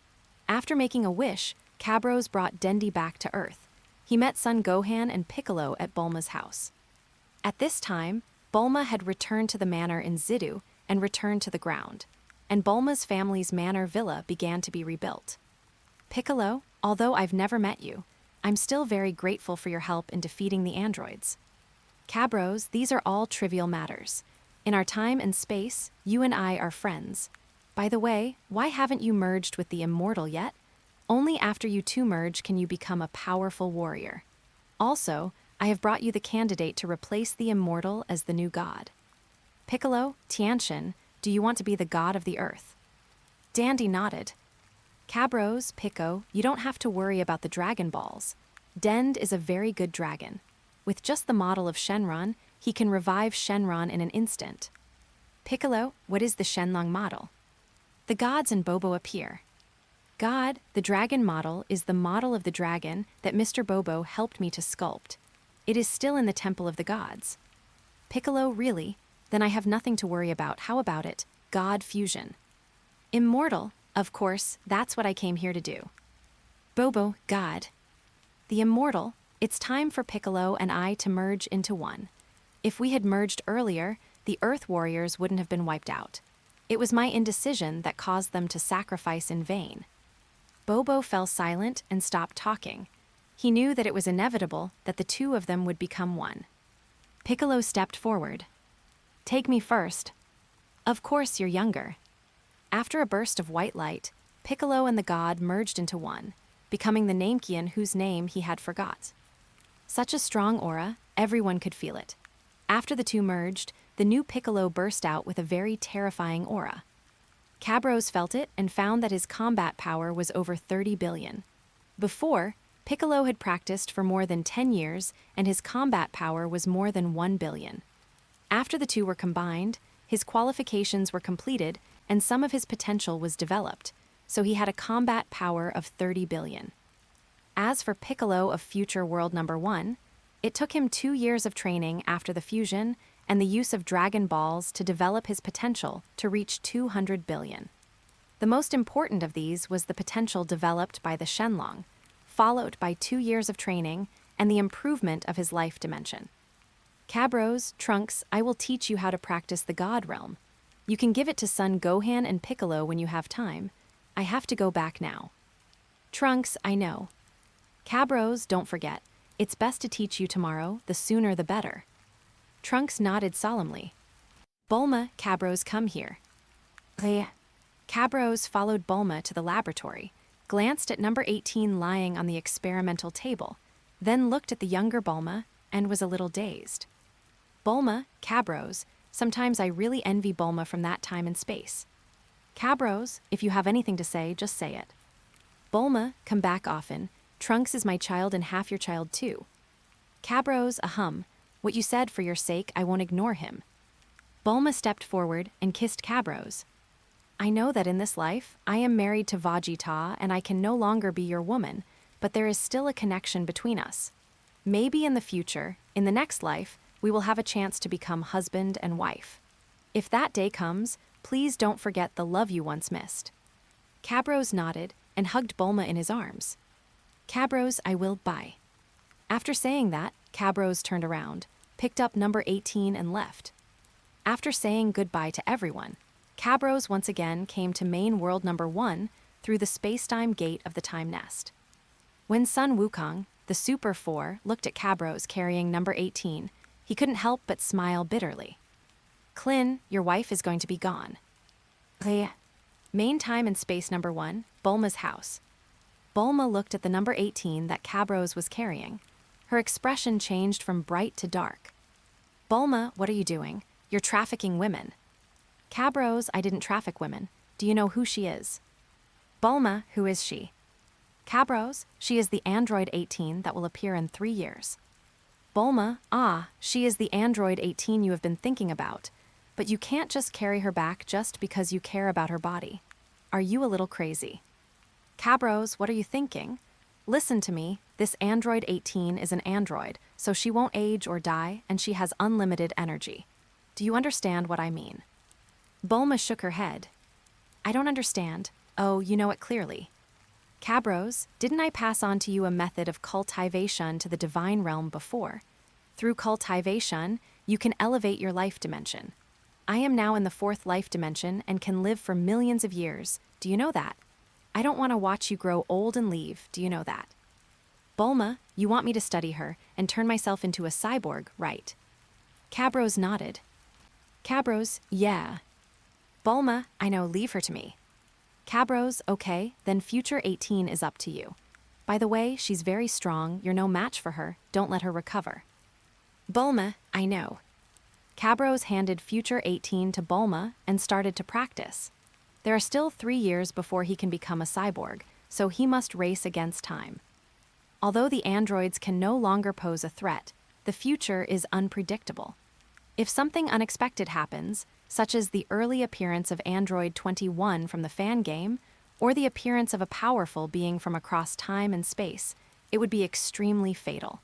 After making a wish, Cabros brought Dendi back to Earth. He met Son Gohan and Piccolo at Bulma's house. At this time, Bulma had returned to the manor in Zidu and returned to the ground, and Bulma's family's manor villa began to be rebuilt. Piccolo, although I've never met you, I'm still very grateful for your help in defeating the androids. Cabros, these are all trivial matters. In our time and space, you and I are friends. By the way, why haven't you merged with the immortal yet? Only after you two merge can you become a powerful warrior. Also, I have brought you the candidate to replace the immortal as the new god. Piccolo, Tiantian, do you want to be the god of the earth? Dandy nodded. Cabros, Pico, you don't have to worry about the Dragon Balls. Dend is a very good dragon. With just the model of Shenron, he can revive Shenron in an instant. Piccolo, what is the Shenlong model? The gods and Bobo appear. God, the dragon model, is the model of the dragon that Mr. Bobo helped me to sculpt. It is still in the Temple of the Gods. Piccolo, really? Then I have nothing to worry about. How about it? God fusion. Immortal, of course, that's what I came here to do. Bobo, God. The immortal, it's time for Piccolo and I to merge into one. If we had merged earlier, the Earth Warriors wouldn't have been wiped out. It was my indecision that caused them to sacrifice in vain. Bobo fell silent and stopped talking. He knew that it was inevitable that the two of them would become one. Piccolo stepped forward. Take me first. Of course you're younger. After a burst of white light, Piccolo and the god merged into one, becoming the Namekian whose name he had forgot. Such a strong aura, everyone could feel it. After the two merged, the new Piccolo burst out with a very terrifying aura. Cabros felt it and found that his combat power was over 30 billion. Before, Piccolo had practiced for more than 10 years and his combat power was more than 1 billion. After the two were combined, his qualifications were completed and some of his potential was developed, so he had a combat power of 30 billion. As for Piccolo of Future World Number 1, it took him 2 years of training after the fusion and the use of Dragon Balls to develop his potential to reach 200 billion. The most important of these was the potential developed by the Shenlong, followed by 2 years of training and the improvement of his life dimension. Cabros, Trunks, I will teach you how to practice the God realm. You can give it to Son Gohan and Piccolo when you have time. I have to go back now. Trunks, I know. Cabros, don't forget. It's best to teach you tomorrow, the sooner the better. Trunks nodded solemnly. Bulma, Cabros, come here. Cabros followed Bulma to the laboratory, glanced at number 18 lying on the experimental table, then looked at the younger Bulma and was a little dazed. Bulma, Cabros, sometimes I really envy Bulma from that time and space. Cabros, if you have anything to say, just say it. Bulma, come back often. Trunks is my child and half your child too. Cabros, ahem. What you said for your sake, I won't ignore him. Bulma stepped forward and kissed Cabros. I know that in this life, I am married to Vegetto and I can no longer be your woman, but there is still a connection between us. Maybe in the future, in the next life, we will have a chance to become husband and wife. If that day comes, please don't forget the love you once missed. Cabros nodded and hugged Bulma in his arms. Cabros, I will, bye. After saying that, Cabros turned around, picked up number 18 and left. After saying goodbye to everyone, Cabros once again came to main world number 1 through the space-time gate of the time nest. When Sun Wukong, the Super 4, looked at Cabros carrying number 18, he couldn't help but smile bitterly. Klin, your wife is going to be gone. Main time and space number 1, Bulma's house. Bulma looked at the number 18 that Cabros was carrying. Her expression changed from bright to dark. Bulma, what are you doing? You're trafficking women. Cabros, I didn't traffic women. Do you know who she is? Bulma, who is she? Cabros, she is the android 18 that will appear in 3 years. Bulma, she is the android 18 you have been thinking about. But you can't just carry her back just because you care about her body. Are you a little crazy? Cabros, what are you thinking? Listen to me, this android 18 is an android, so she won't age or die, and she has unlimited energy. Do you understand what I mean? Bulma shook her head. I don't understand. Oh, you know it clearly. Cabros, didn't I pass on to you a method of cultivation to the divine realm before? Through cultivation, you can elevate your life dimension. I am now in the 4th life dimension and can live for millions of years. Do you know that? I don't want to watch you grow old and leave. Do you know that? Bulma, you want me to study her and turn myself into a cyborg, right? Cabros nodded. Cabros, yeah. Bulma, I know, leave her to me. Cabros, okay, then future 18 is up to you. By the way, she's very strong, you're no match for her, don't let her recover. Bulma, I know. Cabros handed future 18 to Bulma and started to practice. There are still 3 years before he can become a cyborg, so he must race against time. Although the androids can no longer pose a threat, the future is unpredictable. If something unexpected happens, such as the early appearance of Android 21 from the fan game, or the appearance of a powerful being from across time and space, it would be extremely fatal.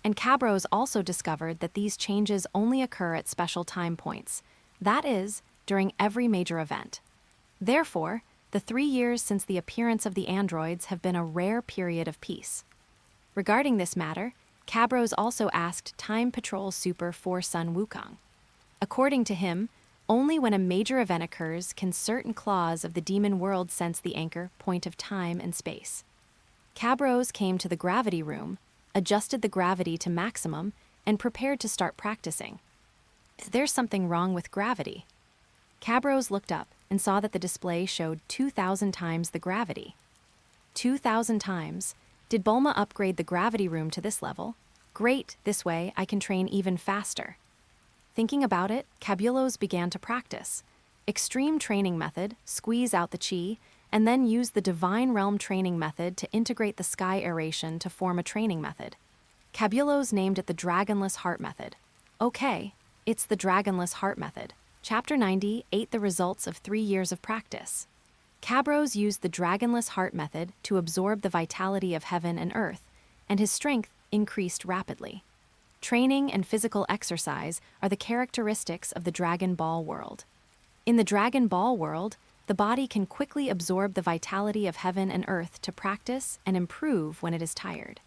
And Cabros also discovered that these changes only occur at special time points, that is, during every major event. Therefore, the 3 years since the appearance of the androids have been a rare period of peace. Regarding this matter, Cabros also asked Time Patrol Super 4 Sun Wukong. According to him, only when a major event occurs can certain claws of the demon world sense the anchor point of time and space. Cabros came to the gravity room, adjusted the gravity to maximum, and prepared to start practicing. There's something wrong with gravity. Cabros looked up and saw that the display showed 2,000 times the gravity. 2,000 times? Did Bulma upgrade the gravity room to this level? Great, this way I can train even faster. Thinking about it, Cabros began to practice. Extreme training method, squeeze out the chi, and then use the Divine Realm training method to integrate the sky aeration to form a training method. Cabros named it the Dragonless Heart Method. Okay, it's the Dragonless Heart Method. Chapter 90 ate the results of 3 years of practice. Cabros used the Dragonless Heart Method to absorb the vitality of heaven and earth, and his strength increased rapidly. Training and physical exercise are the characteristics of the Dragon Ball world. In the Dragon Ball world, the body can quickly absorb the vitality of heaven and earth to practice and improve when it is tired.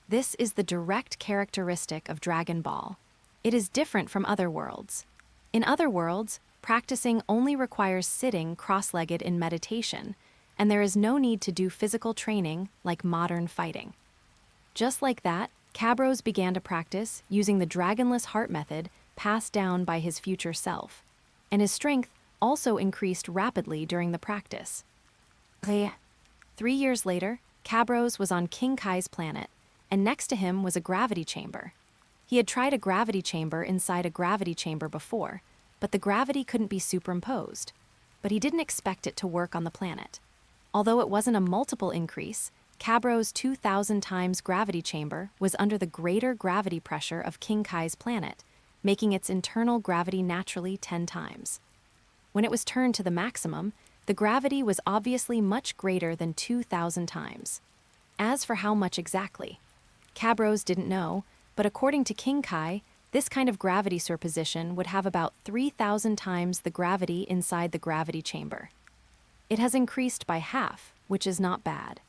This is the direct characteristic of Dragon Ball. It is different from other worlds. In other worlds, practicing only requires sitting cross-legged in meditation, and there is no need to do physical training like modern fighting. Just like that, Cabros began to practice using the dragonless heart method passed down by his future self, and his strength also increased rapidly during the practice. 3 years later, Cabros was on King Kai's planet, and next to him was a gravity chamber. He had tried a gravity chamber inside a gravity chamber before, but the gravity couldn't be superimposed. But he didn't expect it to work on the planet. Although it wasn't a multiple increase, Cabros' 2,000 times gravity chamber was under the greater gravity pressure of King Kai's planet, making its internal gravity naturally 10 times. When it was turned to the maximum, the gravity was obviously much greater than 2,000 times. As for how much exactly, Cabros didn't know, but according to King Kai, this kind of gravity superposition would have about 3,000 times the gravity inside the gravity chamber. It has increased by half, which is not bad.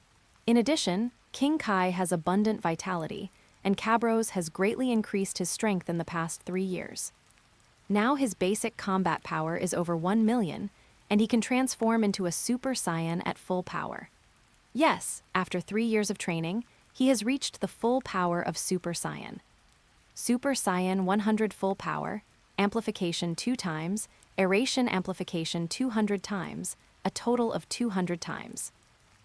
In addition, King Kai has abundant vitality, and Cabros has greatly increased his strength in the past 3 years. Now his basic combat power is over 1 million, and he can transform into a Super Saiyan at full power. Yes, after 3 years of training, he has reached the full power of Super Saiyan. Super Saiyan 100 full power, amplification 2 times, aeration amplification 200 times, a total of 200 times.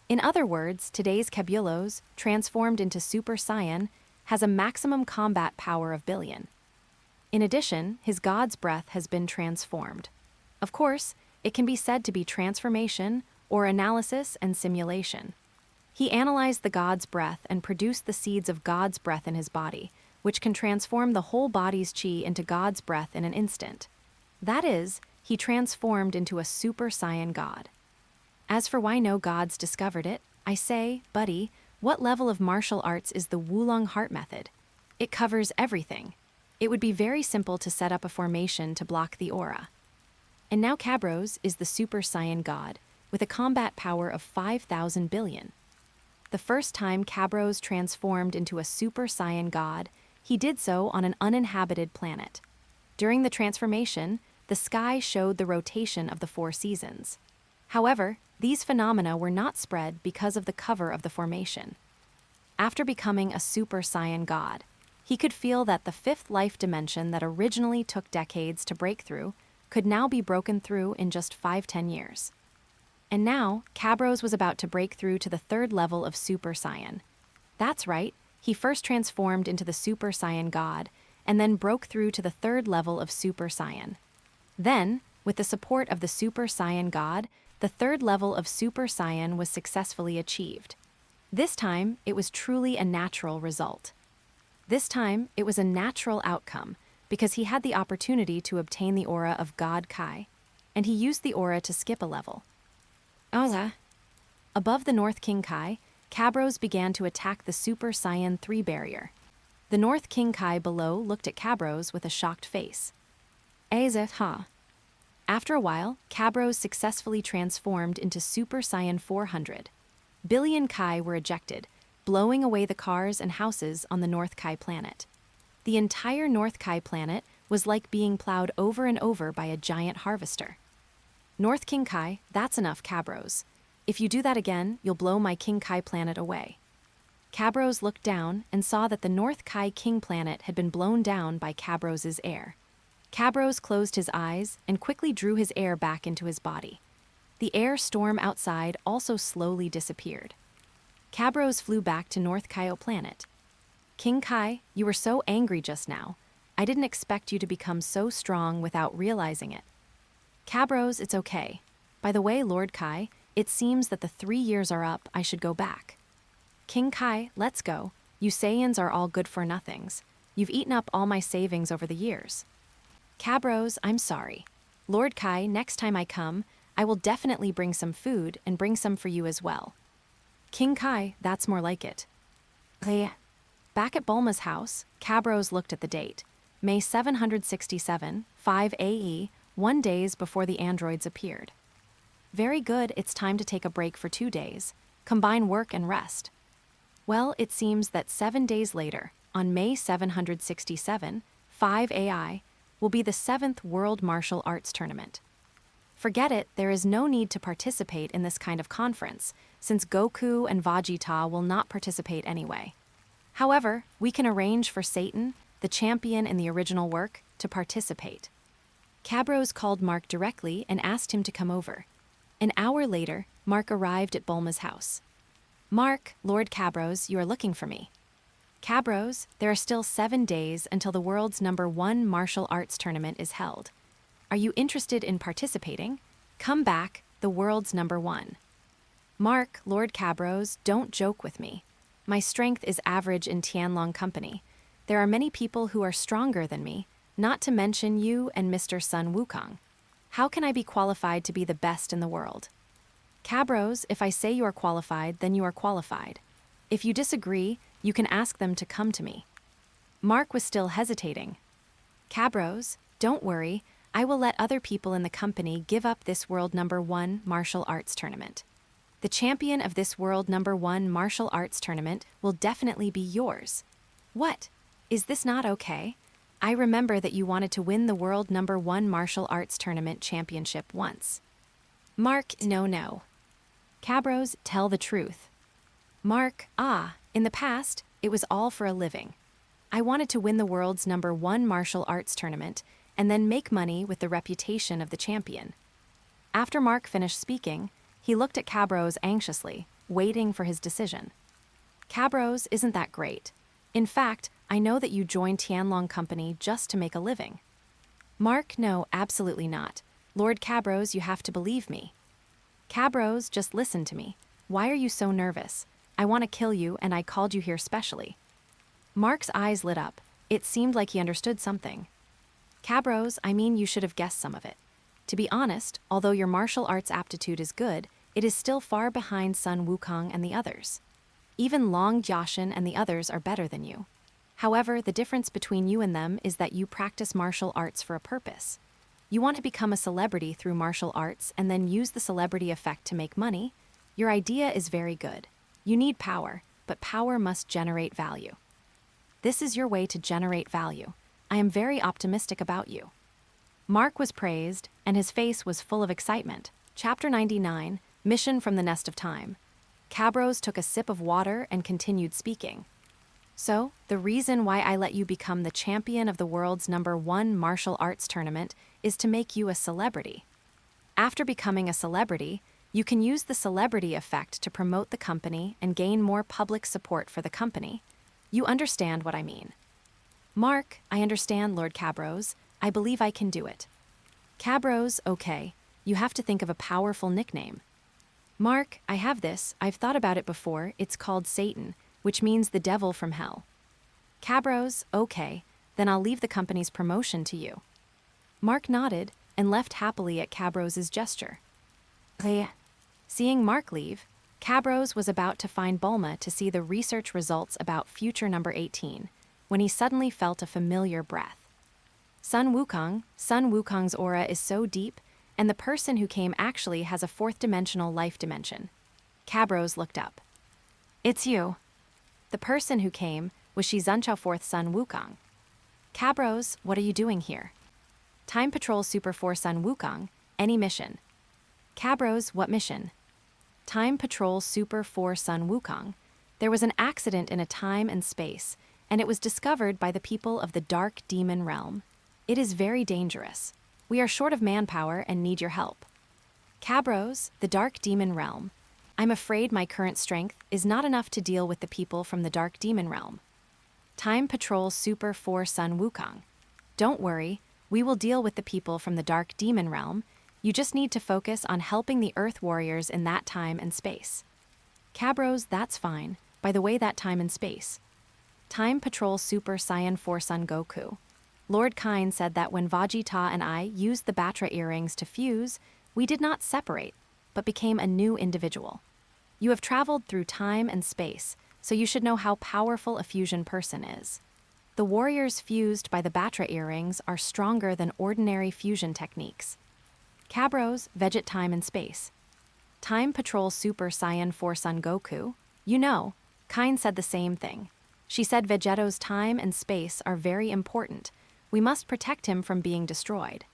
In other words, today's Cabullos, transformed into Super Saiyan, has a maximum combat power of billion. In addition, his God's breath has been transformed. Of course, it can be said to be transformation or analysis and simulation. He analyzed the God's breath and produced the seeds of God's breath in his body, which can transform the whole body's chi into God's breath in an instant. That is, he transformed into a Super Saiyan God. As for why no gods discovered it, I say, buddy, what level of martial arts is the Wulong Heart Method? It covers everything. It would be very simple to set up a formation to block the aura. And now Cabros is the Super Saiyan God, with a combat power of 5,000 billion. The first time Cabros transformed into a Super Saiyan God, he did so on an uninhabited planet. During the transformation, the sky showed the rotation of the 4 seasons. However, these phenomena were not spread because of the cover of the formation. After becoming a Super Saiyan God, he could feel that the 5th life dimension that originally took decades to break through could now be broken through in just 5-10 years. And now, Cabros was about to break through to the 3rd level of Super Saiyan. That's right, he first transformed into the Super Saiyan God, and then broke through to the 3rd level of Super Saiyan. Then, with the support of the Super Saiyan God, the 3rd level of Super Saiyan was successfully achieved. This time, it was truly a natural result. This time, it was a natural outcome, because he had the opportunity to obtain the aura of God Kai, and he used the aura to skip a level. Above the North King Kai, Cabros began to attack the Super Saiyan 3 barrier. The North King Kai below looked at Cabros with a shocked face. After a while, Cabros successfully transformed into Super Saiyan 400. Billion Kai were ejected, blowing away the cars and houses on the North Kai planet. The entire North Kai planet was like being plowed over and over by a giant harvester. North King Kai, that's enough, Cabros. If you do that again, you'll blow my King Kai planet away. Cabros looked down and saw that the North Kai King planet had been blown down by Cabros' air. Cabros closed his eyes and quickly drew his air back into his body. The air storm outside also slowly disappeared. Cabros flew back to North Kaio planet. King Kai, you were so angry just now. I didn't expect you to become so strong without realizing it. Cabros, it's okay. By the way, Lord Kai, it seems that the 3 years are up, I should go back. King Kai, let's go. You Saiyans are all good for nothings. You've eaten up all my savings over the years. Cabros, I'm sorry. Lord Kai, next time I come, I will definitely bring some food and bring some for you as well. King Kai, that's more like it. Back at Bulma's house, Cabros looked at the date. May 767, 5 AE, 1 days before the androids appeared. Very good, it's time to take a break for 2 days. Combine work and rest. Well, it seems that 7 days later, on May 767, 5 AI, will be the 7th World Martial Arts Tournament. Forget it, there is no need to participate in this kind of conference, since Goku and Vegeta will not participate anyway. However, we can arrange for Satan, the champion in the original work, to participate. Cabros called Mark directly and asked him to come over. An hour later, Mark arrived at Bulma's house. "Mark, Lord Cabros, you are looking for me." "Cabros, there are still 7 days until the world's #1 martial arts tournament is held. Are you interested in participating? Come back, the world's #1. "Mark, Lord Cabros, don't joke with me. My strength is average in Tianlong Company. There are many people who are stronger than me, not to mention you and Mr. Sun Wukong. How can I be qualified to be the best in the world?" "Cabros, if I say you are qualified, then you are qualified. If you disagree, you can ask them to come to me." Mark was still hesitating. "Cabros, don't worry, I will let other people in the company give up this world #1 martial arts tournament. The champion of this world #1 martial arts tournament will definitely be yours." "What? Is this not okay? I remember that you wanted to win the world #1 martial arts tournament championship once." "Mark, no. Cabros, tell the truth." "Mark, in the past, it was all for a living. I wanted to win the world's #1 martial arts tournament and then make money with the reputation of the champion." After Mark finished speaking, he looked at Cabros anxiously, waiting for his decision. "Cabros, isn't that great? In fact, I know that you joined Tianlong Company just to make a living." "Mark, no, absolutely not. Lord Cabros, you have to believe me." "Cabros, just listen to me. Why are you so nervous? I want to kill you and I called you here specially." Mark's eyes lit up. It seemed like he understood something. "Cabros, I mean you should have guessed some of it. To be honest, although your martial arts aptitude is good, it is still far behind Sun Wukong and the others. Even Long Jiashan and the others are better than you. However, the difference between you and them is that you practice martial arts for a purpose. You want to become a celebrity through martial arts and then use the celebrity effect to make money. Your idea is very good. You need power, but power must generate value. This is your way to generate value. I am very optimistic about you." Mark was praised, and his face was full of excitement. Chapter 99, Mission from the Nest of Time. Cabros took a sip of water and continued speaking. "So, the reason why I let you become the champion of the world's #1 martial arts tournament is to make you a celebrity. After becoming a celebrity, you can use the celebrity effect to promote the company and gain more public support for the company. You understand what I mean?" "Mark, I understand, Lord Cabros. I believe I can do it." "Cabros, okay. You have to think of a powerful nickname." "Mark, I have this. I've thought about it before. It's called Satan, which means the devil from hell." "Cabros, okay. Then I'll leave the company's promotion to you." Mark nodded and left happily at Cabros's gesture. Seeing Mark leave, Cabros was about to find Bulma to see the research results about future #18, when he suddenly felt a familiar breath. Sun Wukong's aura is so deep, and the person who came actually has a 4th-dimensional life dimension. Cabros looked up. "It's you." The person who came was Shizunchao 4th Sun Wukong. "Cabros, what are you doing here?" "Time Patrol Super 4 Sun Wukong, any mission." "Cabros, what mission?" "Time Patrol Super 4 Sun Wukong. There was an accident in a time and space, and it was discovered by the people of the Dark Demon Realm. It is very dangerous. We are short of manpower and need your help." "Cabros, the Dark Demon Realm. I'm afraid my current strength is not enough to deal with the people from the Dark Demon Realm." "Time Patrol Super 4 Sun Wukong. Don't worry, we will deal with the people from the Dark Demon Realm. You just need to focus on helping the Earth Warriors in that time and space." "Cabros, that's fine. By the way, that time and space." "Time Patrol Super Saiyan 4 Sun Goku. Lord Kine said that when Vegeta and I used the Batra earrings to fuse, we did not separate, but became a new individual. You have traveled through time and space, so you should know how powerful a fusion person is. The warriors fused by the Batra earrings are stronger than ordinary fusion techniques." "Cabros, Veget time and space. Time Patrol Super Saiyan 4 Sun Goku. You know, Kine said the same thing. She said Vegetto's time and space are very important, We must protect him from being destroyed.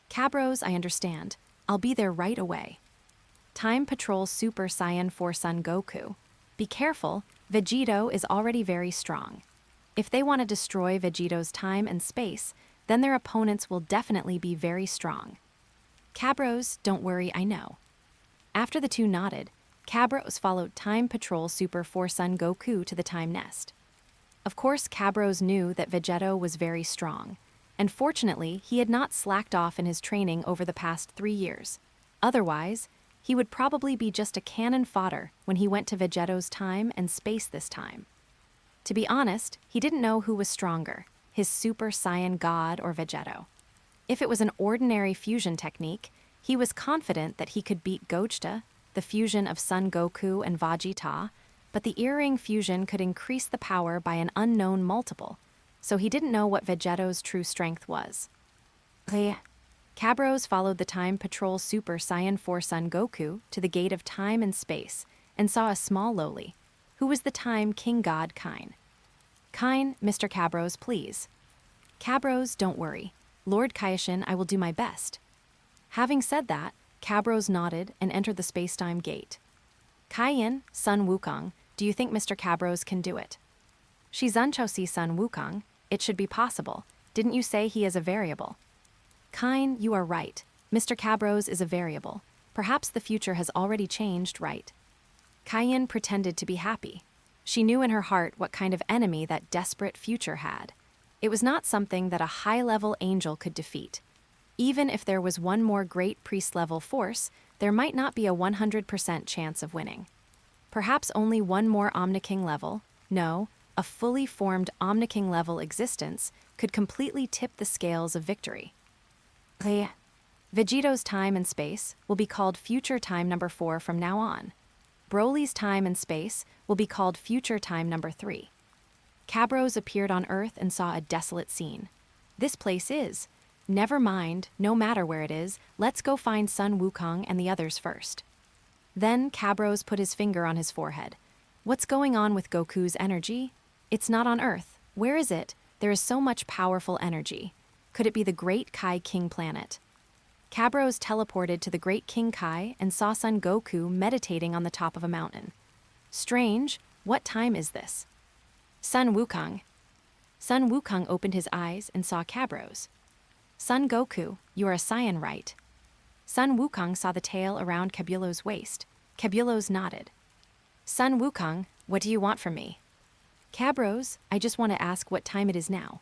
Cabros, I understand. I'll be there right away. Time Patrol Super Saiyan 4 Son Goku. Be careful, Vegetto is already very strong. If they want to destroy Vegetto's time and space, then their opponents will definitely be very strong. Cabros, don't worry, I know. After the two nodded, Cabros followed Time Patrol Super 4 Son Goku to the Time Nest. Of course, Cabros knew that Vegetto was very strong, and fortunately, he had not slacked off in his training over the past 3 years. Otherwise, he would probably be just a cannon fodder when he went to Vegetto's time and space this time. To be honest, he didn't know who was stronger, his Super Saiyan God or Vegetto. If it was an ordinary fusion technique, he was confident that he could beat Gogeta, the fusion of Son Goku and Vegeta, but the earring fusion could increase the power by an unknown multiple, so he didn't know what Vegetto's true strength was. Cabros followed the Time Patrol Super Saiyan 4 Son Goku to the gate of time and space and saw a small lowly, who was the Time King God Kine. Kine, Mr. Cabros, please. Cabros, don't worry. Lord Kaioshin, I will do my best. Having said that, Cabros nodded and entered the space-time gate. Kaiyan, Sun Wukong, do you think Mr. Cabros can do it? Shizunchosi Sun Wukong, it should be possible. Didn't you say he is a variable? Kine, you are right. Mr. Cabros is a variable. Perhaps the future has already changed, right? Kaiyan pretended to be happy. She knew in her heart what kind of enemy that desperate future had. It was not something that a high-level angel could defeat. Even if there was one more great priest-level force, there might not be a 100% chance of winning. Perhaps only one more Omniking level, no, a fully formed Omniking level existence, could completely tip the scales of victory. Vegetto's time and space will be called Future Time Number 4 from now on. Broly's time and space will be called Future Time Number 3. Cabros appeared on Earth and saw a desolate scene. This place is. Never mind, no matter where it is, let's go find Sun Wukong and the others first. Then Cabros put his finger on his forehead. What's going on with Goku's energy? It's not on Earth. Where is it? There is so much powerful energy. Could it be the Great Kai King planet? Cabros teleported to the Great King Kai and saw Son Goku meditating on the top of a mountain. Strange, what time is this? Sun Wukong. Sun Wukong opened his eyes and saw Cabros. Son Goku, you are a Saiyan, right? Sun Wukong saw the tail around Cabulo's waist. Cabulo's nodded. Sun Wukong, what do you want from me? Cabros, I just want to ask what time it is now.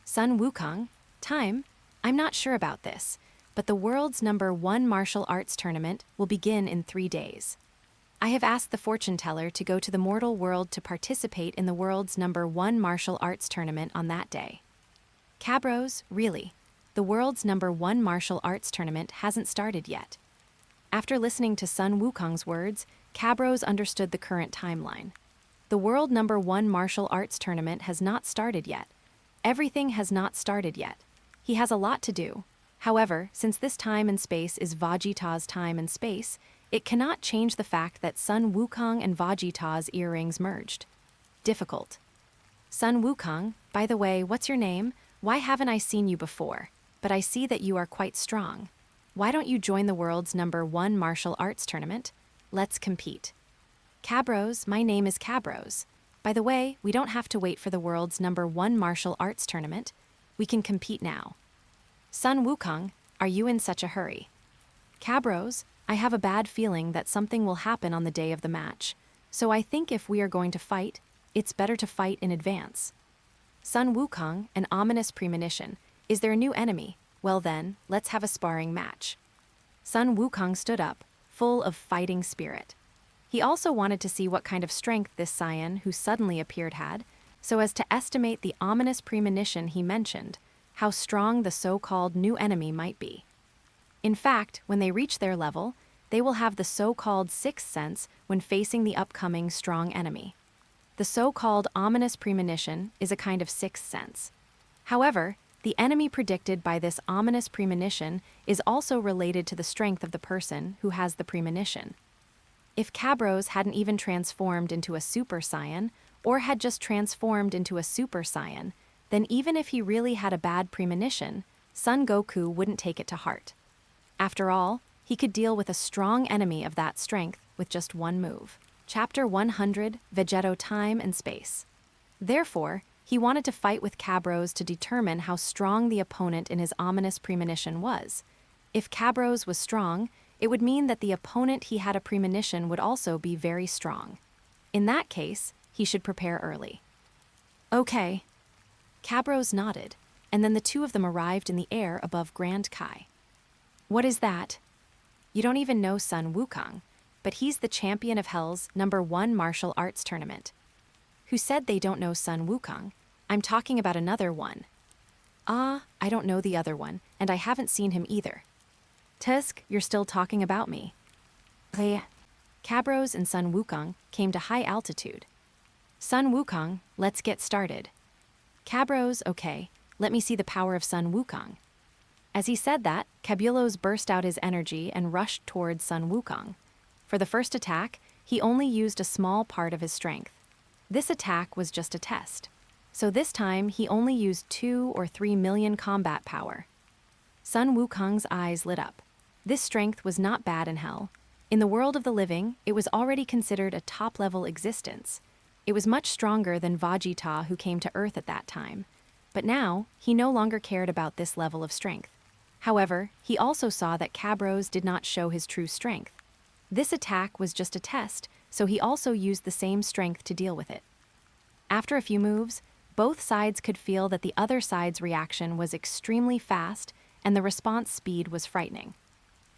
Sun Wukong, time? I'm not sure about this, but the world's #1 martial arts tournament will begin in 3 days. I have asked the fortune teller to go to the mortal world to participate in the world's #1 martial arts tournament on that day. Cabros, really? The world's #1 martial arts tournament hasn't started yet. After listening to Sun Wukong's words, Cabros understood the current timeline. The world #1 martial arts tournament has not started yet. Everything has not started yet. He has a lot to do. However, since this time and space is Vegeta's time and space, it cannot change the fact that Sun Wukong and Vegeta's earrings merged. Difficult. Sun Wukong, by the way, what's your name? Why haven't I seen you before? But I see that you are quite strong. Why don't you join the world's #1 martial arts tournament? Let's compete. Cabros, my name is Cabros. By the way, we don't have to wait for the world's #1 martial arts tournament. We can compete now. Sun Wukong, are you in such a hurry? Cabros, I have a bad feeling that something will happen on the day of the match, so I think if we are going to fight, it's better to fight in advance. Sun Wukong, an ominous premonition. Is there a new enemy? Well then, let's have a sparring match. Sun Wukong stood up, full of fighting spirit. He also wanted to see what kind of strength this Saiyan who suddenly appeared had, so as to estimate the ominous premonition he mentioned, how strong the so-called new enemy might be. In fact, when they reach their level, they will have the so-called sixth sense when facing the upcoming strong enemy. The so-called ominous premonition is a kind of sixth sense. However, the enemy predicted by this ominous premonition is also related to the strength of the person who has the premonition. If Cabros hadn't even transformed into a Super Saiyan, or had just transformed into a Super Saiyan, then even if he really had a bad premonition, Son Goku wouldn't take it to heart. After all, he could deal with a strong enemy of that strength with just one move. Chapter 100, Vegetto Time and Space. Therefore, he wanted to fight with Cabros to determine how strong the opponent in his ominous premonition was. If Cabros was strong, it would mean that the opponent he had a premonition would also be very strong. In that case, he should prepare early. Okay. Cabros nodded, and then the two of them arrived in the air above Grand Kai. What is that? You don't even know Sun Wukong, but he's the champion of Hell's #1 martial arts tournament. Who said they don't know Sun Wukong? I'm talking about another one. I don't know the other one, and I haven't seen him either. Tusk, you're still talking about me. Cabros and Sun Wukong came to high altitude. Sun Wukong, let's get started. Cabros, okay, let me see the power of Sun Wukong. As he said that, Cabullos burst out his energy and rushed towards Sun Wukong. For the first attack, he only used a small part of his strength. This attack was just a test. So this time, he only used 2 or 3 million combat power. Sun Wukong's eyes lit up. This strength was not bad in Hell. In the world of the living, it was already considered a top-level existence. It was much stronger than Vegetto, who came to Earth at that time. But now, he no longer cared about this level of strength. However, he also saw that Cabros did not show his true strength. This attack was just a test, so he also used the same strength to deal with it. After a few moves, both sides could feel that the other side's reaction was extremely fast and the response speed was frightening.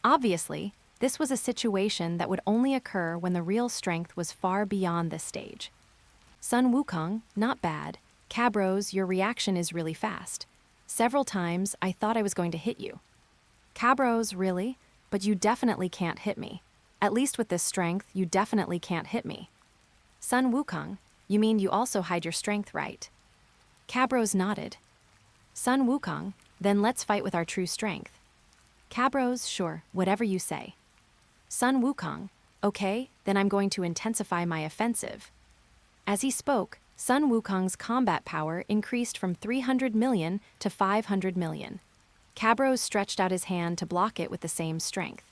Obviously, this was a situation that would only occur when the real strength was far beyond this stage. Sun Wukong, not bad. Cabros, your reaction is really fast. Several times, I thought I was going to hit you. Cabros, really? But you definitely can't hit me. At least with this strength, you definitely can't hit me. Sun Wukong, you mean you also hide your strength, right? Cabros nodded. Sun Wukong, then let's fight with our true strength. Cabros, sure, whatever you say. Sun Wukong, okay, then I'm going to intensify my offensive. As he spoke, Sun Wukong's combat power increased from 300 million to 500 million. Cabros stretched out his hand to block it with the same strength.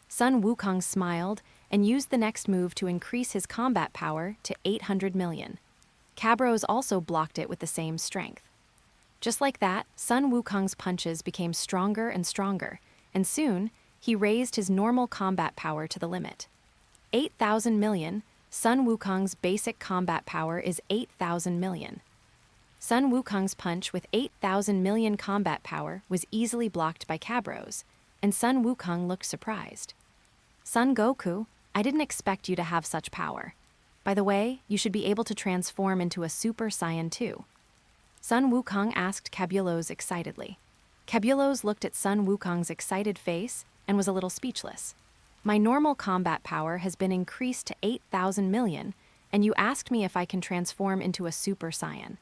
Sun Wukong smiled and used the next move to increase his combat power to 800 million. Cabros also blocked it with the same strength. Just like that, Sun Wukong's punches became stronger and stronger, and soon, he raised his normal combat power to the limit. 8,000 million, Sun Wukong's basic combat power is 8,000 million. Sun Wukong's punch with 8,000 million combat power was easily blocked by Cabros, and Sun Wukong looked surprised. Son Goku, I didn't expect you to have such power. By the way, you should be able to transform into a Super Saiyan too. Sun Wukong asked Cabullos excitedly. Cabullos looked at Sun Wukong's excited face and was a little speechless. My normal combat power has been increased to 8,000 million, and you asked me if I can transform into a Super Saiyan.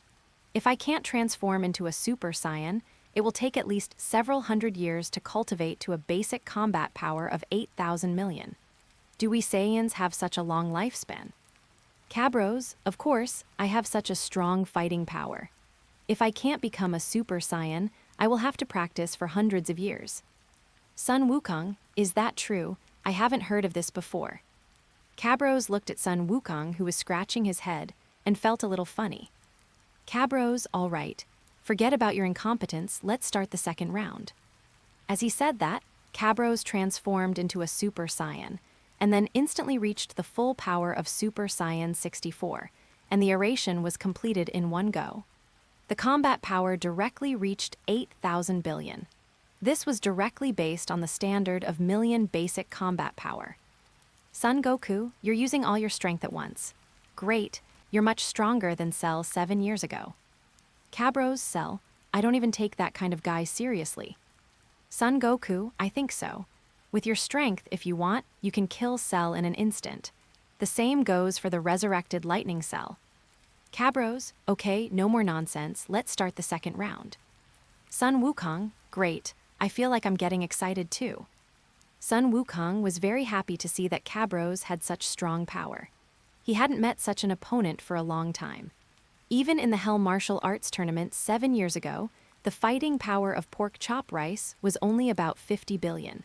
If I can't transform into a Super Saiyan, it will take at least several hundred years to cultivate to a basic combat power of 8,000 million. Do we Saiyans have such a long lifespan? Cabros, of course, I have such a strong fighting power. If I can't become a Super Saiyan, I will have to practice for hundreds of years. Sun Wukong, is that true? I haven't heard of this before. Cabros looked at Sun Wukong, who was scratching his head, and felt a little funny. Cabros, all right. Forget about your incompetence, let's start the second round. As he said that, Cabros transformed into a Super Saiyan, and then instantly reached the full power of Super Saiyan 64, and the oration was completed in one go. The combat power directly reached 8,000 billion. This was directly based on the standard of million basic combat power. Son Goku, you're using all your strength at once. Great, you're much stronger than Cell 7 years ago. Cabros, Cell, I don't even take that kind of guy seriously. Son Goku, I think so. With your strength, if you want, you can kill Cell in an instant. The same goes for the resurrected lightning Cell. Cabros, okay, no more nonsense, let's start the second round. Sun Wukong, great, I feel like I'm getting excited too. Sun Wukong was very happy to see that Cabros had such strong power. He hadn't met such an opponent for a long time. Even in the Hell Martial Arts tournament 7 years ago, the fighting power of pork chop rice was only about 50 billion.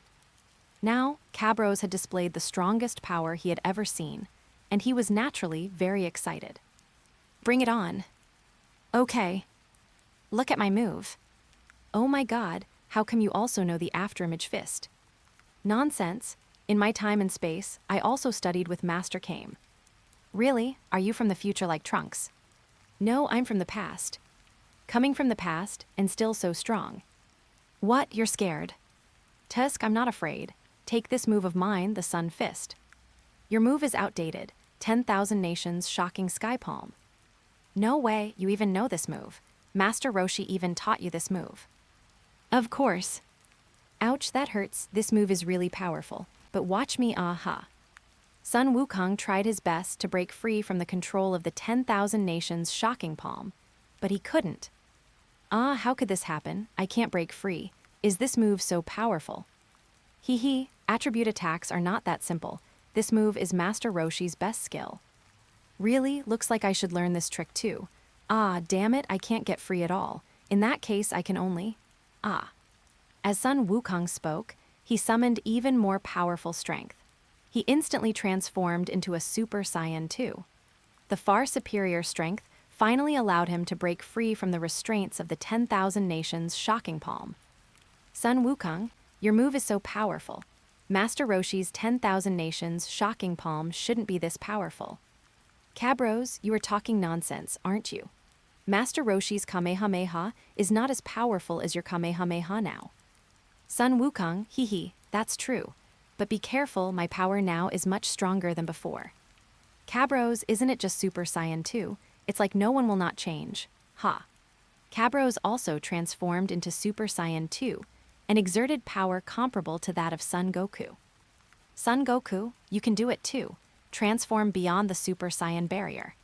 Now, Cabros had displayed the strongest power he had ever seen, and he was naturally very excited. Bring it on. Okay. Look at my move. Oh my god, how come you also know the afterimage fist? Nonsense. In my time and space, I also studied with Master Kame. Really? Are you from the future like Trunks? No, I'm from the past. Coming from the past, and still so strong. What, you're scared? Tusk, I'm not afraid. Take this move of mine, the Sun Fist. Your move is outdated. 10,000 nations shocking sky palm. No way, you even know this move. Master Roshi even taught you this move. Of course. Ouch, that hurts. This move is really powerful. But watch me, aha. Sun Wukong tried his best to break free from the control of the 10,000 nations shocking palm, but he couldn't. Ah, how could this happen? I can't break free. Is this move so powerful? Hee hee, attribute attacks are not that simple. This move is Master Roshi's best skill. Really? Looks like I should learn this trick too. Ah, damn it, I can't get free at all. In that case, I can only... Ah. As Sun Wukong spoke, he summoned even more powerful strength. He instantly transformed into a Super Saiyan 2. The far superior strength finally allowed him to break free from the restraints of the 10,000 nations shocking palm. Sun Wukong, your move is so powerful. Master Roshi's 10,000 nations shocking palm shouldn't be this powerful. Cabros, you are talking nonsense, aren't you? Master Roshi's Kamehameha is not as powerful as your Kamehameha now. Sun Wukong, hee hee, that's true. But be careful, my power now is much stronger than before. Cabros, isn't it just Super Saiyan 2? It's like no one will not change. Ha. Cabros also transformed into Super Saiyan 2 and exerted power comparable to that of Son Goku. Son Goku, you can do it too. Transform beyond the Super Saiyan barrier.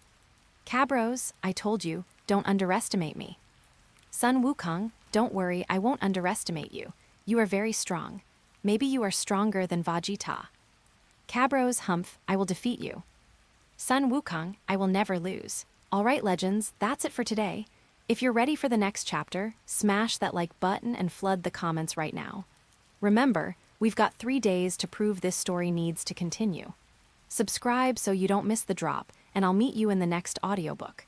Cabros, I told you, don't underestimate me. Sun Wukong, don't worry, I won't underestimate you. You are very strong. Maybe you are stronger than Vegeta. Cabros, humph, I will defeat you. Sun Wukong, I will never lose. Alright legends, that's it for today. If you're ready for the next chapter, smash that like button and flood the comments right now. Remember, we've got 3 days to prove this story needs to continue. Subscribe so you don't miss the drop, and I'll meet you in the next audiobook.